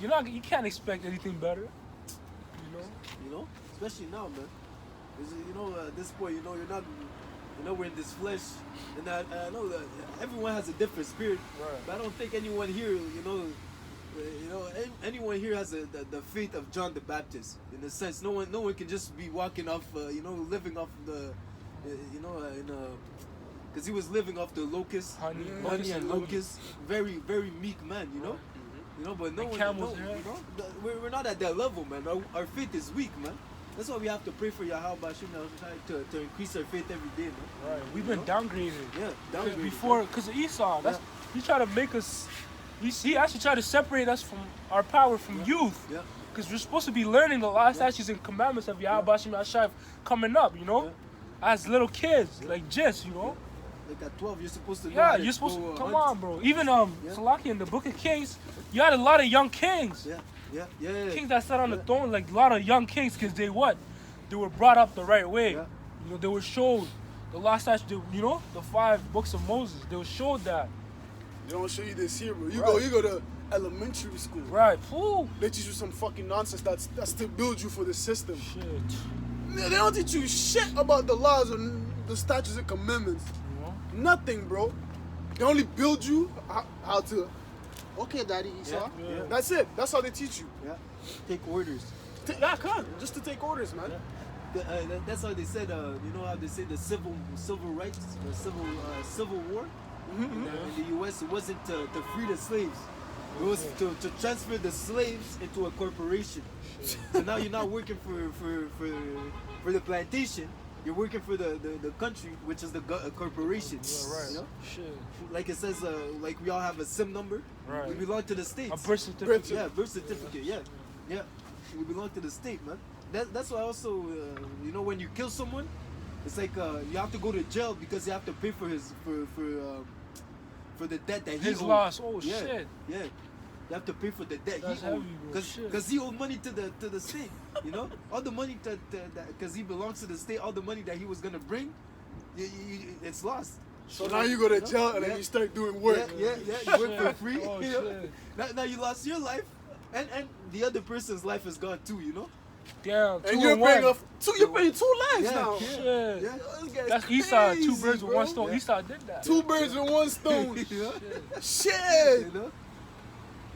[SPEAKER 3] You know?
[SPEAKER 1] You can't expect anything better. You know.
[SPEAKER 3] You know? Especially now, man. 'Cause, you know, at this point, you know, you're not. You know, we're in this flesh, and I know that everyone has a different spirit.
[SPEAKER 1] Right.
[SPEAKER 3] But I don't think anyone here, anyone here has the faith of John the Baptist. In a sense, no one can just be walking off, living off the, because he was living off the locust,
[SPEAKER 1] Honey,
[SPEAKER 3] honey and
[SPEAKER 1] locust.
[SPEAKER 3] locust. Very, very meek man, you know. You know, but no
[SPEAKER 1] And
[SPEAKER 3] one,
[SPEAKER 1] camel's
[SPEAKER 3] no,
[SPEAKER 1] hair.
[SPEAKER 3] you know, we're not at that level, man. Our faith is weak, man. That's why we have to pray for Yahweh Bashim to increase our faith every day, man.
[SPEAKER 1] Right. We've
[SPEAKER 3] You
[SPEAKER 1] been
[SPEAKER 3] know?
[SPEAKER 1] downgraded.
[SPEAKER 3] Yeah,
[SPEAKER 1] Because
[SPEAKER 3] downgraded,
[SPEAKER 1] before,
[SPEAKER 3] man.
[SPEAKER 1] because of Esau, he tried to make us. He actually tried to separate us from our power from youth.
[SPEAKER 3] Yeah.
[SPEAKER 1] Because we're supposed to be learning the law, statutes, and commandments of Yahweh Bashim Yashai coming up, you know, as little kids, like just, you know.
[SPEAKER 3] Like at 12, you're supposed to know. how
[SPEAKER 1] Yeah,
[SPEAKER 3] to
[SPEAKER 1] you're supposed
[SPEAKER 3] go,
[SPEAKER 1] to come
[SPEAKER 3] hunt.
[SPEAKER 1] on, bro. Even Salaki in the Book of Kings, you had a lot of young kings.
[SPEAKER 3] Yeah.
[SPEAKER 1] Kings that sat on the throne, like a lot of young kings, because they were brought up the right way.
[SPEAKER 3] Yeah.
[SPEAKER 1] You know, they were showed the last statute. You know, the 5 books of Moses. They were showed that.
[SPEAKER 2] They don't show you this here, bro. You
[SPEAKER 1] Right.
[SPEAKER 2] go to elementary school.
[SPEAKER 1] Right. Fool.
[SPEAKER 2] They teach you some fucking nonsense that's to build you for the system.
[SPEAKER 1] Shit.
[SPEAKER 2] They don't teach you shit about the laws and the statutes and commandments.
[SPEAKER 1] You know.
[SPEAKER 2] Nothing, bro. They only build you how to. Okay, daddy, Esau.
[SPEAKER 1] Yeah.
[SPEAKER 2] That's it. That's how they teach you.
[SPEAKER 3] Yeah. Take orders.
[SPEAKER 2] Yeah, come on. Just to take orders, man.
[SPEAKER 3] That's how they said. You know how they say the civil rights, the civil war. In the U.S., it wasn't to free the slaves. It was to transfer the slaves into a corporation. So now you're not working for the plantation. You're working for the country, which is the corporation.
[SPEAKER 1] Yeah, right.
[SPEAKER 3] You know?
[SPEAKER 1] Shit.
[SPEAKER 3] Like it says, like we all have a SIM number.
[SPEAKER 1] Right.
[SPEAKER 3] We belong to the states.
[SPEAKER 1] A birth certificate.
[SPEAKER 3] Yeah, birth certificate. Yeah. We belong to the state, man. That's why also, you know, when you kill someone, it's like you have to go to jail because you have to pay for for the debt that he
[SPEAKER 1] His
[SPEAKER 3] owed.
[SPEAKER 1] loss. Oh
[SPEAKER 3] Yeah,
[SPEAKER 1] shit.
[SPEAKER 3] yeah. You have to pay for the debt
[SPEAKER 1] That's
[SPEAKER 3] he owed
[SPEAKER 1] heavy, bro. Shit.
[SPEAKER 3] because he owed money to the state. You know, all the money because he belongs to the state. All the money that he was gonna bring, it's lost.
[SPEAKER 2] So now you go to jail and
[SPEAKER 3] Yeah.
[SPEAKER 2] then you start doing work.
[SPEAKER 3] Yeah. You work for
[SPEAKER 1] Shit.
[SPEAKER 3] free.
[SPEAKER 1] Oh,
[SPEAKER 3] you know?
[SPEAKER 1] shit.
[SPEAKER 3] Now you lost your life, and the other person's life is gone too. You know.
[SPEAKER 1] Damn.
[SPEAKER 2] And
[SPEAKER 1] 2
[SPEAKER 2] you're
[SPEAKER 1] and
[SPEAKER 2] paying
[SPEAKER 1] 1.
[SPEAKER 2] off you're paying 2 lives
[SPEAKER 3] Yeah,
[SPEAKER 2] now.
[SPEAKER 3] yeah.
[SPEAKER 1] Shit.
[SPEAKER 3] Yeah.
[SPEAKER 2] This guy's
[SPEAKER 1] That's Esau. 2
[SPEAKER 2] crazy,
[SPEAKER 1] birds with
[SPEAKER 2] bro.
[SPEAKER 1] 1 stone.
[SPEAKER 3] Yeah.
[SPEAKER 1] Esau did that.
[SPEAKER 2] 2 birds with 1 stone.
[SPEAKER 3] You know?
[SPEAKER 2] Shit.
[SPEAKER 3] You know.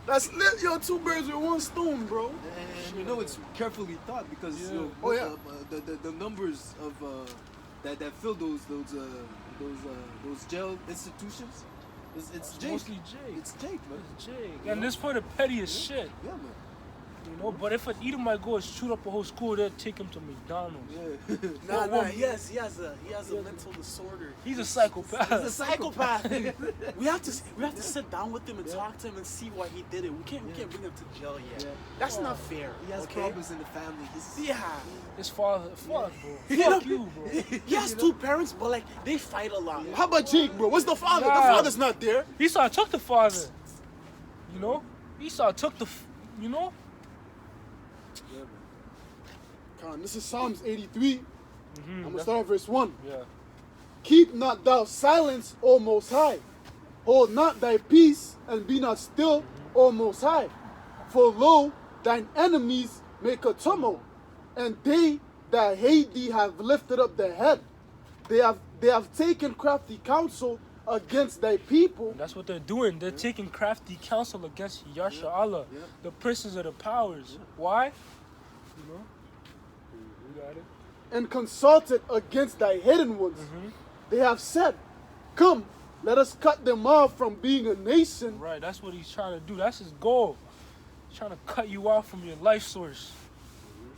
[SPEAKER 2] That's lit, yo. 2 birds with 1 stone, bro.
[SPEAKER 3] And you know it's carefully thought because
[SPEAKER 1] Yeah.
[SPEAKER 3] you know,
[SPEAKER 2] Oh, yeah.
[SPEAKER 3] the numbers of that fill those jail institutions, it's Jake.
[SPEAKER 1] Mostly Jake.
[SPEAKER 3] It's Jake, man.
[SPEAKER 1] It's Jake. And this for the pettiest shit.
[SPEAKER 3] Yeah, man.
[SPEAKER 1] You know, but if an Edomite go and shoot up a whole school, they'll take him to McDonald's.
[SPEAKER 3] Yeah.
[SPEAKER 2] Nah. He has a mental disorder.
[SPEAKER 1] He's a psychopath.
[SPEAKER 3] He's a
[SPEAKER 2] Psychopath. we have to sit down with him and talk to him and see why he did it. We can't bring him to jail yet.
[SPEAKER 3] Yeah.
[SPEAKER 2] That's not fair.
[SPEAKER 3] He has
[SPEAKER 2] okay?
[SPEAKER 3] problems in the family.
[SPEAKER 2] Yeah.
[SPEAKER 1] His father, fuck, bro.
[SPEAKER 2] You
[SPEAKER 1] Fuck
[SPEAKER 2] know-
[SPEAKER 1] you, bro.
[SPEAKER 2] He has 2 parents, but like they fight a lot. How about Jake, bro? What's the father?
[SPEAKER 1] Yeah.
[SPEAKER 2] The father's not there.
[SPEAKER 1] Esau took the father. You know? Esau took you know?
[SPEAKER 3] Yeah, man.
[SPEAKER 2] Come on, this is Psalms 83. I'm gonna
[SPEAKER 1] That's-
[SPEAKER 2] start at verse 1.
[SPEAKER 1] Yeah.
[SPEAKER 2] Keep not thou silence, O Most High. Hold not thy peace, and be not still, O Most High. For lo, thine enemies make a tumult, and they that hate thee have lifted up their head. They have taken crafty counsel against thy people.
[SPEAKER 1] That's what they're doing. They're taking crafty counsel against Yasha Allah,
[SPEAKER 3] Yeah.
[SPEAKER 1] the princes of the powers. Why? You know? We
[SPEAKER 2] and consulted against thy hidden ones. They have said, come, let us cut them off from being a nation.
[SPEAKER 1] Right, that's what he's trying to do. That's his goal. He's trying to cut you off from your life source,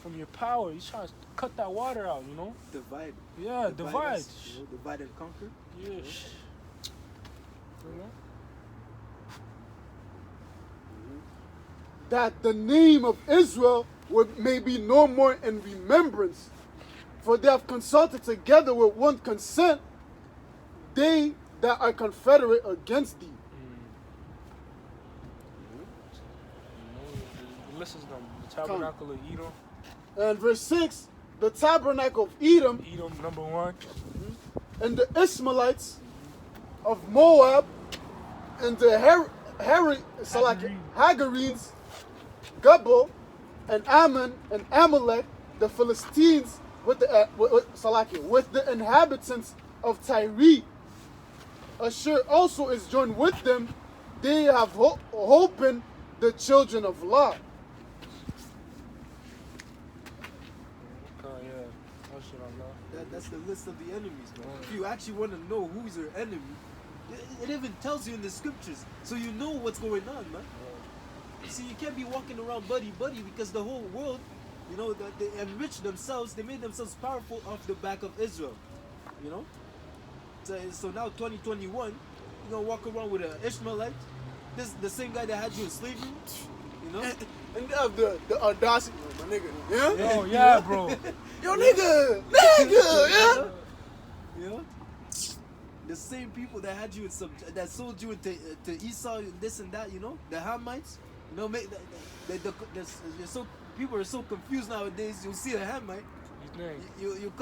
[SPEAKER 1] from your power. He's trying to cut that water out, you know?
[SPEAKER 3] Divide.
[SPEAKER 1] Yeah, divide.
[SPEAKER 3] us, you know, divide and conquer.
[SPEAKER 1] Yeah. You know?
[SPEAKER 2] That the name of Israel may be no more in remembrance. For they have consulted together with one consent, they that are confederate against thee.
[SPEAKER 1] The list is them. The tabernacle of Edom.
[SPEAKER 2] And verse 6, the tabernacle of Edom
[SPEAKER 1] Edom, number 1.
[SPEAKER 2] and the Ishmaelites of Moab and the Hagarenes, Gubal and Ammon and Amalek, the Philistines with the inhabitants of Tyre. Ashur also is joined with them. They have holpen the children of Lot.
[SPEAKER 1] Oh, yeah. Ashur Allah.
[SPEAKER 3] That's the list of the enemies, man. If you actually want to know who's your enemy, it even tells you in the scriptures, so you know what's going on, man. You see, you can't be walking around buddy because the whole world, you know, they enriched themselves, they made themselves powerful off the back of Israel, you know. So now 2021, you're gonna walk around with an Ishmaelite, this the same guy that had you in slavery, you know.
[SPEAKER 2] And they have the audacity, my nigga. Yeah?
[SPEAKER 1] Oh, yeah, bro.
[SPEAKER 2] Yo, nigga! Yeah?
[SPEAKER 3] You know? The same people that had you in that sold you into to Esau and this and that, you know, the Hamites, you know, people are so confused nowadays. You'll see a Hamite, you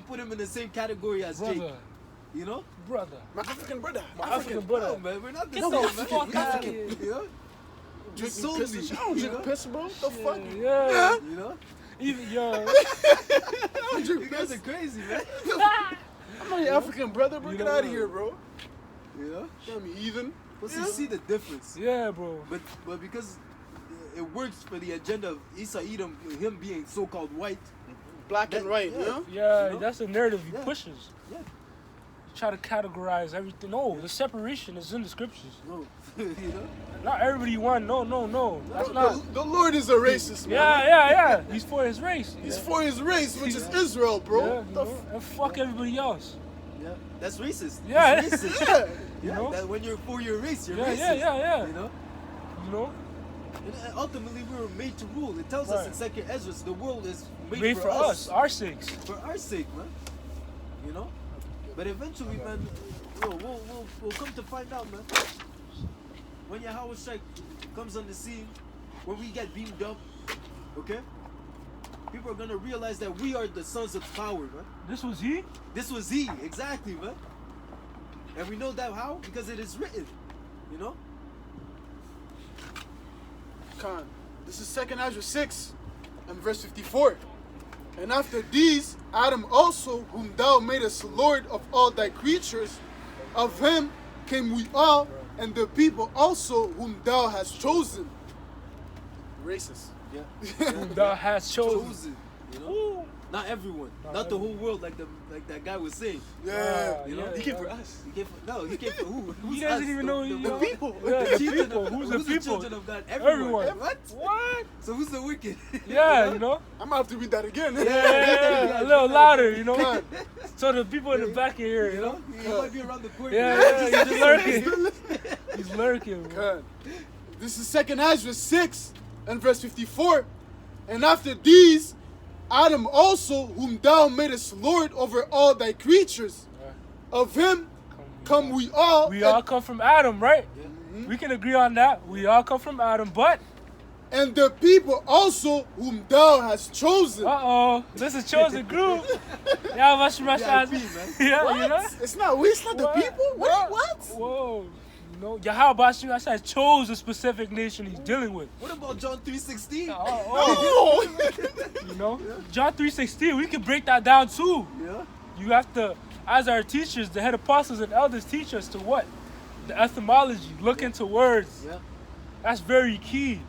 [SPEAKER 3] put him in the same category as
[SPEAKER 1] Brother.
[SPEAKER 3] Jake, you know,
[SPEAKER 1] Brother.
[SPEAKER 2] My African brother.
[SPEAKER 1] My African brother.
[SPEAKER 3] no, man, we're not the
[SPEAKER 1] Get
[SPEAKER 3] same,
[SPEAKER 1] the
[SPEAKER 3] man.
[SPEAKER 1] fuck outta here.
[SPEAKER 3] You know,
[SPEAKER 2] Drink
[SPEAKER 3] sold
[SPEAKER 2] piss
[SPEAKER 3] me,
[SPEAKER 2] and shit. I don't
[SPEAKER 3] you
[SPEAKER 2] drink
[SPEAKER 3] know?
[SPEAKER 2] piss, bro. What the fuck?
[SPEAKER 1] Yeah.
[SPEAKER 3] you know,
[SPEAKER 1] Even, yo.
[SPEAKER 2] I don't
[SPEAKER 3] you
[SPEAKER 2] drink
[SPEAKER 3] guys
[SPEAKER 2] piss.
[SPEAKER 3] are crazy, man.
[SPEAKER 2] I'm not your African brother, bro.
[SPEAKER 1] You
[SPEAKER 2] Get
[SPEAKER 1] know
[SPEAKER 2] out of
[SPEAKER 1] what?
[SPEAKER 2] here, bro.
[SPEAKER 3] You know,
[SPEAKER 2] Damn heathen.
[SPEAKER 3] but you see the difference.
[SPEAKER 1] Yeah, bro.
[SPEAKER 3] But because it works for the agenda of Esau Edom, him being so-called white.
[SPEAKER 2] Black and white,
[SPEAKER 3] yeah.
[SPEAKER 2] you know?
[SPEAKER 1] Yeah,
[SPEAKER 3] You know?
[SPEAKER 1] that's the narrative he
[SPEAKER 3] Yeah.
[SPEAKER 1] pushes.
[SPEAKER 3] Yeah.
[SPEAKER 1] You try to categorize everything. No, the separation is in the scriptures.
[SPEAKER 3] No, you know.
[SPEAKER 1] Not everybody want. No. That's not.
[SPEAKER 2] The Lord is a racist, man.
[SPEAKER 1] Yeah. He's for his race.
[SPEAKER 2] He's for his race, which is Israel, bro.
[SPEAKER 1] Yeah,
[SPEAKER 2] What
[SPEAKER 1] you
[SPEAKER 2] the
[SPEAKER 1] know, and fuck everybody else.
[SPEAKER 3] Yeah, that's racist.
[SPEAKER 1] Yeah.
[SPEAKER 3] It's racist.
[SPEAKER 2] Yeah.
[SPEAKER 1] You know?
[SPEAKER 3] That when you're for your race, you're
[SPEAKER 1] Yeah,
[SPEAKER 3] racist.
[SPEAKER 1] yeah.
[SPEAKER 3] You know.
[SPEAKER 1] You know,
[SPEAKER 3] And ultimately, we were made to rule. It tells us
[SPEAKER 1] Right.
[SPEAKER 3] in Second Ezra, the world is made,
[SPEAKER 1] made for us, our sakes.
[SPEAKER 3] for our sake, man. You know. But eventually, man, we'll come to find out, man. When Yahweh Shai comes on the scene, when we get beamed up, okay, people are gonna realize that we are the sons of power, man.
[SPEAKER 1] This was he.
[SPEAKER 3] This was he, exactly, man. And we know that how? Because it is written, you know?
[SPEAKER 2] Khan. This is 2nd Ezra 6 and verse 54. And after these, Adam also, whom thou madest Lord of all thy creatures, of him came we all, and the people also whom thou hast chosen. Racist.
[SPEAKER 3] Yeah.
[SPEAKER 1] Whom thou hast chosen.
[SPEAKER 3] Chosen, you know?
[SPEAKER 1] Ooh.
[SPEAKER 3] Not everyone.
[SPEAKER 1] Not
[SPEAKER 3] Not the whole world like that guy was saying.
[SPEAKER 2] Yeah.
[SPEAKER 3] You know?
[SPEAKER 1] Yeah,
[SPEAKER 2] He came
[SPEAKER 1] yeah.
[SPEAKER 2] for us.
[SPEAKER 3] He came for, no, he came for who? Who's
[SPEAKER 1] He doesn't
[SPEAKER 3] us?
[SPEAKER 1] even know.
[SPEAKER 3] the,
[SPEAKER 1] you
[SPEAKER 3] the,
[SPEAKER 1] know?
[SPEAKER 2] people.
[SPEAKER 1] Yeah, the
[SPEAKER 3] children
[SPEAKER 1] people.
[SPEAKER 3] of-
[SPEAKER 1] Who's the people?
[SPEAKER 3] children of God?
[SPEAKER 1] Everyone.
[SPEAKER 2] What?
[SPEAKER 1] What?
[SPEAKER 3] So who's the wicked?
[SPEAKER 1] Yeah, you know.
[SPEAKER 2] I'm gonna have to read that again.
[SPEAKER 1] Yeah, a little louder, you know.
[SPEAKER 2] Khan.
[SPEAKER 1] So the people in the back can hear, you know.
[SPEAKER 3] He might be around the corner.
[SPEAKER 1] Yeah, he's just lurking. He's lurking. Bro.
[SPEAKER 2] Khan. This is 2nd Ezra 6 and verse 54. And after these, Adam also, whom thou madest Lord over all thy creatures, of him come we all.
[SPEAKER 1] We all come from Adam, right?
[SPEAKER 3] Yeah.
[SPEAKER 1] We can agree on that. We all come from Adam, but
[SPEAKER 2] And the people also whom thou hast chosen.
[SPEAKER 1] this is chosen group. Yeah, much
[SPEAKER 3] VIP, man.
[SPEAKER 1] Yeah, you know.
[SPEAKER 2] It's not we, it's not the
[SPEAKER 1] What?
[SPEAKER 2] people? What?
[SPEAKER 1] Whoa. No, Yahweh Shai chose a specific nation he's dealing with.
[SPEAKER 3] What about John 3:16?
[SPEAKER 2] Oh.
[SPEAKER 1] You know? John 3:16, we can break that down too.
[SPEAKER 3] Yeah.
[SPEAKER 1] You have to, as our teachers, the head apostles and elders teach us to what? The etymology, look into words.
[SPEAKER 3] Yeah.
[SPEAKER 1] That's very key.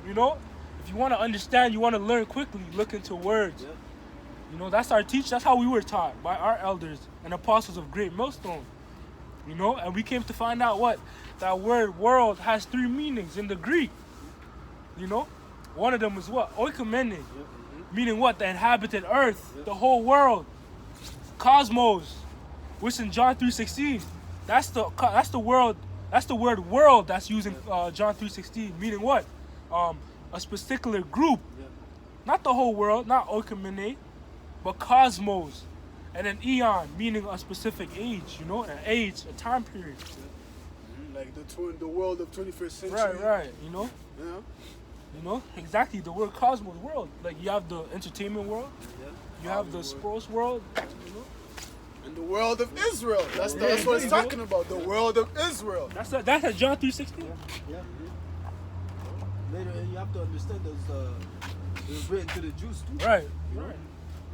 [SPEAKER 1] You know? If you want to understand, you want to learn quickly, look into words.
[SPEAKER 3] Yeah.
[SPEAKER 1] You know, that's our teach. That's how we were taught by our elders and apostles of Great Millstone. You know, and we came to find out what that word "world" has 3 meanings in the Greek. You know, one of them is what oikomene, meaning what the inhabited earth, the whole world. Cosmos, which in John 3:16, that's the world. That's the word "world" that's used in John 3:16, meaning what? A particular group, not the whole world, not oikomene, but cosmos. And an eon, meaning a specific age, you know, an age, a time period.
[SPEAKER 2] Like the world of 21st century.
[SPEAKER 1] Right, you know?
[SPEAKER 2] Yeah.
[SPEAKER 1] You know, exactly, the word cosmos, world. Like, you have the entertainment world, you have the sports world, you know?
[SPEAKER 2] And the world of Israel. That's what it's talking about. The world of Israel.
[SPEAKER 1] That's at John 3:16?
[SPEAKER 3] Yeah. Later, you have to understand it was written to the Jews too.
[SPEAKER 1] Right,
[SPEAKER 3] You know?
[SPEAKER 1] right.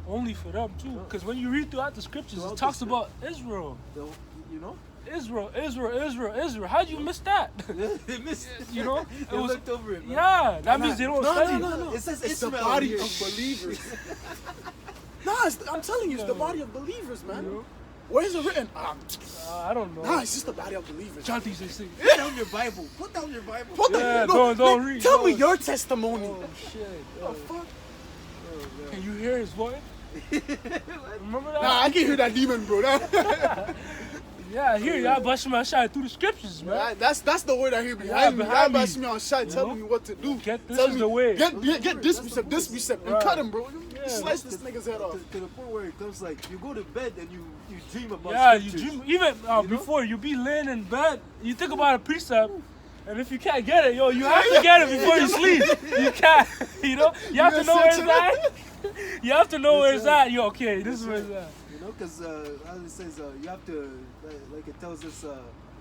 [SPEAKER 1] Only for them, too. Because when you read throughout the scriptures, it talks about Israel.
[SPEAKER 3] You know?
[SPEAKER 1] Israel. How'd you miss that?
[SPEAKER 3] They missed it.
[SPEAKER 1] You know?
[SPEAKER 3] They looked over it, man.
[SPEAKER 1] Yeah, that means they don't study.
[SPEAKER 2] No.
[SPEAKER 3] It says
[SPEAKER 2] It's the
[SPEAKER 3] Ishmael
[SPEAKER 2] body
[SPEAKER 3] here.
[SPEAKER 2] of believers. I'm telling you, it's the body of believers, man.
[SPEAKER 1] You know?
[SPEAKER 2] Where is it written?
[SPEAKER 1] I don't know.
[SPEAKER 2] Nah, it's just the body of believers.
[SPEAKER 1] John 3:16.
[SPEAKER 3] Put down your Bible. Put down your Bible.
[SPEAKER 2] What the-
[SPEAKER 1] Yeah,
[SPEAKER 2] no,
[SPEAKER 1] don't
[SPEAKER 2] man,
[SPEAKER 1] read.
[SPEAKER 2] Tell me
[SPEAKER 1] No.
[SPEAKER 2] your testimony.
[SPEAKER 1] Oh, shit.
[SPEAKER 2] What the fuck?
[SPEAKER 1] Can you hear his voice? Remember that?
[SPEAKER 2] Nah, I can hear that demon, bro.
[SPEAKER 1] Yeah, I hear y'all busting my shot through the scriptures, man.
[SPEAKER 2] That's the word I hear
[SPEAKER 1] Yeah,
[SPEAKER 2] behind me.
[SPEAKER 1] behind
[SPEAKER 2] Y'all
[SPEAKER 1] me.
[SPEAKER 2] bashing me on shot, telling
[SPEAKER 1] know?
[SPEAKER 2] me what to do.
[SPEAKER 1] Get this
[SPEAKER 2] Telling
[SPEAKER 1] is
[SPEAKER 2] me,
[SPEAKER 1] the way.
[SPEAKER 2] Get this precept, and
[SPEAKER 1] Right.
[SPEAKER 2] cut him, bro.
[SPEAKER 1] Yeah.
[SPEAKER 2] Slice this nigga's head off.
[SPEAKER 3] To the point where it comes like you go to bed and you dream about
[SPEAKER 1] Yeah, you
[SPEAKER 3] scriptures.
[SPEAKER 1] dream even before you be laying in bed, you think about a precept, and if you can't get it, yo, you have to get it before you sleep. You can't, you know, you have to know where it's at. You have to know where it's at. Yo, okay, this is where it's at.
[SPEAKER 3] You know, because as it says, you have to like it tells us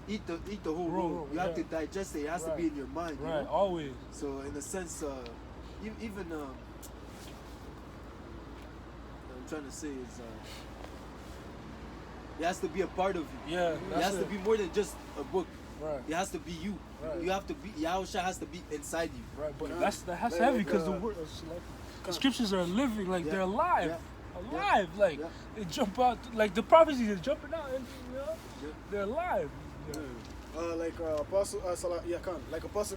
[SPEAKER 3] eat the whole
[SPEAKER 1] Raw,
[SPEAKER 3] roll. You have
[SPEAKER 1] yeah.
[SPEAKER 3] to digest it. It has to be
[SPEAKER 1] Right.
[SPEAKER 3] in your mind. You
[SPEAKER 1] Right,
[SPEAKER 3] know?
[SPEAKER 1] always.
[SPEAKER 3] So in a sense, even I'm trying to say is it has to be a part of you.
[SPEAKER 1] Yeah,
[SPEAKER 3] It
[SPEAKER 1] that's
[SPEAKER 3] has to
[SPEAKER 1] it.
[SPEAKER 3] be more than just a book.
[SPEAKER 1] Right,
[SPEAKER 3] It has to be you.
[SPEAKER 1] Right.
[SPEAKER 3] You have to be Yahusha has to be inside you.
[SPEAKER 1] right. But
[SPEAKER 2] Yeah.
[SPEAKER 1] that's
[SPEAKER 2] Like,
[SPEAKER 1] heavy because the scriptures are living, like
[SPEAKER 3] Yeah.
[SPEAKER 1] they're alive.
[SPEAKER 3] Yeah.
[SPEAKER 1] Alive, like
[SPEAKER 3] Yeah.
[SPEAKER 1] they jump out, like the prophecies are jumping out, and you know,
[SPEAKER 3] Yeah.
[SPEAKER 1] they're alive. Yeah.
[SPEAKER 2] Like Apostle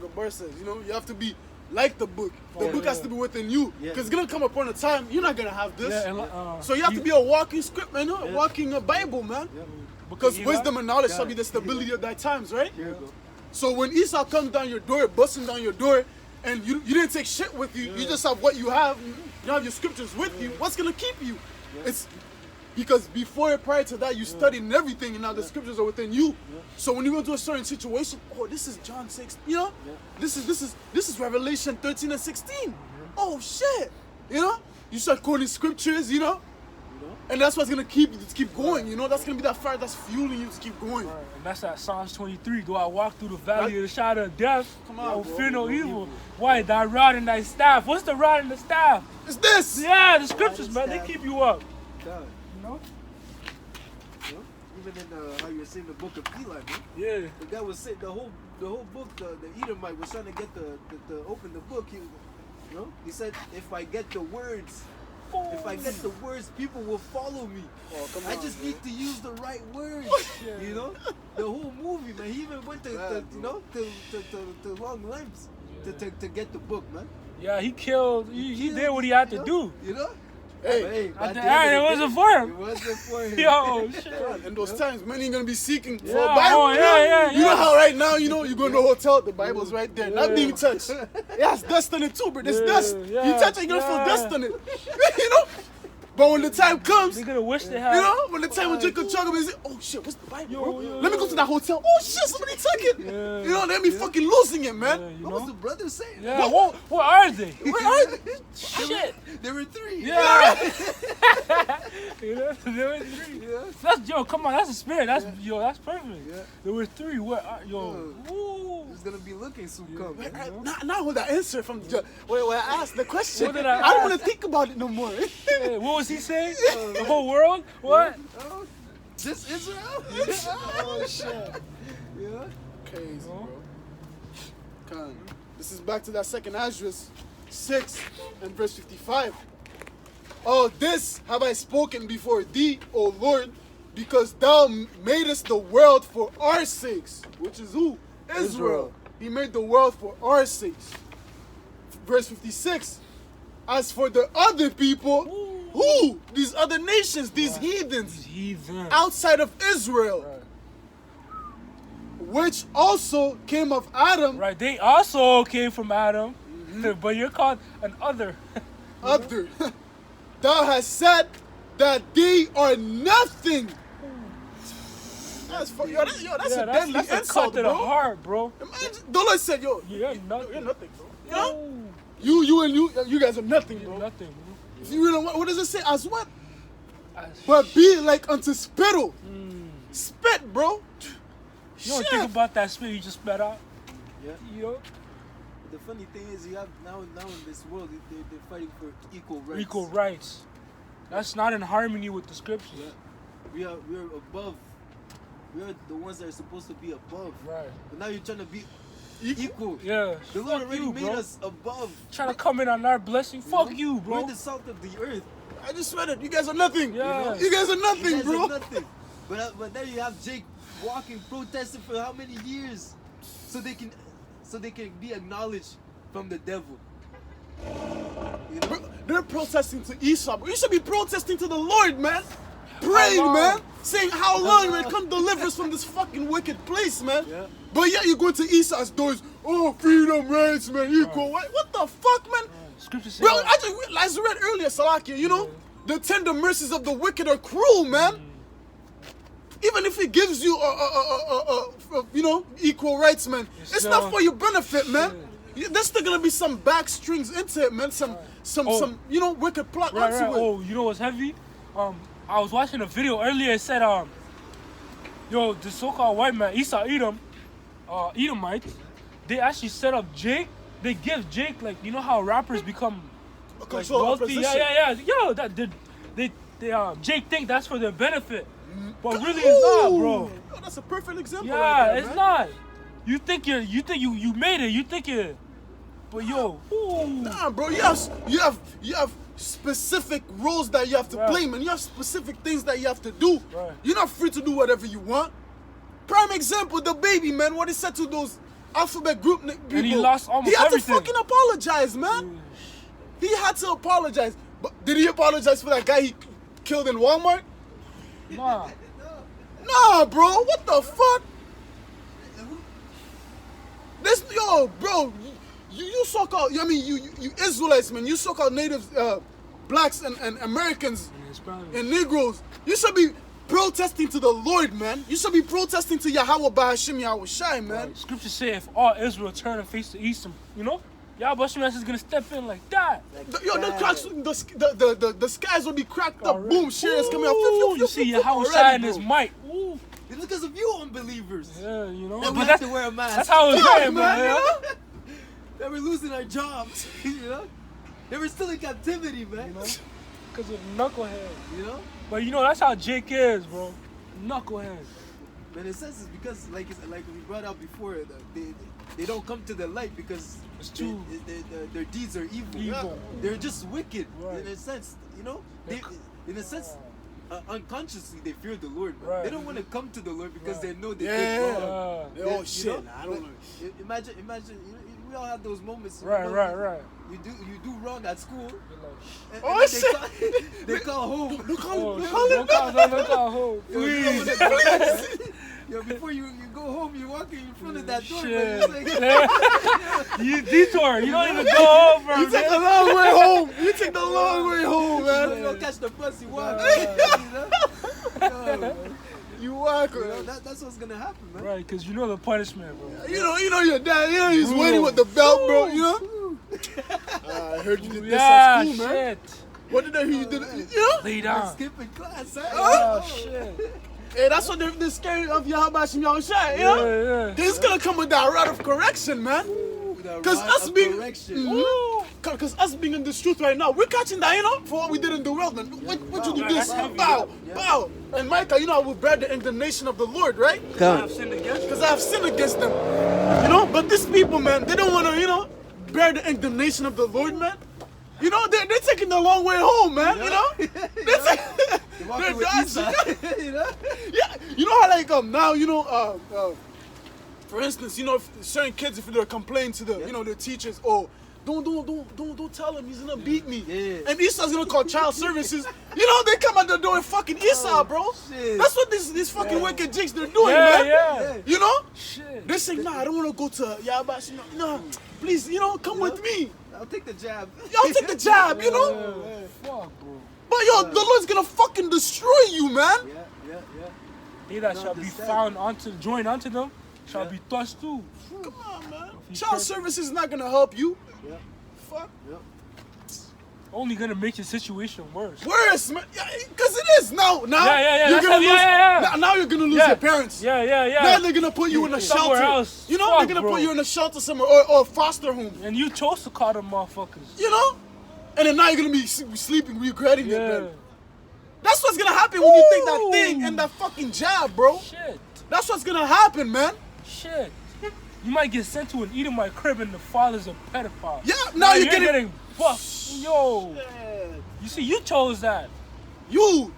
[SPEAKER 2] Gabar says, you know, you have to be like the book. The
[SPEAKER 1] Yeah,
[SPEAKER 2] book has
[SPEAKER 1] yeah.
[SPEAKER 2] to be within you.
[SPEAKER 3] Yeah.
[SPEAKER 2] Because it's going to come upon a time you're not going to have this.
[SPEAKER 1] Yeah, and,
[SPEAKER 2] So you have to be a walking script, man. A
[SPEAKER 3] Yeah.
[SPEAKER 2] walking Bible, man.
[SPEAKER 3] Yeah.
[SPEAKER 2] Because
[SPEAKER 1] you
[SPEAKER 2] wisdom and knowledge
[SPEAKER 3] Yeah.
[SPEAKER 2] shall be the stability of thy times, right?
[SPEAKER 3] Here you go.
[SPEAKER 2] So when Esau comes down your door, busting down your door, and you didn't take shit with you, you just have what you have, you have your scriptures with you, what's going to keep you? It's because prior to that, you studied and everything, and now the scriptures are within you. So when you go to a certain situation, oh, this is John 6, you know? This is Revelation 13 and 16. Oh, shit. You know? You start quoting scriptures, you know? And that's what's going to keep you to keep going, you know? That's going to be that fire that's fueling you to keep going.
[SPEAKER 1] Right, and that's at Psalms 23. Do I walk through the valley of the shadow of death?
[SPEAKER 2] Come on,
[SPEAKER 1] I will
[SPEAKER 2] bro.
[SPEAKER 1] fear no evil. Why? Thy rod and thy staff. What's the rod and the staff?
[SPEAKER 2] It's this!
[SPEAKER 1] Yeah, the scriptures,
[SPEAKER 3] and
[SPEAKER 1] man. They
[SPEAKER 3] staff.
[SPEAKER 1] keep you up.
[SPEAKER 3] God,
[SPEAKER 1] You know?
[SPEAKER 3] you know? Even in how you were saying the book of Eli, man.
[SPEAKER 1] Yeah.
[SPEAKER 3] The guy was saying the whole book. The Edomite was trying to get the open the book. He said, if I get the words, people will follow me.
[SPEAKER 2] Oh, come
[SPEAKER 3] I
[SPEAKER 2] on,
[SPEAKER 3] just
[SPEAKER 2] bro.
[SPEAKER 3] need to use the right words.
[SPEAKER 1] Yeah.
[SPEAKER 3] You know, the whole movie, man. He even went to long lengths to get the book, man.
[SPEAKER 1] Yeah, he killed. He did what he had to do.
[SPEAKER 3] You know.
[SPEAKER 2] Hey,
[SPEAKER 1] At the
[SPEAKER 3] the
[SPEAKER 1] end, it
[SPEAKER 3] of
[SPEAKER 1] wasn't
[SPEAKER 3] day,
[SPEAKER 1] for him.
[SPEAKER 3] It wasn't for him.
[SPEAKER 1] Yo, shit.
[SPEAKER 2] in those times, many ain't gonna be seeking for
[SPEAKER 1] Yeah,
[SPEAKER 2] a Bible.
[SPEAKER 1] oh,
[SPEAKER 2] you know?
[SPEAKER 1] yeah,
[SPEAKER 2] You know
[SPEAKER 1] yeah.
[SPEAKER 2] how right now, you know, you go to a hotel, the Bible's right there, not
[SPEAKER 1] Yeah.
[SPEAKER 2] being touched. Yeah, it's dust on it too, but it's
[SPEAKER 1] Yeah,
[SPEAKER 2] dust.
[SPEAKER 1] yeah,
[SPEAKER 2] You touch it, you're gonna
[SPEAKER 1] yeah.
[SPEAKER 2] feel dust on it. You know? But when the time comes,
[SPEAKER 1] They
[SPEAKER 2] you
[SPEAKER 1] could have wished they had.
[SPEAKER 2] know, when the time when Jacob chug and say, oh shit, what's the Bible,
[SPEAKER 1] Yo,
[SPEAKER 2] bro?
[SPEAKER 1] yo,
[SPEAKER 2] Let me go
[SPEAKER 1] yo.
[SPEAKER 2] to that hotel. Oh shit, somebody took it.
[SPEAKER 1] Yeah.
[SPEAKER 2] You know, they be fucking losing it, man.
[SPEAKER 1] Yeah, you
[SPEAKER 3] What was
[SPEAKER 1] know?
[SPEAKER 3] the brother saying?
[SPEAKER 1] Yeah, what are they?
[SPEAKER 2] Where are they?
[SPEAKER 1] Shit.
[SPEAKER 3] There were three.
[SPEAKER 1] Yeah. You know, there were three.
[SPEAKER 3] Yeah.
[SPEAKER 1] That's come on, that's a spirit. That's that's perfect.
[SPEAKER 3] Yeah.
[SPEAKER 1] There were three. What? Yo. Ooh.
[SPEAKER 3] He's gonna be looking soon. Come.
[SPEAKER 2] Wait,
[SPEAKER 3] man.
[SPEAKER 2] Not with that answer from where I asked the question.
[SPEAKER 1] What did I
[SPEAKER 2] don't
[SPEAKER 1] ask?
[SPEAKER 2] want to think about it no more.
[SPEAKER 1] Hey, what was he saying? The whole world? What?
[SPEAKER 3] Oh, this Israel?
[SPEAKER 2] Oh shit.
[SPEAKER 3] Yeah.
[SPEAKER 2] Crazy,
[SPEAKER 1] Oh.
[SPEAKER 2] bro. Con. This is back to that second Esdras 6 and verse 55. "Oh, this have I spoken before thee, O Lord, because thou madest the world for our sakes," which is who? Israel. He made the world for our sakes. Verse 56. As for the other people, who? These other nations, these heathens,
[SPEAKER 1] These heathen.
[SPEAKER 2] outside of Israel, which also came of Adam,
[SPEAKER 1] Right, they also came from Adam, but you're called an other.
[SPEAKER 2] other. Thou hast said that they are nothing. That's that's a deadly
[SPEAKER 1] that's a cut
[SPEAKER 2] insult,
[SPEAKER 1] to the
[SPEAKER 2] bro.
[SPEAKER 1] heart, bro.
[SPEAKER 2] Imagine, the Lord said, "Yo,
[SPEAKER 1] You're nothing.
[SPEAKER 2] you're nothing, bro. You know, you guys are nothing,
[SPEAKER 1] You're
[SPEAKER 2] bro.
[SPEAKER 1] nothing, bro.
[SPEAKER 2] If you really, what does it say? As what?
[SPEAKER 1] As-
[SPEAKER 2] But be like unto spittle. Spit, bro.
[SPEAKER 1] You don't
[SPEAKER 2] Shit.
[SPEAKER 1] think about that spit you just spat out.
[SPEAKER 3] Yeah.
[SPEAKER 1] You know?
[SPEAKER 3] The funny thing is, you have now in this world, they're fighting for equal rights.
[SPEAKER 1] Equal rights. That's not in harmony with the scriptures.
[SPEAKER 3] Yeah. We're above. We are the ones that are supposed to be above.
[SPEAKER 1] Right.
[SPEAKER 3] But now you're trying to be equal.
[SPEAKER 1] Yeah.
[SPEAKER 3] The Lord
[SPEAKER 1] Fuck
[SPEAKER 3] already
[SPEAKER 1] you,
[SPEAKER 3] made
[SPEAKER 1] bro.
[SPEAKER 3] us above.
[SPEAKER 1] Trying to come in on our blessing. Fuck
[SPEAKER 3] know?
[SPEAKER 1] you, bro.
[SPEAKER 3] We're the salt of the earth.
[SPEAKER 2] I just read it. You guys are nothing.
[SPEAKER 1] Yeah.
[SPEAKER 2] You guys are nothing,
[SPEAKER 3] You guys
[SPEAKER 2] bro.
[SPEAKER 3] are nothing. But there you have Jake walking, protesting for how many years, so they can be acknowledged from the devil. You know?
[SPEAKER 2] Bro, they're protesting to Esau, but you should be protesting to the Lord, man. Praying,
[SPEAKER 1] long?
[SPEAKER 2] man. Saying how long, man, come deliver us from this fucking wicked place, man.
[SPEAKER 3] Yeah.
[SPEAKER 2] But yet you go to Esau's doors, "Oh, freedom, rights, man, equal." What the fuck, man?
[SPEAKER 1] Scripture says.
[SPEAKER 2] Bro, as I read earlier, Salakia, you know, the tender mercies of the wicked are cruel, man. Even if he gives you, you know, equal rights, man, it's not for your benefit, man. There's still gonna be some back strings into it, man. Some, you know, wicked plot
[SPEAKER 1] Right,
[SPEAKER 2] onto
[SPEAKER 1] right.
[SPEAKER 2] it.
[SPEAKER 1] Oh, you know what's heavy? I was watching a video earlier. It said, yo, the so-called white man, Esau Edom, Edomites, they actually set up Jake. They give Jake, like, you know how rappers become like,
[SPEAKER 2] Control
[SPEAKER 1] wealthy?
[SPEAKER 2] opposition.
[SPEAKER 1] Yeah. Yo, that they Jake think that's for their benefit, but really it's not, bro.
[SPEAKER 2] Oh, that's a perfect example.
[SPEAKER 1] Yeah,
[SPEAKER 2] right there,
[SPEAKER 1] it's
[SPEAKER 2] man.
[SPEAKER 1] not. You think you made it. You think it, but yo, ooh.
[SPEAKER 2] Nah, bro, you have specific roles that you have to
[SPEAKER 1] Right.
[SPEAKER 2] play, man. You have specific things that you have to do.
[SPEAKER 1] Right.
[SPEAKER 2] You're not free to do whatever you want. Prime example, the baby, man. What he said to those alphabet group people.
[SPEAKER 1] And he lost almost
[SPEAKER 2] He had
[SPEAKER 1] everything.
[SPEAKER 2] to fucking apologize, man. He had to apologize. But did he apologize for that guy he killed in Walmart?
[SPEAKER 1] Nah.
[SPEAKER 2] Nah, bro. What the fuck? This, yo, bro. You so-called, I mean, you Israelites, man. You so-called natives, blacks and Americans and Negroes. You should be protesting to the Lord, man. You should be protesting to Yahweh Bahashim Yahweh Shai, man.
[SPEAKER 1] Scripture say if all Israel turn and face the east, you know, Yahweh Hashem is gonna step in like that.
[SPEAKER 2] The skies will be cracked up.
[SPEAKER 1] Already.
[SPEAKER 2] Boom, shares coming out.
[SPEAKER 1] Ooh, you see Yahweh Shai and his might. Ooh.
[SPEAKER 3] It's because of you unbelievers.
[SPEAKER 1] Yeah, you know.
[SPEAKER 3] That we
[SPEAKER 1] But
[SPEAKER 3] have to wear a mask.
[SPEAKER 1] that's how it's
[SPEAKER 2] Fuck,
[SPEAKER 1] going,
[SPEAKER 2] man,
[SPEAKER 1] man.
[SPEAKER 2] you know?
[SPEAKER 3] That we're losing our jobs. You know? They were still in captivity, man.
[SPEAKER 1] You know, because of knucklehead.
[SPEAKER 3] You know?
[SPEAKER 1] But you know that's how Jake is, bro. Knucklehead.
[SPEAKER 3] But in a sense, it's because, like we brought out before, they don't come to the light because
[SPEAKER 1] It's too
[SPEAKER 3] their deeds are evil.
[SPEAKER 1] evil.
[SPEAKER 3] They're just wicked.
[SPEAKER 1] Right.
[SPEAKER 3] In a sense, you know.
[SPEAKER 1] They-
[SPEAKER 3] In a sense, unconsciously they fear the Lord. Man.
[SPEAKER 1] Right.
[SPEAKER 3] They don't want to come to the Lord because
[SPEAKER 1] Right.
[SPEAKER 3] they know they
[SPEAKER 2] Yeah.
[SPEAKER 3] did wrong.
[SPEAKER 1] Yeah.
[SPEAKER 2] Oh
[SPEAKER 3] You
[SPEAKER 2] shit,
[SPEAKER 3] know?
[SPEAKER 2] nah, I don't know.
[SPEAKER 3] Imagine. You know, we all have those moments.
[SPEAKER 1] Right,
[SPEAKER 3] you know,
[SPEAKER 1] right.
[SPEAKER 3] You do wrong at school. And
[SPEAKER 2] Oh,
[SPEAKER 3] then
[SPEAKER 2] shit.
[SPEAKER 3] They call home.
[SPEAKER 1] Oh,
[SPEAKER 2] Look
[SPEAKER 1] shit. Don't call home.
[SPEAKER 3] Yo, you know
[SPEAKER 1] Please.
[SPEAKER 3] what Yo, before you go home, you're walking in front of that door,
[SPEAKER 1] Shit.
[SPEAKER 3] man. It's like,
[SPEAKER 1] You detour. You don't even go over,
[SPEAKER 2] You take
[SPEAKER 1] man.
[SPEAKER 2] the long way home. You take the long way home,
[SPEAKER 3] you
[SPEAKER 2] man.
[SPEAKER 3] don't catch the bus, you walk.
[SPEAKER 2] You walk,
[SPEAKER 3] You know,
[SPEAKER 2] man.
[SPEAKER 3] that's what's gonna happen, man.
[SPEAKER 1] Right, because you know the punishment, bro.
[SPEAKER 2] You know your dad. You know he's
[SPEAKER 1] Brutal.
[SPEAKER 2] waiting with the belt, bro. You know. I heard you did this
[SPEAKER 1] Yeah,
[SPEAKER 2] at school, man.
[SPEAKER 1] shit.
[SPEAKER 2] What did I hear you did? You know.
[SPEAKER 1] Lay
[SPEAKER 3] You're
[SPEAKER 1] down.
[SPEAKER 3] skipping class, huh?
[SPEAKER 1] Oh, shit.
[SPEAKER 2] Hey, that's what they're scared of Yahweh Hashem Yahweh Shai, you know?
[SPEAKER 1] Yeah.
[SPEAKER 2] He's gonna come with that rod of correction, man. Because us being, because us being in this truth right now, we're catching that, you know, for what we did in the world, man. What you do
[SPEAKER 1] Right,
[SPEAKER 2] this,
[SPEAKER 1] that's heavy,
[SPEAKER 2] bow,
[SPEAKER 3] yeah.
[SPEAKER 2] bow. And Micah, you know, I will bear the indignation of the Lord, right?
[SPEAKER 1] I've sinned against
[SPEAKER 2] Because I have sinned against them, you know. But these people, man, they don't want to, you know, bear the indignation of the Lord, man. You know, they're taking the long way home, man. You know,
[SPEAKER 3] They're walking with Esau, you know?
[SPEAKER 2] yeah. You know how like now you know for instance, you know, if certain kids if they're complaining to the you know their teachers, oh. Don't tell him he's gonna beat me.
[SPEAKER 3] Yeah.
[SPEAKER 2] And Esau's gonna call child services. You know, they come at the door and fucking Esau, bro.
[SPEAKER 3] shit.
[SPEAKER 2] That's what these fucking wicked jigs they're doing,
[SPEAKER 1] Yeah,
[SPEAKER 2] man.
[SPEAKER 1] yeah.
[SPEAKER 2] You know?
[SPEAKER 1] Shit.
[SPEAKER 2] They're saying, nah, I don't wanna go to Yabash. No, please, you know, come with me.
[SPEAKER 3] I'll take the jab.
[SPEAKER 2] Y'all take the jab, you know?
[SPEAKER 1] Fuck, bro.
[SPEAKER 2] But yo, the Lord's gonna fucking destroy you, man.
[SPEAKER 3] Yeah.
[SPEAKER 1] They that
[SPEAKER 3] Don't
[SPEAKER 1] shall be
[SPEAKER 3] understand.
[SPEAKER 1] found joined unto them shall be thrust too.
[SPEAKER 2] Come on, man.
[SPEAKER 1] you
[SPEAKER 2] Child
[SPEAKER 1] can't-
[SPEAKER 2] services is not gonna help you.
[SPEAKER 3] Yeah.
[SPEAKER 2] Fuck.
[SPEAKER 1] Only gonna make your situation worse.
[SPEAKER 2] Worse, man. Yeah, cause it is now.
[SPEAKER 1] Yeah, yeah,
[SPEAKER 2] you're
[SPEAKER 1] that's
[SPEAKER 2] gonna
[SPEAKER 1] how- yeah, yeah.
[SPEAKER 2] Now you're gonna lose
[SPEAKER 1] Yeah.
[SPEAKER 2] your parents.
[SPEAKER 1] Yeah, yeah, yeah.
[SPEAKER 2] Now they're gonna put you in a
[SPEAKER 1] Somewhere
[SPEAKER 2] shelter.
[SPEAKER 1] else.
[SPEAKER 2] You know,
[SPEAKER 1] Fuck,
[SPEAKER 2] they're gonna
[SPEAKER 1] bro.
[SPEAKER 2] put you in a shelter somewhere or foster home.
[SPEAKER 1] And you chose to call them motherfuckers.
[SPEAKER 2] You know, and then now you're gonna be sleeping, regretting it.
[SPEAKER 1] Yeah.
[SPEAKER 2] Man. That's what's gonna happen when you take that thing and that fucking jab, bro.
[SPEAKER 1] Shit.
[SPEAKER 2] That's what's gonna happen, man.
[SPEAKER 1] Shit. You might get sent to an Edomite crib and the father's a pedophile.
[SPEAKER 2] Yeah, now you're
[SPEAKER 1] getting fucked. Yo. You see, you chose that.
[SPEAKER 2] You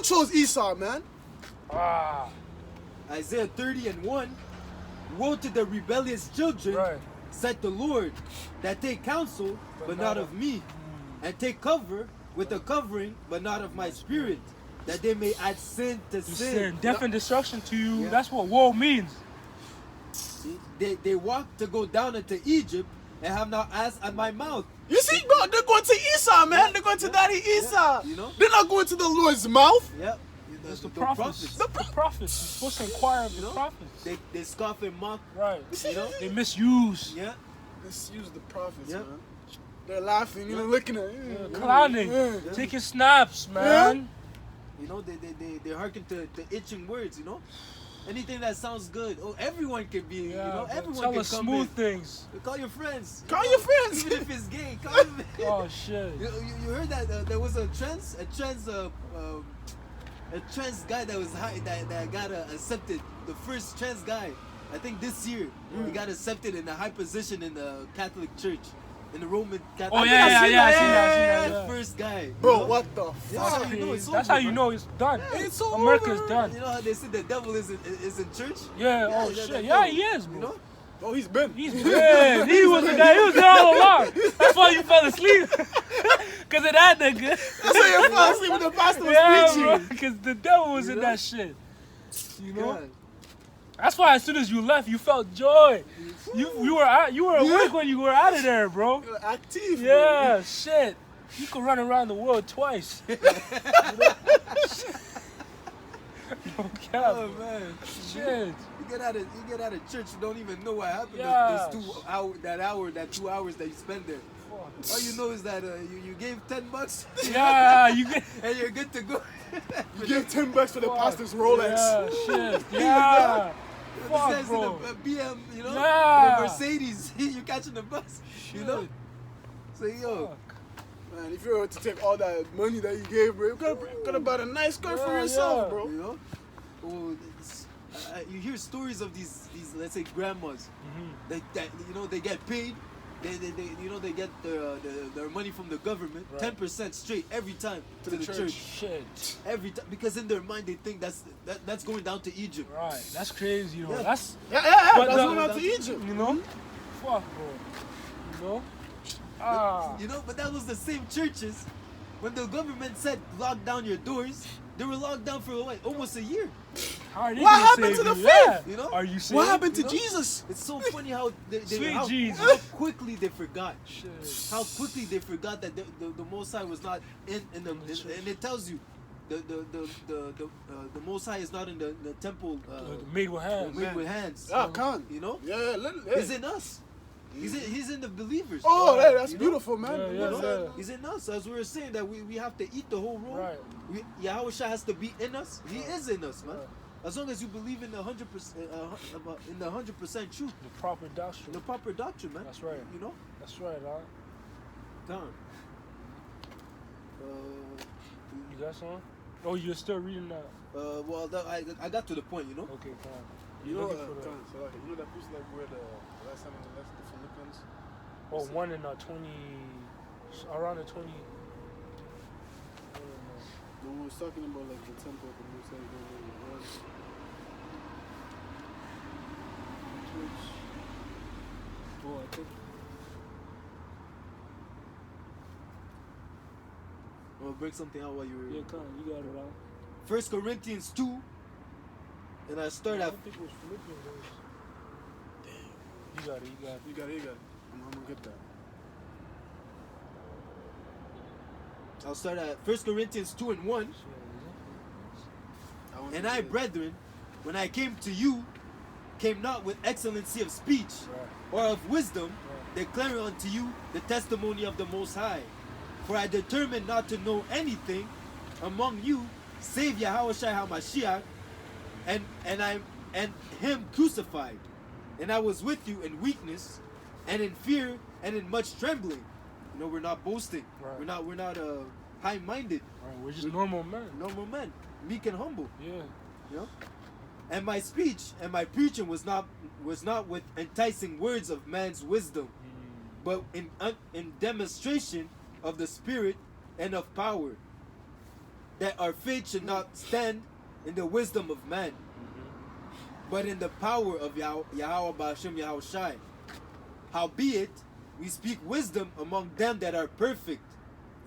[SPEAKER 2] chose Esau, man.
[SPEAKER 1] Ah.
[SPEAKER 3] Isaiah 30:1. Woe to the rebellious children,
[SPEAKER 1] Right.
[SPEAKER 3] said the Lord, that take counsel, but not of me, and take cover with a covering, but not of my spirit, that they may add sin to
[SPEAKER 1] Sin.
[SPEAKER 3] sin.
[SPEAKER 1] Death and destruction to you.
[SPEAKER 3] Yeah.
[SPEAKER 1] That's what woe means.
[SPEAKER 3] See, they walk to go down into Egypt and have not asked at my mouth.
[SPEAKER 2] You see, bro, they're going to Esau, man. They're going to Daddy Esau.
[SPEAKER 3] You know?
[SPEAKER 2] They're not going to the Lord's mouth.
[SPEAKER 3] Yep.
[SPEAKER 1] It's the prophets. The prophets. You're supposed to inquire of the prophets.
[SPEAKER 3] They scoff and mock.
[SPEAKER 1] Right.
[SPEAKER 3] You know?
[SPEAKER 1] They misuse.
[SPEAKER 3] Yeah.
[SPEAKER 2] Let's use the prophets,
[SPEAKER 3] Yeah.
[SPEAKER 2] man. They're laughing, you know, looking at
[SPEAKER 1] Clowning.
[SPEAKER 2] Yeah.
[SPEAKER 1] Taking snaps, man.
[SPEAKER 3] You know, they hearken to itching words, you know? Anything that sounds good. Oh, everyone can be, you know,
[SPEAKER 1] bro.
[SPEAKER 3] everyone
[SPEAKER 1] Tell
[SPEAKER 3] can
[SPEAKER 1] us
[SPEAKER 3] come in.
[SPEAKER 1] smooth things.
[SPEAKER 3] Call your friends.
[SPEAKER 2] Call your friends.
[SPEAKER 3] Even if it's gay, call them.
[SPEAKER 1] Oh shit.
[SPEAKER 3] You heard that there was a trans guy that was high, that got accepted. The first trans guy, I think this year, he got accepted in a high position in the Catholic Church, in the Roman Catholic.
[SPEAKER 1] Oh yeah, I seen that.
[SPEAKER 3] The first guy. you
[SPEAKER 2] Bro,
[SPEAKER 3] know?
[SPEAKER 2] what the
[SPEAKER 3] That's
[SPEAKER 2] fuck?
[SPEAKER 3] how you know it's
[SPEAKER 1] That's
[SPEAKER 3] over,
[SPEAKER 1] how you
[SPEAKER 3] man.
[SPEAKER 1] know it's done.
[SPEAKER 2] It's over.
[SPEAKER 1] America's done.
[SPEAKER 3] You know how they say the devil is in church?
[SPEAKER 1] Yeah. Oh
[SPEAKER 3] yeah,
[SPEAKER 1] shit.
[SPEAKER 3] that
[SPEAKER 1] Yeah,
[SPEAKER 3] guy.
[SPEAKER 1] he is, bro.
[SPEAKER 3] You know?
[SPEAKER 2] Oh, he's been.
[SPEAKER 1] He's good. He was the guy. He was there all along. That's why you fell asleep. Cause of that nigga.
[SPEAKER 2] So you fell asleep when the pastor was
[SPEAKER 1] Yeah,
[SPEAKER 2] preaching.
[SPEAKER 1] bro. Cause the devil was in
[SPEAKER 3] know?
[SPEAKER 1] that shit. You know.
[SPEAKER 3] God.
[SPEAKER 1] That's why as soon as you left, you felt joy. You were awake when you were out of there, bro.
[SPEAKER 2] You're active.
[SPEAKER 1] Yeah, shit. You could run around the world twice. No cap.
[SPEAKER 3] Oh man.
[SPEAKER 1] Shit.
[SPEAKER 3] You get out of church, you don't even know what happened.
[SPEAKER 1] Yeah.
[SPEAKER 3] Those 2 hours that you spend there. All you know is that you gave $10
[SPEAKER 1] Yeah, you get.
[SPEAKER 3] and you're good to go.
[SPEAKER 2] You give $10 for the pastor's Rolex.
[SPEAKER 1] Yeah, shit. Yeah. Fuck,
[SPEAKER 3] Besides
[SPEAKER 1] bro.
[SPEAKER 3] in a BM, you know,
[SPEAKER 1] Yeah.
[SPEAKER 3] in a Mercedes, you're catching the bus, you know. So yo,
[SPEAKER 1] Fuck.
[SPEAKER 2] Man, if you were to take all that money that you gave, bro, you could have bought a nice car for
[SPEAKER 1] Yeah,
[SPEAKER 2] yourself,
[SPEAKER 1] yeah.
[SPEAKER 2] bro.
[SPEAKER 3] you know, you hear stories of these let's say grandmas that you know they get paid. They get their money from the government,
[SPEAKER 1] Right.
[SPEAKER 3] 10% straight every time to the church.
[SPEAKER 1] Shit.
[SPEAKER 3] Every time, because in their mind they think that's going down to Egypt.
[SPEAKER 1] Right. That's crazy, you know.
[SPEAKER 3] Yeah.
[SPEAKER 1] That's,
[SPEAKER 2] Yeah,
[SPEAKER 1] But
[SPEAKER 2] that's
[SPEAKER 1] the-
[SPEAKER 2] going out to Egypt.
[SPEAKER 1] you know. Fuck, bro. You know. Ah.
[SPEAKER 3] You know, but that was the same churches when the government said lock down your doors. They were locked down for what, almost a year.
[SPEAKER 1] How are they
[SPEAKER 2] What
[SPEAKER 1] gonna
[SPEAKER 2] happened
[SPEAKER 1] save
[SPEAKER 2] to the
[SPEAKER 1] you?
[SPEAKER 2] faith?
[SPEAKER 1] Yeah.
[SPEAKER 3] You know?
[SPEAKER 1] Are you saved?
[SPEAKER 2] What happened to
[SPEAKER 3] You know?
[SPEAKER 2] Jesus?
[SPEAKER 3] It's so funny how
[SPEAKER 1] Sweet
[SPEAKER 3] how,
[SPEAKER 1] Jesus.
[SPEAKER 3] how quickly they forgot.
[SPEAKER 1] Shit.
[SPEAKER 3] How quickly they forgot that the Most High was not in the and it tells you the Most High is not in the temple
[SPEAKER 1] Made with hands.
[SPEAKER 3] made with hands.
[SPEAKER 2] Ah, Khan.
[SPEAKER 3] You know,
[SPEAKER 2] Yeah.
[SPEAKER 3] he's in us. He's in the believers.
[SPEAKER 2] Oh, hey, that's
[SPEAKER 3] You know?
[SPEAKER 2] beautiful, man.
[SPEAKER 1] Yeah,
[SPEAKER 3] You
[SPEAKER 1] yeah,
[SPEAKER 3] know?
[SPEAKER 1] yeah.
[SPEAKER 3] He's in us. As we were saying that we have to eat the whole roll.
[SPEAKER 1] Right.
[SPEAKER 3] Yahweh Shai has to be in us. He is in us, man.
[SPEAKER 1] Right.
[SPEAKER 3] As long as you believe in the 100% truth,
[SPEAKER 1] The proper doctrine.
[SPEAKER 3] the proper doctrine, man.
[SPEAKER 1] That's right.
[SPEAKER 3] You know,
[SPEAKER 1] That's right, huh?
[SPEAKER 3] Don.
[SPEAKER 1] You got some? Oh, you're still reading that?
[SPEAKER 3] Well, I got to the point, you know.
[SPEAKER 1] Okay, fine.
[SPEAKER 2] You
[SPEAKER 1] You're
[SPEAKER 2] know,
[SPEAKER 1] looking for that.
[SPEAKER 2] Khan, so, like, you know that piece like where the last time I left the Philippines?
[SPEAKER 1] Or 1 and 20, around the 20. I don't know.
[SPEAKER 2] No one's talking about like the temple of the Most High going in the world.
[SPEAKER 1] Oh, I think.
[SPEAKER 3] I'm gonna break something out while you were.
[SPEAKER 1] Yeah, come on, you got it out.
[SPEAKER 3] 1 Corinthians 2, and I start
[SPEAKER 1] I
[SPEAKER 3] at.
[SPEAKER 1] don't think it was Philippians. You got it, you got it.
[SPEAKER 2] You got it, you got it. I'm gonna get that.
[SPEAKER 3] I'll start at 1 Corinthians 2 and 1. And I, brethren, when I came to you, came not with excellency of speech
[SPEAKER 1] Right.
[SPEAKER 3] or of wisdom, declaring unto you the testimony of the Most High. For I determined not to know anything among you, save Yahushua HaMashiach, and him crucified. And I was with you in weakness, and in fear, and in much trembling. You know, we're not boasting.
[SPEAKER 1] Right.
[SPEAKER 3] We're not high-minded.
[SPEAKER 1] Right, we're just normal men.
[SPEAKER 3] Normal men, meek and humble.
[SPEAKER 1] Yeah.
[SPEAKER 3] You know? And my speech and my preaching was not with enticing words of man's wisdom, but in demonstration of the Spirit and of power, that our faith should not stand in the wisdom of man, but in the power of Yahweh Ba'ashem Yahushai. Howbeit, we speak wisdom among them that are perfect.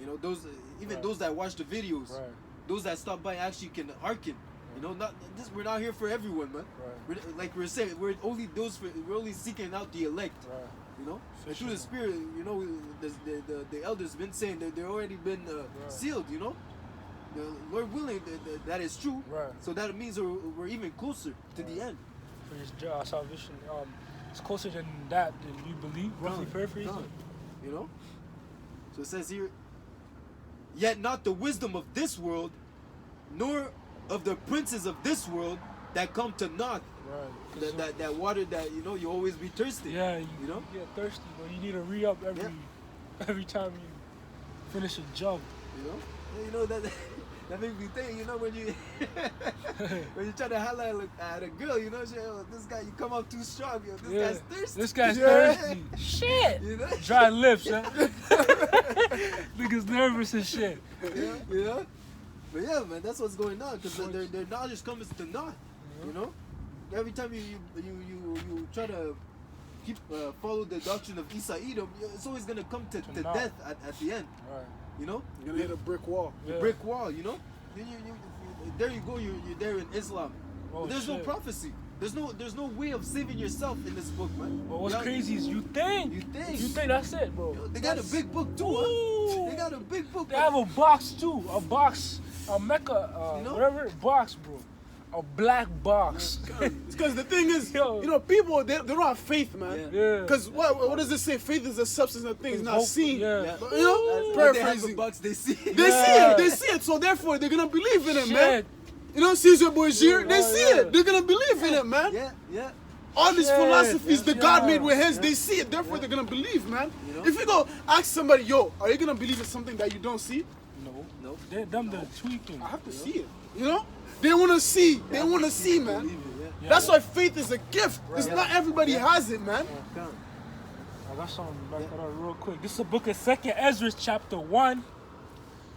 [SPEAKER 3] You know, those even
[SPEAKER 1] Right.
[SPEAKER 3] those that watch the videos,
[SPEAKER 1] Right.
[SPEAKER 3] those that stop by actually can hearken. You know, not this. We're not here for everyone, man.
[SPEAKER 1] Right.
[SPEAKER 3] Like we're saying, we're only seeking out the elect.
[SPEAKER 1] Right.
[SPEAKER 3] You know, and through the Spirit, you know, the elders been saying that they're already been sealed. You know, the Lord willing, that is true.
[SPEAKER 1] Right.
[SPEAKER 3] So that means we're even closer to the end.
[SPEAKER 1] For his salvation, it's closer than that than you believe. Roughly paraphrasing.
[SPEAKER 3] Done. You know. So it says here, yet not the wisdom of this world, nor of the princes of this world that come to naught.
[SPEAKER 1] Right.
[SPEAKER 3] That water that, you know, you always be thirsty.
[SPEAKER 1] Yeah,
[SPEAKER 3] you know.
[SPEAKER 1] You get thirsty, but you need to re-up every time you finish a job.
[SPEAKER 3] You know. You know that makes me think. You know, when you when you try to highlight at a girl, you know, she, oh, this guy, you come up too strong. Yo, this guy's thirsty.
[SPEAKER 1] This guy's thirsty. Shit.
[SPEAKER 3] You know?
[SPEAKER 1] Dry lips, huh? Niggas nervous and shit.
[SPEAKER 3] Yeah, you know. But yeah, man, that's what's going on, because their knowledge comes to naught. You know, every time you try to keep follow the doctrine of Isa Edom, it's always gonna come to death at the end.
[SPEAKER 1] Right.
[SPEAKER 3] You know,
[SPEAKER 2] You're gonna hit a brick wall.
[SPEAKER 1] Yeah.
[SPEAKER 3] brick wall. You know, there you go. You're there in Islam.
[SPEAKER 1] Oh,
[SPEAKER 3] There's no
[SPEAKER 1] shit.
[SPEAKER 3] prophecy. There's no way of saving yourself in this book, man.
[SPEAKER 1] But what's
[SPEAKER 3] You know?
[SPEAKER 1] crazy is you think that's it, bro.
[SPEAKER 3] Yo, they got a big book too. Huh?
[SPEAKER 1] Ooh.
[SPEAKER 3] They got a big book.
[SPEAKER 1] They have a box too, a Mecca,
[SPEAKER 3] You know?
[SPEAKER 1] whatever box, bro, a black box.
[SPEAKER 2] Because the thing is,
[SPEAKER 1] Yo.
[SPEAKER 2] you know, people they don't have faith, man.
[SPEAKER 1] Yeah.
[SPEAKER 2] Because what does it say? Faith is the substance of things
[SPEAKER 1] It's
[SPEAKER 2] not
[SPEAKER 1] hope-
[SPEAKER 2] seen.
[SPEAKER 1] yeah.
[SPEAKER 3] Yeah.
[SPEAKER 2] You know,
[SPEAKER 3] When they have a
[SPEAKER 2] paraphrasing.
[SPEAKER 3] box, they see.
[SPEAKER 2] They
[SPEAKER 1] Yeah.
[SPEAKER 2] see it. They see it. So therefore, they're gonna believe in it, man.
[SPEAKER 1] Shit.
[SPEAKER 2] You know, Caesar Borgia,
[SPEAKER 1] Yeah,
[SPEAKER 2] they see
[SPEAKER 1] yeah.
[SPEAKER 2] it. They're gonna believe in it, man.
[SPEAKER 3] Yeah.
[SPEAKER 2] All these
[SPEAKER 1] Shit.
[SPEAKER 2] philosophies
[SPEAKER 1] Yeah.
[SPEAKER 2] that God made with hands,
[SPEAKER 3] Yeah.
[SPEAKER 2] they see it. Therefore, they're gonna believe, man.
[SPEAKER 3] You know?
[SPEAKER 2] If you go ask somebody, yo, are you gonna believe in something that you don't see?
[SPEAKER 3] No.
[SPEAKER 1] They're tweaking.
[SPEAKER 2] I have to see it. You know, they wanna see. They wanna see, man.
[SPEAKER 3] Believe it,
[SPEAKER 1] Yeah,
[SPEAKER 2] That's
[SPEAKER 1] yeah.
[SPEAKER 2] why faith is a gift. It's not everybody has it, man.
[SPEAKER 3] yeah.
[SPEAKER 1] I got something back that up real quick. This is the book of 2nd Ezra, chapter 1,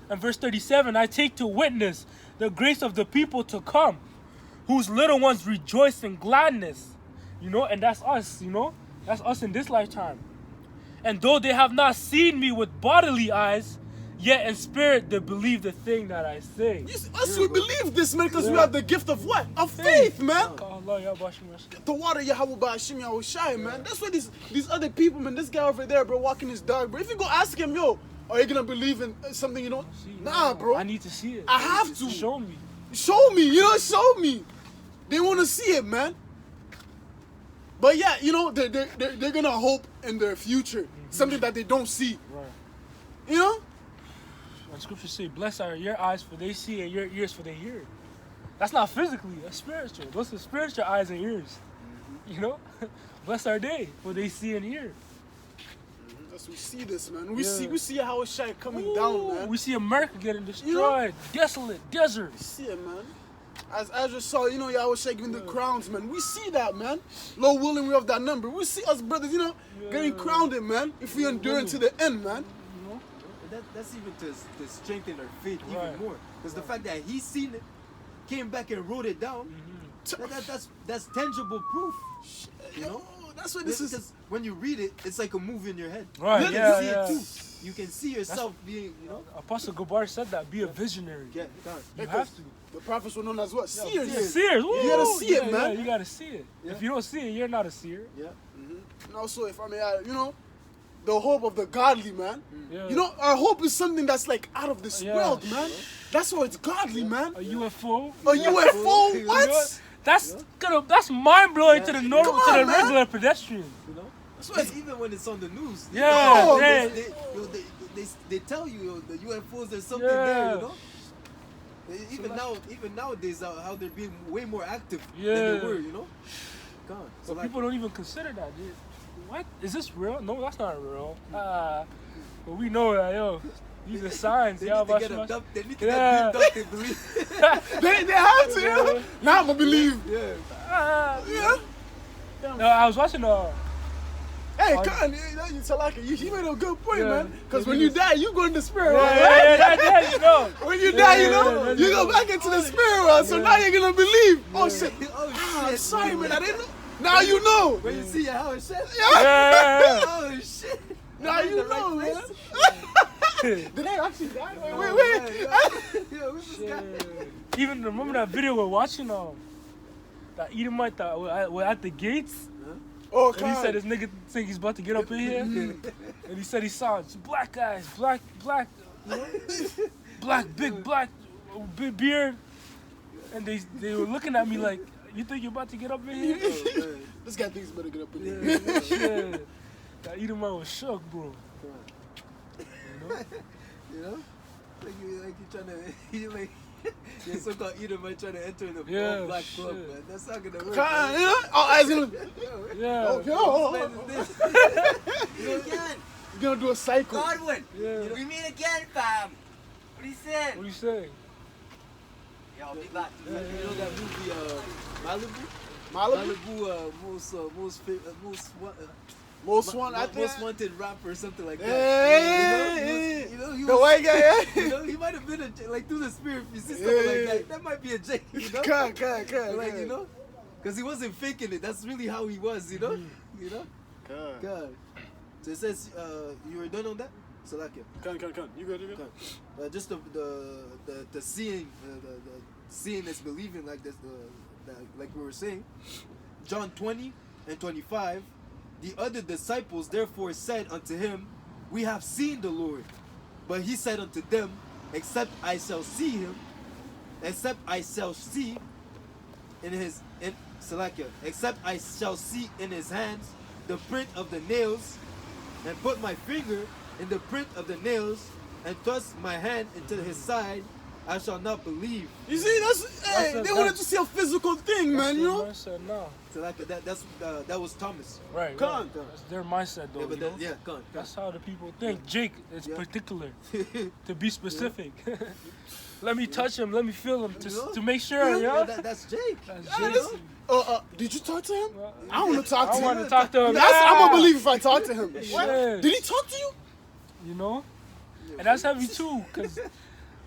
[SPEAKER 1] and verse 37. I take to witness the grace of the people to come, whose little ones rejoice in gladness. You know, and that's us, you know? That's us in this lifetime. And though they have not seen me with bodily eyes, yet in spirit they believe the thing that I say.
[SPEAKER 2] Us, we believe this, man, because we have the gift of what? Of faith, man.
[SPEAKER 1] Allah, ya bashi mashi.
[SPEAKER 2] The water Yahweh Ba'ashim Yahushai, man. That's why these other people, man. This guy over there, bro, walking his dog, bro. If you go ask him, yo, are you gonna believe in something you don't?
[SPEAKER 1] See,
[SPEAKER 2] Nah, bro.
[SPEAKER 1] I need to see it.
[SPEAKER 2] I have to.
[SPEAKER 1] Show me.
[SPEAKER 2] Show me, you know, show me. They want to see it, man. But yeah, you know, they're gonna hope in their future, something that they don't see.
[SPEAKER 1] Right.
[SPEAKER 2] You know?
[SPEAKER 1] When scriptures say, blessed are your eyes for they see and your ears for they hear. That's not physically, that's spiritual. Those are spiritual eyes and ears. You know? Blessed are they for they see and hear.
[SPEAKER 2] As we see this, man. We
[SPEAKER 1] Yeah.
[SPEAKER 2] see how it's shine coming
[SPEAKER 1] Ooh,
[SPEAKER 2] down, man.
[SPEAKER 1] we see America getting destroyed.
[SPEAKER 2] You know?
[SPEAKER 1] Desolate, desert.
[SPEAKER 2] See it, man. As Ezra saw, you know, y'all was shaking the crowns, man. We see that, man. Lord willing, we have that number. We see us brothers, you know, getting crowned, man. If we endure to the end, man.
[SPEAKER 3] You know, that's even to strengthen our faith even
[SPEAKER 1] Right.
[SPEAKER 3] more. Because the fact that he seen it, came back and wrote it down, that's tangible proof. You know,
[SPEAKER 2] that's what this is.
[SPEAKER 3] Because when you read it, it's like a movie in your head.
[SPEAKER 1] Right,
[SPEAKER 3] You can
[SPEAKER 1] yeah,
[SPEAKER 3] see
[SPEAKER 1] yeah.
[SPEAKER 3] it too. You can see yourself being, you know.
[SPEAKER 1] Apostle Gabar said that. Be a visionary.
[SPEAKER 3] Yeah, God.
[SPEAKER 1] You
[SPEAKER 2] Because
[SPEAKER 1] have to.
[SPEAKER 2] the prophets were known as what? Seers.
[SPEAKER 3] seers.
[SPEAKER 1] Seers. Woo!
[SPEAKER 2] You gotta see it, man.
[SPEAKER 1] Yeah, you gotta see it.
[SPEAKER 3] Yeah.
[SPEAKER 1] If you don't see it, you're not a seer.
[SPEAKER 3] Yeah.
[SPEAKER 2] And also, if I may add, you know, the hope of the godly, man.
[SPEAKER 1] Yeah.
[SPEAKER 2] You know, our hope is something that's like out of this
[SPEAKER 1] Yeah.
[SPEAKER 2] world, man. That's why it's godly, man.
[SPEAKER 1] A UFO.
[SPEAKER 2] A UFO?
[SPEAKER 3] You know
[SPEAKER 2] What?
[SPEAKER 1] That's mind blowing to the normal,
[SPEAKER 2] Come
[SPEAKER 1] to the
[SPEAKER 2] on, man.
[SPEAKER 1] regular pedestrian.
[SPEAKER 3] You know.
[SPEAKER 2] That's why it's
[SPEAKER 3] Even when it's on the news.
[SPEAKER 1] Yeah,
[SPEAKER 2] Oh,
[SPEAKER 1] yeah.
[SPEAKER 3] They tell you, yo, the UFOs, there's something
[SPEAKER 1] Yeah.
[SPEAKER 3] there, you know. Even nowadays, how they're being way more active than
[SPEAKER 1] Yeah.
[SPEAKER 3] they were, you know. God. So
[SPEAKER 1] But
[SPEAKER 3] like,
[SPEAKER 1] people don't even consider that. Dude. What is this real? No, that's not real. But we know that, yo. These are signs.
[SPEAKER 3] they
[SPEAKER 1] Yeah,
[SPEAKER 3] need to get abducted. They need to
[SPEAKER 1] Yeah.
[SPEAKER 3] get abducted, believe.
[SPEAKER 2] they have to, yeah. Now I'm gonna believe.
[SPEAKER 3] Yeah.
[SPEAKER 2] Yeah.
[SPEAKER 1] No, I was watching
[SPEAKER 2] Hey,
[SPEAKER 1] Oh,
[SPEAKER 2] Khan, you tell like you made a good point,
[SPEAKER 1] Yeah.
[SPEAKER 2] man. Because when you die, you go in the spirit
[SPEAKER 1] yeah,
[SPEAKER 2] world,
[SPEAKER 1] yeah,
[SPEAKER 2] right?
[SPEAKER 1] that, you know.
[SPEAKER 2] When you die, you
[SPEAKER 1] Yeah,
[SPEAKER 2] know,
[SPEAKER 1] yeah,
[SPEAKER 2] you
[SPEAKER 1] yeah.
[SPEAKER 2] go back into the spirit world. So now you're gonna believe. Oh shit!
[SPEAKER 3] Oh
[SPEAKER 2] Ah,
[SPEAKER 3] shit.
[SPEAKER 2] sorry, man. I didn't know. Now you know.
[SPEAKER 3] When you see how it shit.
[SPEAKER 1] Yeah.
[SPEAKER 3] Oh shit.
[SPEAKER 2] Now you
[SPEAKER 3] The right
[SPEAKER 2] know, man.
[SPEAKER 3] place.
[SPEAKER 2] Did I actually die? Wait,
[SPEAKER 3] Oh,
[SPEAKER 2] wait, wait.
[SPEAKER 3] man. Yo, who's this guy?
[SPEAKER 1] Even remember that video we're watching that Edomite that were at the gates,
[SPEAKER 2] Oh,
[SPEAKER 1] and he said
[SPEAKER 2] Khan.
[SPEAKER 1] this nigga think he's about to get up in here, and he said he saw black guys, black, you know, black big beard, and they were looking at me like, you think you're about to get up in here?
[SPEAKER 2] This guy thinks he's better get up in
[SPEAKER 1] Yeah,
[SPEAKER 2] here.
[SPEAKER 1] yeah. That Edomite was shook, bro.
[SPEAKER 3] You know? Like you trying to, you like, your so-called Edomite trying to enter the
[SPEAKER 1] Yeah,
[SPEAKER 3] all black club,
[SPEAKER 1] shit.
[SPEAKER 3] man. That's not gonna work.
[SPEAKER 2] Khan,
[SPEAKER 3] man.
[SPEAKER 2] you know? Oh, I was gonna.
[SPEAKER 1] Yeah.
[SPEAKER 2] Oh, yo.
[SPEAKER 3] Man, this-
[SPEAKER 5] Again,
[SPEAKER 2] You're gonna do a cycle.
[SPEAKER 5] Godwin.
[SPEAKER 1] Yeah.
[SPEAKER 5] We meet again, fam. What he said?
[SPEAKER 1] What do you say?
[SPEAKER 5] Yeah, I'll be back.
[SPEAKER 3] You know that movie, Malibu?
[SPEAKER 2] Malibu? Most one, I think.
[SPEAKER 3] Most wanted rapper or something like that.
[SPEAKER 2] Hey,
[SPEAKER 3] You know, he
[SPEAKER 2] the
[SPEAKER 3] was-
[SPEAKER 2] white guy, yeah?
[SPEAKER 3] You know, he might have been like through the spirit. If you see something
[SPEAKER 2] Yeah.
[SPEAKER 3] like that, that might be a Jake. You know,
[SPEAKER 2] Khan.
[SPEAKER 3] like you know, because he wasn't faking it. That's really how he was. You know, you know. God. So it says you were done on that. So like it.
[SPEAKER 2] Khan. You good?
[SPEAKER 3] Just the seeing, the seeing is believing, like this, like we were saying. John 20:25. The other disciples therefore said unto him, We have seen the Lord. But he said unto them, Except I shall see him, except I shall see in his except I shall see in his hands the print of the nails, and put my finger in the print of the nails, and thrust my hand into his side, I shall not believe.
[SPEAKER 2] You see, they wanted to see a physical thing, man, you know?
[SPEAKER 1] Mindset now.
[SPEAKER 3] So like that was Thomas.
[SPEAKER 1] Right.
[SPEAKER 2] Khan.
[SPEAKER 1] Right. That's their mindset, though.
[SPEAKER 3] Yeah, but
[SPEAKER 1] you know?
[SPEAKER 3] go on.
[SPEAKER 1] That's how the people think. Jake is
[SPEAKER 3] Yeah.
[SPEAKER 1] particular, to be specific. Let me touch him. Let me feel him
[SPEAKER 3] You know?
[SPEAKER 1] to make sure,
[SPEAKER 3] Yeah,
[SPEAKER 1] yo.
[SPEAKER 3] that's Jake.
[SPEAKER 1] That's
[SPEAKER 3] You
[SPEAKER 1] Jake.
[SPEAKER 3] know?
[SPEAKER 2] Did you talk to him? I want to talk to
[SPEAKER 1] I
[SPEAKER 2] him.
[SPEAKER 1] want to talk to him.
[SPEAKER 2] I'm gonna
[SPEAKER 1] Yeah.
[SPEAKER 2] believe if I talk to him.
[SPEAKER 1] Yeah.
[SPEAKER 2] Did he talk to you?
[SPEAKER 1] You know, and that's heavy too, cause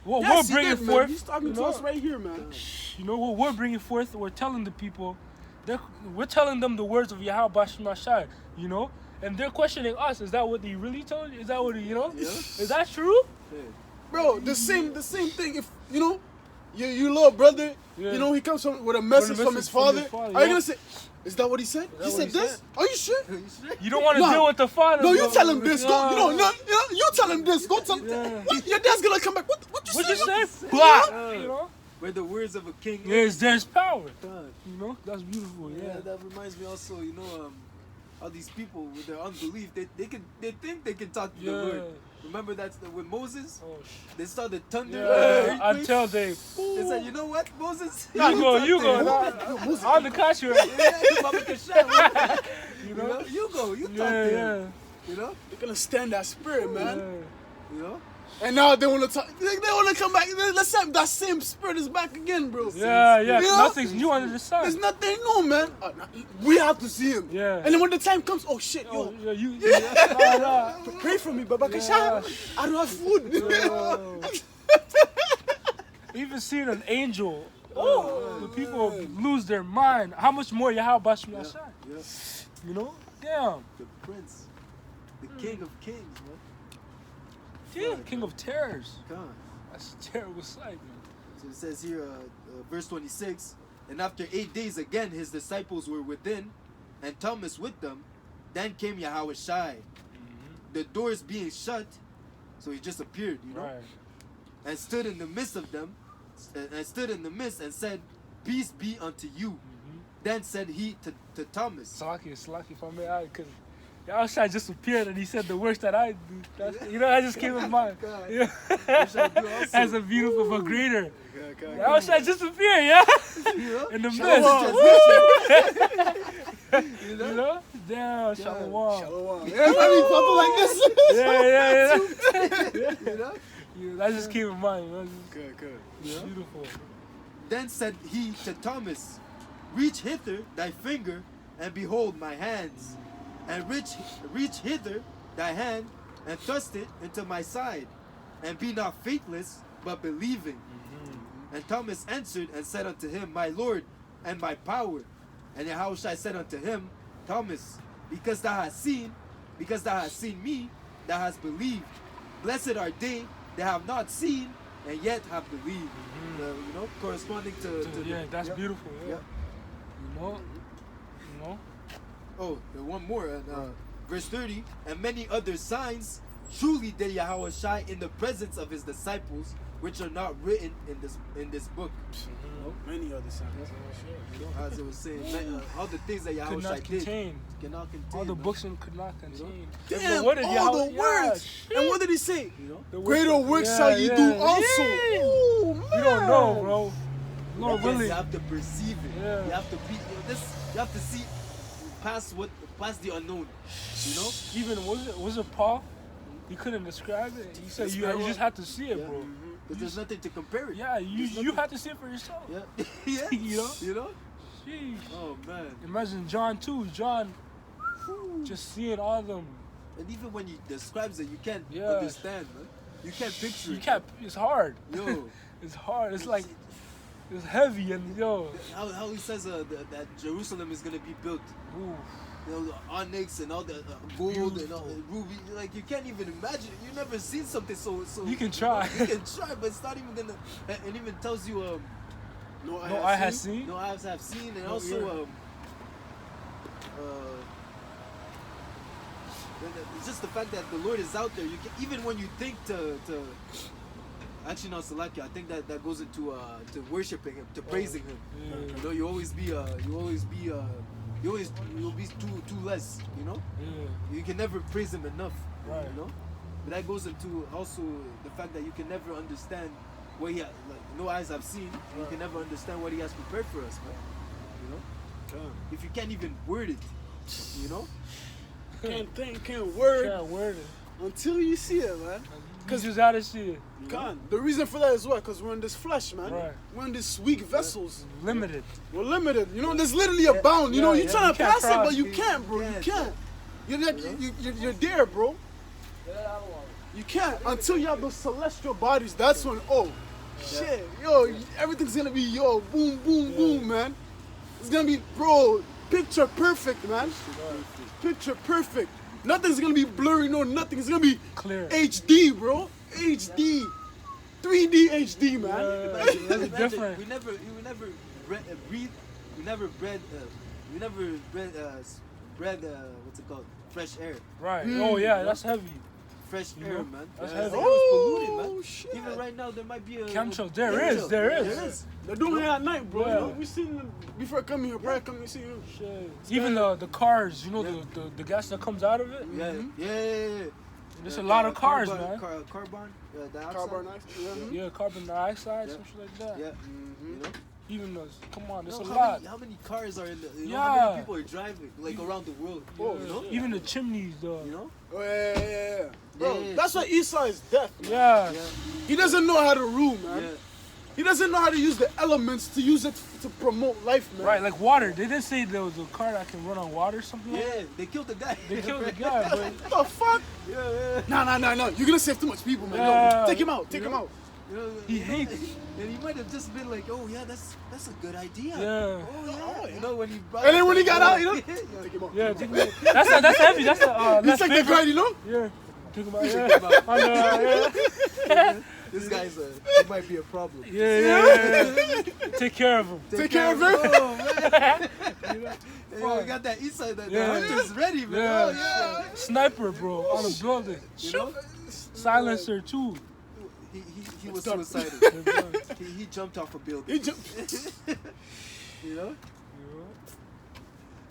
[SPEAKER 1] what
[SPEAKER 2] Yes,
[SPEAKER 1] we're
[SPEAKER 2] he
[SPEAKER 1] bringing
[SPEAKER 2] did, man.
[SPEAKER 1] forth,
[SPEAKER 2] He's talking
[SPEAKER 1] you
[SPEAKER 2] to
[SPEAKER 1] know,
[SPEAKER 2] us right here, man.
[SPEAKER 1] you know what we're bringing forth. We're telling the people, we're telling them the words of Yahweh Bashma Shai, you know, and they're questioning us. Is that what he really told you? Is that what he, you know?
[SPEAKER 3] Yeah.
[SPEAKER 1] Is that true?
[SPEAKER 2] Bro, the same thing. If you know, your little brother,
[SPEAKER 1] Yeah.
[SPEAKER 2] you know, he comes with a message from his father. Are you
[SPEAKER 1] yeah.
[SPEAKER 2] gonna say, is that what he said?
[SPEAKER 1] that
[SPEAKER 2] He
[SPEAKER 1] what
[SPEAKER 2] said
[SPEAKER 1] he
[SPEAKER 2] this?
[SPEAKER 1] said?
[SPEAKER 2] Are you sure?
[SPEAKER 1] You don't want to
[SPEAKER 2] No.
[SPEAKER 1] deal with the father.
[SPEAKER 2] No, you
[SPEAKER 1] bro.
[SPEAKER 2] tell him this. Go,
[SPEAKER 1] Yeah.
[SPEAKER 2] you tell him this. Go tell him.
[SPEAKER 1] Yeah.
[SPEAKER 2] What? Your dad's gonna come back. What you
[SPEAKER 1] What'd
[SPEAKER 2] say?
[SPEAKER 1] you say? Blah. You know?
[SPEAKER 3] Where the words of a king.
[SPEAKER 1] There's power.
[SPEAKER 3] God.
[SPEAKER 1] You know, that's beautiful.
[SPEAKER 3] Yeah,
[SPEAKER 1] Yeah.
[SPEAKER 3] that reminds me also, you know, how these people with their unbelief, they think they can talk to the
[SPEAKER 1] Yeah.
[SPEAKER 3] Lord. Remember that's with Moses?
[SPEAKER 1] Oh,
[SPEAKER 3] They saw the thunder.
[SPEAKER 1] yeah.
[SPEAKER 3] and the earthquake.
[SPEAKER 1] Until they.
[SPEAKER 3] They said, you know what, Moses?
[SPEAKER 1] You go.
[SPEAKER 2] Moses.
[SPEAKER 1] On the contrary.
[SPEAKER 3] Yeah,
[SPEAKER 1] You know?
[SPEAKER 3] you go. You talk
[SPEAKER 1] Yeah,
[SPEAKER 3] to
[SPEAKER 1] yeah.
[SPEAKER 3] him. You know?
[SPEAKER 2] They're gonna stand that spirit, man.
[SPEAKER 1] Yeah.
[SPEAKER 3] You know?
[SPEAKER 2] And now they want to talk. They want to come back. That same spirit is back again, bro.
[SPEAKER 1] Yeah,
[SPEAKER 2] You know?
[SPEAKER 1] nothing's new under the sun.
[SPEAKER 2] There's nothing new, man. We have to see him.
[SPEAKER 1] Yeah.
[SPEAKER 2] And then when the time comes, oh shit,
[SPEAKER 1] Oh,
[SPEAKER 2] yo,
[SPEAKER 1] yeah, you.
[SPEAKER 2] pray for me, Baba Kasha. I don't have food.
[SPEAKER 1] Even seeing an angel, the people lose their mind. How much more Yahweh Bashmi Yashai?
[SPEAKER 3] Yeah.
[SPEAKER 1] You know? Damn.
[SPEAKER 3] The prince, the king of kings, man.
[SPEAKER 1] Yeah, king of terrors.
[SPEAKER 3] God.
[SPEAKER 1] That's a terrible sight, man.
[SPEAKER 3] So it says here, verse 26, and after 8 days again his disciples were within, and Thomas with them. Then came Yahweh Shai, the doors being shut, so he just appeared, you know,
[SPEAKER 1] Right.
[SPEAKER 3] and stood in the midst of them, and stood in the midst and said, peace be unto you. Then said he to Thomas,
[SPEAKER 1] Salaki, if I may add, because Yahweh just appeared and he said the works that I do. You know, that just came in mind.
[SPEAKER 3] God.
[SPEAKER 1] Yeah.
[SPEAKER 3] shall do also.
[SPEAKER 1] As a beautiful but greater.
[SPEAKER 2] God.
[SPEAKER 1] Yahweh just appeared, yeah?
[SPEAKER 3] you know,
[SPEAKER 1] In the
[SPEAKER 3] Shalom.
[SPEAKER 1] midst. You know? Damn, shalom.
[SPEAKER 2] Shalom. Everybody fucking like this.
[SPEAKER 1] Yeah.
[SPEAKER 3] you know?
[SPEAKER 1] Yeah, that just came in mind, man.
[SPEAKER 2] Good.
[SPEAKER 1] It's beautiful.
[SPEAKER 3] Then said he to Thomas, reach hither thy finger, and behold my hands, and reach hither thy hand, and thrust it into my side, and be not faithless, but believing. And Thomas answered and said unto him, my Lord and my power. And Yahushua said unto him, Thomas, because thou hast seen me, thou hast believed. Blessed are they that have not seen and yet have believed. You know, corresponding to
[SPEAKER 1] Yeah, that's beautiful. Yeah.
[SPEAKER 3] Yeah.
[SPEAKER 1] You know?
[SPEAKER 3] Oh, and one more. And, verse 30, and many other signs truly did Yahweh Shai in the presence of his disciples, which are not written in this book.
[SPEAKER 2] Many other signs.
[SPEAKER 3] You know, as it was saying, all the things that Yahweh
[SPEAKER 1] Could
[SPEAKER 3] Shai
[SPEAKER 1] not
[SPEAKER 3] did
[SPEAKER 1] contain.
[SPEAKER 3] cannot contain.
[SPEAKER 1] All the
[SPEAKER 3] man.
[SPEAKER 1] books could not contain.
[SPEAKER 2] Damn,
[SPEAKER 1] What did
[SPEAKER 2] all
[SPEAKER 1] Yahweh-
[SPEAKER 2] the words.
[SPEAKER 1] Yeah,
[SPEAKER 2] And what did he say?
[SPEAKER 3] You know,
[SPEAKER 1] The
[SPEAKER 2] Greater works
[SPEAKER 1] yeah,
[SPEAKER 2] shall you
[SPEAKER 1] yeah.
[SPEAKER 2] do also.
[SPEAKER 1] Yeah.
[SPEAKER 2] Ooh, man.
[SPEAKER 1] You don't know, bro. Lord
[SPEAKER 3] yes,
[SPEAKER 1] willing.
[SPEAKER 3] you have to perceive it.
[SPEAKER 1] Yeah.
[SPEAKER 3] You have to be you have to see past the unknown. You know,
[SPEAKER 1] Even was it Paul? He couldn't describe it. He said you just have to see it,
[SPEAKER 3] Yeah.
[SPEAKER 1] bro.
[SPEAKER 3] because there's nothing to compare it.
[SPEAKER 1] Yeah, you have to see it for yourself.
[SPEAKER 3] Yeah. Yeah.
[SPEAKER 1] You know?
[SPEAKER 3] You know.
[SPEAKER 1] Jeez.
[SPEAKER 3] Oh man.
[SPEAKER 1] Imagine John too. John, just seeing all them.
[SPEAKER 3] And even when he describes it, you can't
[SPEAKER 1] Yeah.
[SPEAKER 3] understand, man. You can't picture
[SPEAKER 1] You
[SPEAKER 3] it.
[SPEAKER 1] can't. It's hard.
[SPEAKER 3] Yo.
[SPEAKER 1] It's hard. It's like it's heavy and yo.
[SPEAKER 3] How he says that Jerusalem is gonna be built.
[SPEAKER 1] Ooh.
[SPEAKER 3] You know, the onyx and all the gold and all, ruby. Like you can't even imagine. You've never seen something so.
[SPEAKER 1] You can try.
[SPEAKER 3] You can try, but it's not even gonna. And even tells you
[SPEAKER 2] No,
[SPEAKER 1] I have seen.
[SPEAKER 3] no eyes have seen, and
[SPEAKER 1] No
[SPEAKER 3] also
[SPEAKER 1] ear.
[SPEAKER 3] it's just the fact that the Lord is out there. You can, even when you think to actually no, Salaki, I think that goes into to worshiping Him, to praising Him.
[SPEAKER 1] Yeah.
[SPEAKER 3] You know, you'll be too less. You know,
[SPEAKER 1] Yeah.
[SPEAKER 3] you can never praise Him enough.
[SPEAKER 1] Right.
[SPEAKER 3] You know, but that goes into also the fact that you can never understand what no eyes have seen. You can never understand what He has prepared for us, man. You know, if you can't even word it, you know.
[SPEAKER 2] Can't think, can't word
[SPEAKER 1] Can't word it.
[SPEAKER 2] until you see it, man.
[SPEAKER 1] Cause you just gotta see it.
[SPEAKER 2] God, the reason for that is what? Because we're in this flesh, man.
[SPEAKER 1] Right.
[SPEAKER 2] We're in this weak vessels.
[SPEAKER 1] Limited.
[SPEAKER 2] We're limited. You know, there's literally a bound. You know, you're trying
[SPEAKER 1] you
[SPEAKER 2] to
[SPEAKER 1] can't
[SPEAKER 2] pass it,
[SPEAKER 1] cross.
[SPEAKER 2] but you can't, bro. You can't. You're like, you're there, bro. You can't until you have those celestial bodies. That's when, shit, yo, everything's gonna be, boom, boom, boom, man. It's gonna be, bro, picture perfect, man. Picture perfect. Nothing's gonna be blurry, no nothing. It's gonna be
[SPEAKER 1] Clear.
[SPEAKER 2] HD, bro. HD. 3D HD, man.
[SPEAKER 1] That's different.
[SPEAKER 3] We never breathe what's it called? Fresh air.
[SPEAKER 1] Right. Oh yeah, that's heavy.
[SPEAKER 3] Fresh
[SPEAKER 1] You
[SPEAKER 3] air,
[SPEAKER 1] know?
[SPEAKER 3] man.
[SPEAKER 1] That's
[SPEAKER 3] It's
[SPEAKER 1] heavy.
[SPEAKER 3] polluted, man.
[SPEAKER 2] Shit.
[SPEAKER 3] Even right now, there might be a
[SPEAKER 1] Chemtrails. There is. There is.
[SPEAKER 2] They're doing it at night, bro.
[SPEAKER 1] Yeah.
[SPEAKER 2] You know, we seen them before coming here. Probably coming to see you.
[SPEAKER 1] Shit. Even the cars, you know, the gas that comes out of it.
[SPEAKER 3] Yeah.
[SPEAKER 1] There's a lot of cars,
[SPEAKER 3] carbon,
[SPEAKER 1] man.
[SPEAKER 3] Carbon dioxide.
[SPEAKER 2] Carbon dioxide. Yeah.
[SPEAKER 1] Yeah, carbon dioxide,
[SPEAKER 3] Yeah.
[SPEAKER 1] some shit like that.
[SPEAKER 3] Yeah.
[SPEAKER 2] Mhm.
[SPEAKER 3] You know?
[SPEAKER 1] Even us. Come on, there's
[SPEAKER 3] No,
[SPEAKER 1] a
[SPEAKER 3] how
[SPEAKER 1] lot.
[SPEAKER 3] many, how many cars are in the? You know, how
[SPEAKER 1] Yeah.
[SPEAKER 3] many people are driving like around the world?
[SPEAKER 1] Yeah.
[SPEAKER 3] You know.
[SPEAKER 1] Even the chimneys, though.
[SPEAKER 3] You know.
[SPEAKER 2] Oh, yeah. Bro,
[SPEAKER 3] Yeah.
[SPEAKER 2] that's why Esau is deaf. Man.
[SPEAKER 1] Yeah.
[SPEAKER 3] Yeah.
[SPEAKER 2] He doesn't know how to rule, man.
[SPEAKER 3] Yeah.
[SPEAKER 2] He doesn't know how to use the elements to use it to promote life, man.
[SPEAKER 1] Right, like water. They didn't say there was a car that can run on water or something like that.
[SPEAKER 3] Yeah. They killed the guy.
[SPEAKER 1] They killed the guy, but
[SPEAKER 2] What the fuck?
[SPEAKER 3] Yeah.
[SPEAKER 2] No. You're gonna save too much people, man.
[SPEAKER 1] Yeah.
[SPEAKER 2] No, take him out. Take him out.
[SPEAKER 3] You know,
[SPEAKER 1] he hates.
[SPEAKER 3] And he might have just been like, oh yeah, that's a good idea.
[SPEAKER 1] Yeah.
[SPEAKER 3] Oh yeah. You know when he brought
[SPEAKER 2] And then when he got out, you know,
[SPEAKER 3] Yeah.
[SPEAKER 2] take him out.
[SPEAKER 1] Yeah, take him out. That's heavy. That's the
[SPEAKER 2] He's
[SPEAKER 1] less
[SPEAKER 2] like the
[SPEAKER 1] favorite.
[SPEAKER 2] guy, you know?
[SPEAKER 1] Yeah. Take him out.
[SPEAKER 3] Take
[SPEAKER 1] Yeah.
[SPEAKER 3] him out.
[SPEAKER 1] I know, yeah.
[SPEAKER 3] This guy's he might be a problem.
[SPEAKER 1] Yeah. Take care of him.
[SPEAKER 2] Take care of him.
[SPEAKER 3] Oh man. Hey, we got that east side. The
[SPEAKER 1] Yeah.
[SPEAKER 3] hunter's ready, man.
[SPEAKER 1] Yeah.
[SPEAKER 3] Oh yeah.
[SPEAKER 1] Sniper, bro, on the building.
[SPEAKER 3] You know?
[SPEAKER 1] Silencer too.
[SPEAKER 3] He was
[SPEAKER 2] done.
[SPEAKER 3] suicidal. he jumped off a building.
[SPEAKER 2] He just,
[SPEAKER 3] You know?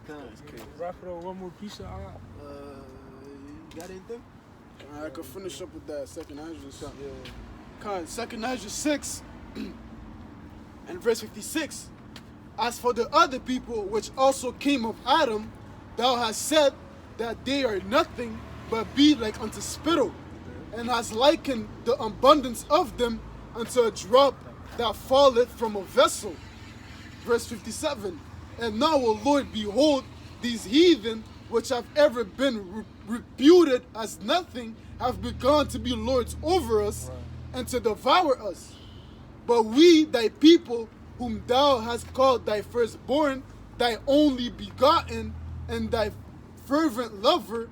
[SPEAKER 3] God, it's crazy.
[SPEAKER 1] Wrap it up one more piece of art.
[SPEAKER 3] You got anything?
[SPEAKER 2] I could finish up with that second Ezra.
[SPEAKER 3] Yeah.
[SPEAKER 2] Con, second Ezra 6 and verse 56. As for the other people which also came of Adam, thou hast said that they are nothing but be like unto spittle, and hast likened the abundance of them unto a drop that falleth from a vessel. Verse 57. And now, O Lord, behold, these heathen which have ever been reputed as nothing have begun to be lords over us and to devour us. But we, thy people, whom thou hast called thy firstborn, thy only begotten, and thy fervent lover,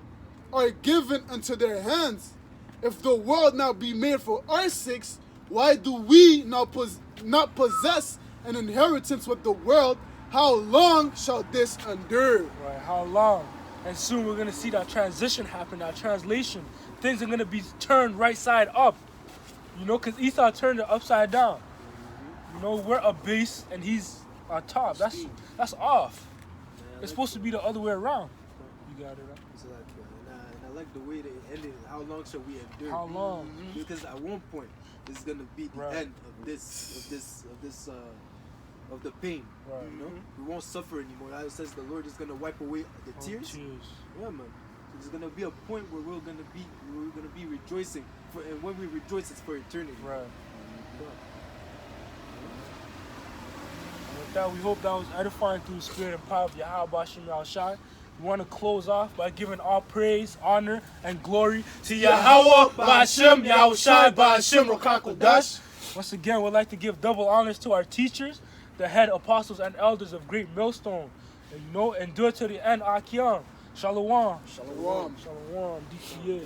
[SPEAKER 2] are given unto their hands. If the world now be made for our sakes, why do we now not possess an inheritance with the world? How long shall this endure?
[SPEAKER 1] Right, how long? And soon we're gonna see that transition happen, that translation. Things are gonna be turned right side up. You know, because Esau turned it upside down. You know, we're a base and he's on top. That's off. It's supposed to be the other way around. You got it right.
[SPEAKER 3] Exactly. And I like the way they ended. How long shall we endure?
[SPEAKER 1] How long?
[SPEAKER 3] Because at one point, it's gonna be the
[SPEAKER 1] Right.
[SPEAKER 3] end of the pain.
[SPEAKER 1] Right.
[SPEAKER 3] You know, we won't suffer anymore. It says the Lord is gonna wipe away the tears. Yeah, man. There's gonna be a point where we're gonna be rejoicing, and when we rejoice, it's for eternity.
[SPEAKER 1] Right.
[SPEAKER 3] Yeah.
[SPEAKER 1] And with that, we hope that was edifying through the spirit and power of Yahweh Bashim Yahushai. We want to close off by giving all praise, honor, and glory to Yahweh Bashim Yahushai Bashim Rokakodash. Once again, we'd like to give double honors to our teachers, the head apostles and elders of Great Millstone. And you know, endure to the end, Akiam. Shalom.
[SPEAKER 2] Shalom.
[SPEAKER 1] Shalom. DTA.